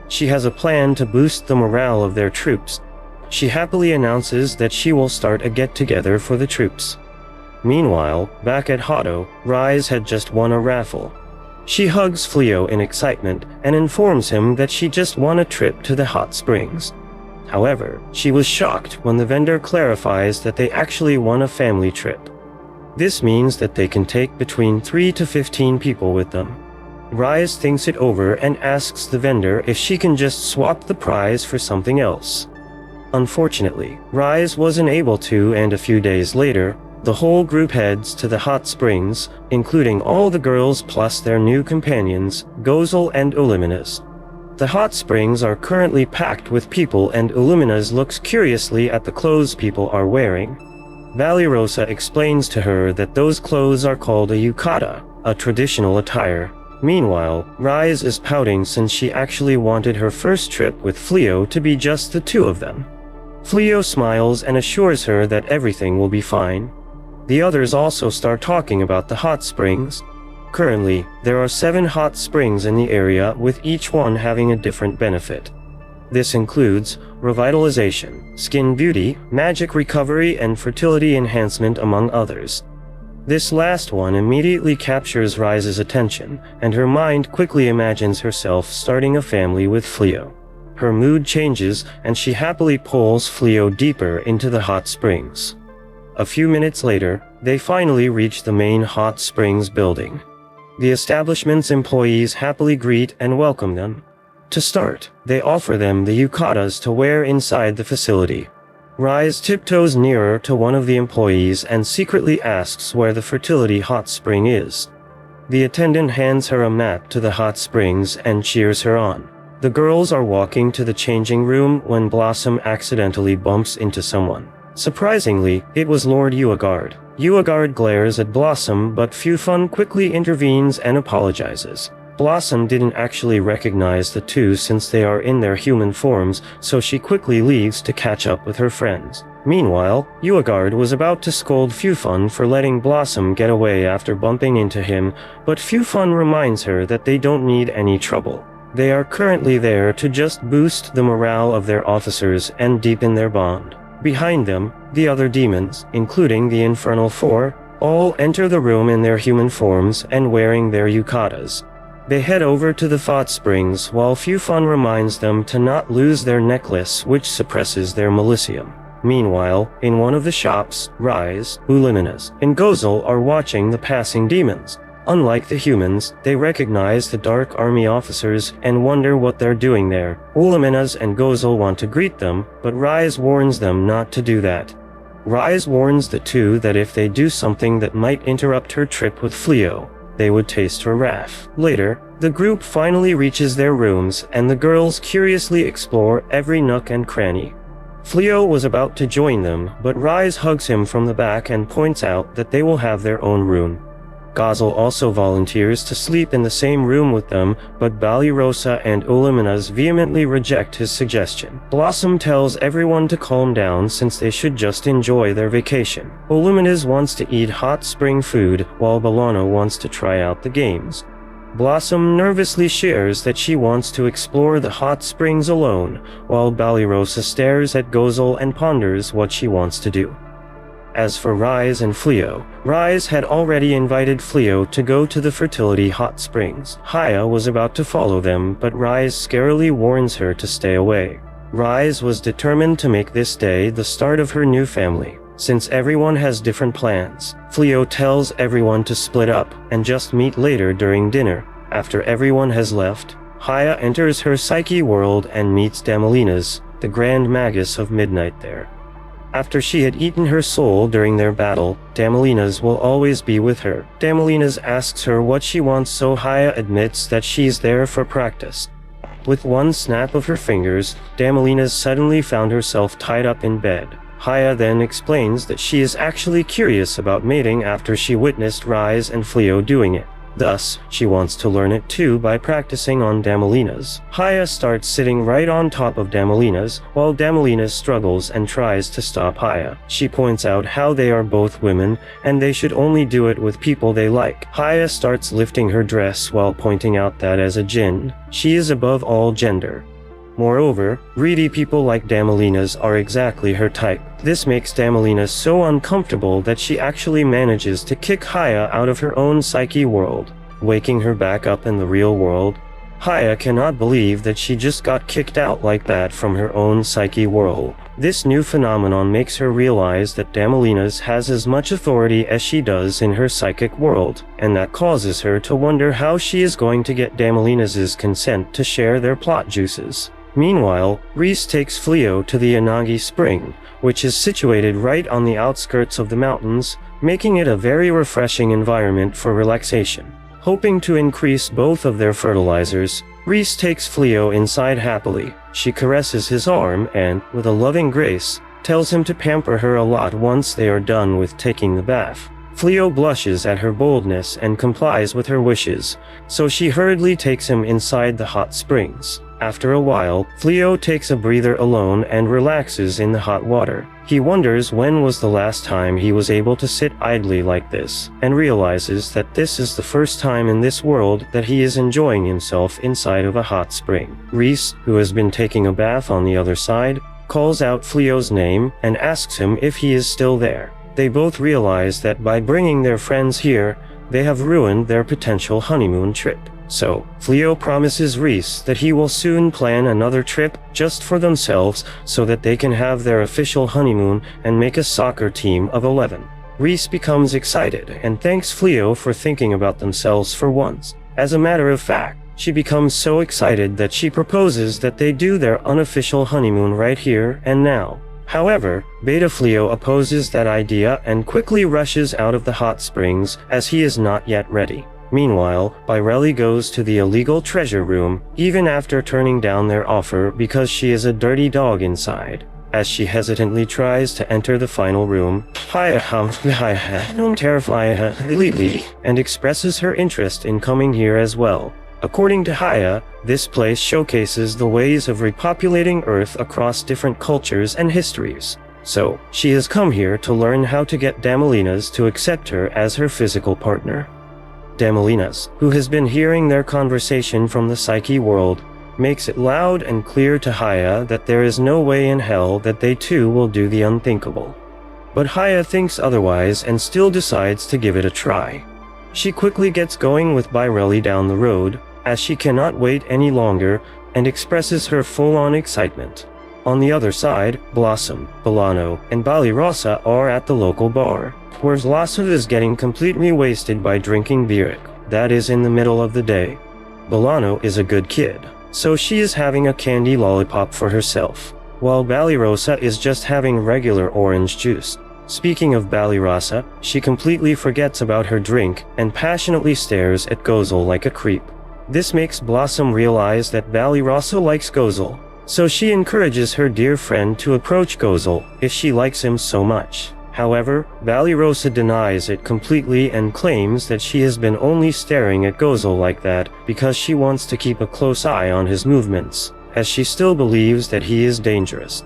She has a plan to boost the morale of their troops. She happily announces that she will start a get-together for the troops. Meanwhile, back at Hotto, Rise had just won a raffle. She hugs Fleo in excitement and informs him that she just won a trip to the hot springs. However, she was shocked when the vendor clarifies that they actually won a family trip. This means that they can take between 3 to 15 people with them. Rise thinks it over and asks the vendor if she can just swap the prize for something else. Unfortunately, Rise wasn't able to, and a few days later, the whole group heads to the hot springs, including all the girls plus their new companions, Gozel and Illuminus. The hot springs are currently packed with people, and Illuminus looks curiously at the clothes people are wearing. Valirosa explains to her that those clothes are called a yukata, a traditional attire. Meanwhile, Rise is pouting since she actually wanted her first trip with Fleo to be just the two of them. Fleo smiles and assures her that everything will be fine. The others also start talking about the hot springs. Currently, there are 7 hot springs in the area, with each one having a different benefit. This includes revitalization, skin beauty, magic recovery, and fertility enhancement, among others. This last one immediately captures Rise's attention, and her mind quickly imagines herself starting a family with Fleo. Her mood changes, and she happily pulls Fleo deeper into the hot springs. A few minutes later, they finally reach the main hot springs building. The establishment's employees happily greet and welcome them. To start, they offer them the yukatas to wear inside the facility. Rise tiptoes nearer to one of the employees and secretly asks where the fertility hot spring is. The attendant hands her a map to the hot springs and cheers her on. The girls are walking to the changing room when Blossom accidentally bumps into someone. Surprisingly, it was Lord Uagard. Uagard glares at Blossom, but Fufun quickly intervenes and apologizes. Blossom didn't actually recognize the two since they are in their human forms, so she quickly leaves to catch up with her friends. Meanwhile, Uagard was about to scold Fufun for letting Blossom get away after bumping into him, but Fufun reminds her that they don't need any trouble. They are currently there to just boost the morale of their officers and deepen their bond. Behind them, the other demons, including the Infernal Four, all enter the room in their human forms and wearing their yukatas. They head over to the hot springs while Fufun reminds them to not lose their necklace, which suppresses their Melicium. Meanwhile, in one of the shops, Rise, Illuminus, and Gozel are watching the passing demons. Unlike the humans, they recognize the Dark Army officers and wonder what they're doing there. Illuminus and Gozel want to greet them, but Rise warns them not to do that. Rise warns the two that if they do something that might interrupt her trip with Fleo, they would taste her wrath. Later, the group finally reaches their rooms, and the girls curiously explore every nook and cranny. Fleo was about to join them, but Rise hugs him from the back and points out that they will have their own room. Gozel also volunteers to sleep in the same room with them, but Valirosa and Illuminus vehemently reject his suggestion. Blossom tells everyone to calm down since they should just enjoy their vacation. Illuminus wants to eat hot spring food, while Bellano wants to try out the games. Blossom nervously shares that she wants to explore the hot springs alone, while Valirosa stares at Gozel and ponders what she wants to do. As for Rise and Fleo, Rise had already invited Fleo to go to the fertility hot springs. Haya was about to follow them, but Rise scarily warns her to stay away. Rise was determined to make this day the start of her new family. Since everyone has different plans, Fleo tells everyone to split up and just meet later during dinner. After everyone has left, Haya enters her psyche world and meets Damalinas, the Grand Magus of Midnight there. After she had eaten her soul during their battle, Damalinas will always be with her. Damalinas asks her what she wants, so Haya admits that she's there for practice. With one snap of her fingers, Damalinas suddenly found herself tied up in bed. Haya then explains that she is actually curious about mating after she witnessed Rise and Fleo doing it. Thus, she wants to learn it too by practicing on Damalinas. Haya starts sitting right on top of Damalinas, while Damalinas struggles and tries to stop Haya. She points out how they are both women, and they should only do it with people they like. Haya starts lifting her dress while pointing out that as a djinn, she is above all gender. Moreover, greedy people like Damalinas are exactly her type. This makes Damalinas so uncomfortable that she actually manages to kick Haya out of her own psyche world, waking her back up in the real world. Haya cannot believe that she just got kicked out like that from her own psyche world. This new phenomenon makes her realize that Damalinas has as much authority as she does in her psychic world, and that causes her to wonder how she is going to get Damalinas' consent to share their plot juices. Meanwhile, Reese takes Fleo to the Inagi Spring, which is situated right on the outskirts of the mountains, making it a very refreshing environment for relaxation. Hoping to increase both of their fertilizers, Reese takes Fleo inside happily. She caresses his arm and, with a loving grace, tells him to pamper her a lot once they are done with taking the bath. Fleo blushes at her boldness and complies with her wishes, so she hurriedly takes him inside the hot springs. After a while, Fleo takes a breather alone and relaxes in the hot water. He wonders when was the last time he was able to sit idly like this, and realizes that this is the first time in this world that he is enjoying himself inside of a hot spring. Reese, who has been taking a bath on the other side, calls out Fleo's name and asks him if he is still there. They both realize that by bringing their friends here, they have ruined their potential honeymoon trip. So, Fleo promises Reese that he will soon plan another trip just for themselves so that they can have their official honeymoon and make a soccer team of 11. Reese becomes excited and thanks Fleo for thinking about themselves for once. As a matter of fact, she becomes so excited that she proposes that they do their unofficial honeymoon right here and now. However, Beta Fleo opposes that idea and quickly rushes out of the hot springs as he is not yet ready. Meanwhile, Birelli goes to the illegal treasure room, even after turning down their offer because she is a dirty dog inside. As she hesitantly tries to enter the final room, don't terrify her, and expresses her interest in coming here as well. According to Haya, this place showcases the ways of repopulating Earth across different cultures and histories. So, she has come here to learn how to get Damalinas to accept her as her physical partner. Damalinas, who has been hearing their conversation from the psyche world, makes it loud and clear to Haya that there is no way in hell that they too will do the unthinkable. But Haya thinks otherwise and still decides to give it a try. She quickly gets going with Birelli down the road, as she cannot wait any longer, and expresses her full-on excitement. On the other side, Blossom, Bolano, and Balirosa are at the local bar, where Blossom is getting completely wasted by drinking beer. That is in the middle of the day. Bolano is a good kid, so she is having a candy lollipop for herself, while Balirosa is just having regular orange juice. Speaking of Balirosa, she completely forgets about her drink and passionately stares at Gozel like a creep. This makes Blossom realize that Balirosa likes Gozel, so she encourages her dear friend to approach Gozel if she likes him so much. However, Balirosa denies it completely and claims that she has been only staring at Gozel like that because she wants to keep a close eye on his movements, as she still believes that he is dangerous.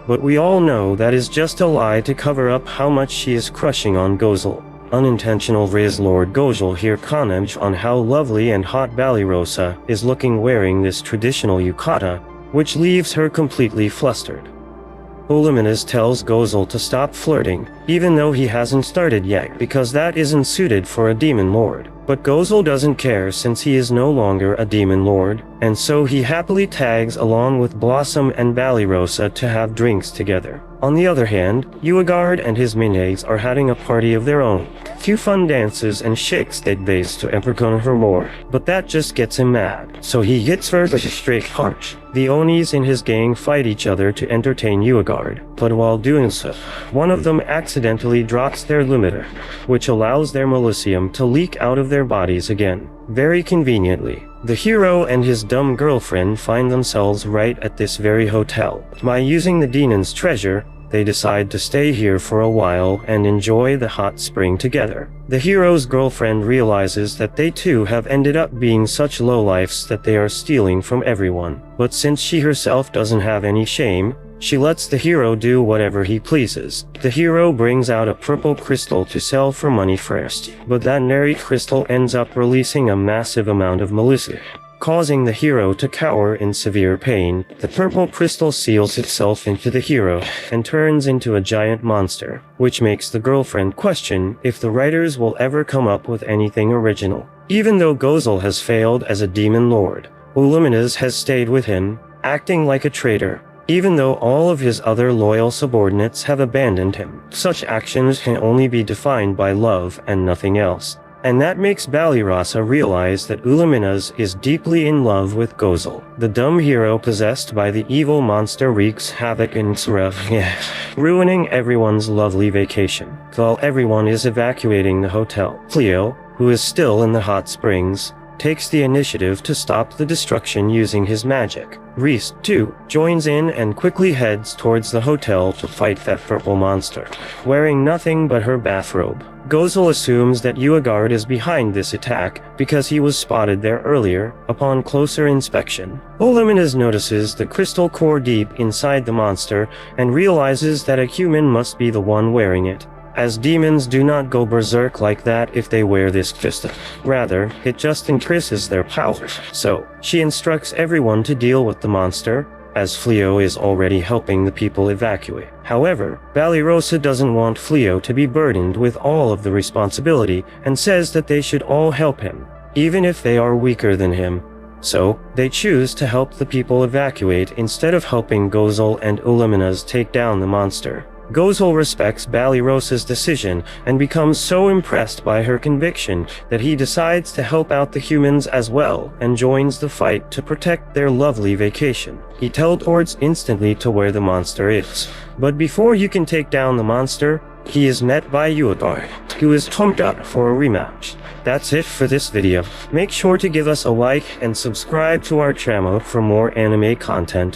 But we all know that is just a lie to cover up how much she is crushing on Gozel. Unintentional Riz Lord Gozel here comments on how lovely and hot Balirosa is looking wearing this traditional yukata, which leaves her completely flustered. Oluminas tells Gozel to stop flirting, even though he hasn't started yet because that isn't suited for a demon lord. But Gozel doesn't care since he is no longer a demon lord, and so he happily tags along with Blossom and Balirosa to have drinks together. On the other hand, Uegard and his minions are having a party of their own. Few fun dances and shakes they base to Emperor her more, but that just gets him mad, so he hits her with a straight punch. The Onis in his gang fight each other to entertain Uegard, but while doing so, one of them accidentally drops their limiter, which allows their Melicium to leak out of their bodies again. Very conveniently, the hero and his dumb girlfriend find themselves right at this very hotel. By using the Demon's treasure, they decide to stay here for a while and enjoy the hot spring together. The hero's girlfriend realizes that they too have ended up being such lowlifes that they are stealing from everyone. But since she herself doesn't have any shame, she lets the hero do whatever he pleases. The hero brings out a purple crystal to sell for money first, but that nary crystal ends up releasing a massive amount of malicious, causing the hero to cower in severe pain. The purple crystal seals itself into the hero and turns into a giant monster, which makes the girlfriend question if the writers will ever come up with anything original. Even though Gozel has failed as a demon lord, Oluminas has stayed with him, acting like a traitor, even though all of his other loyal subordinates have abandoned him. Such actions can only be defined by love and nothing else. And that makes Ballyrosa realize that Uluminas is deeply in love with Gozel. The dumb hero possessed by the evil monster wreaks havoc in Srev, ruining everyone's lovely vacation. While everyone is evacuating the hotel, Cleo, who is still in the hot springs, takes the initiative to stop the destruction using his magic. Reese, too, joins in and quickly heads towards the hotel to fight that purple monster, wearing nothing but her bathrobe. Gozel assumes that Uagard is behind this attack because he was spotted there earlier upon closer inspection. Uluminas notices the crystal core deep inside the monster and realizes that a human must be the one wearing it, as demons do not go berserk like that if they wear this crystal. Rather, it just increases their power. So, she instructs everyone to deal with the monster, as Fleo is already helping the people evacuate. However, Ballyrosa doesn't want Fleo to be burdened with all of the responsibility and says that they should all help him, even if they are weaker than him. So, they choose to help the people evacuate instead of helping Gozel and Uluminas take down the monster. Gozel respects Ballyrosa's decision and becomes so impressed by her conviction that he decides to help out the humans as well and joins the fight to protect their lovely vacation. He teleports instantly to where the monster is. But before you can take down the monster, he is met by Uagard, who is pumped up for a rematch. That's it for this video. Make sure to give us a like and subscribe to our channel for more anime content.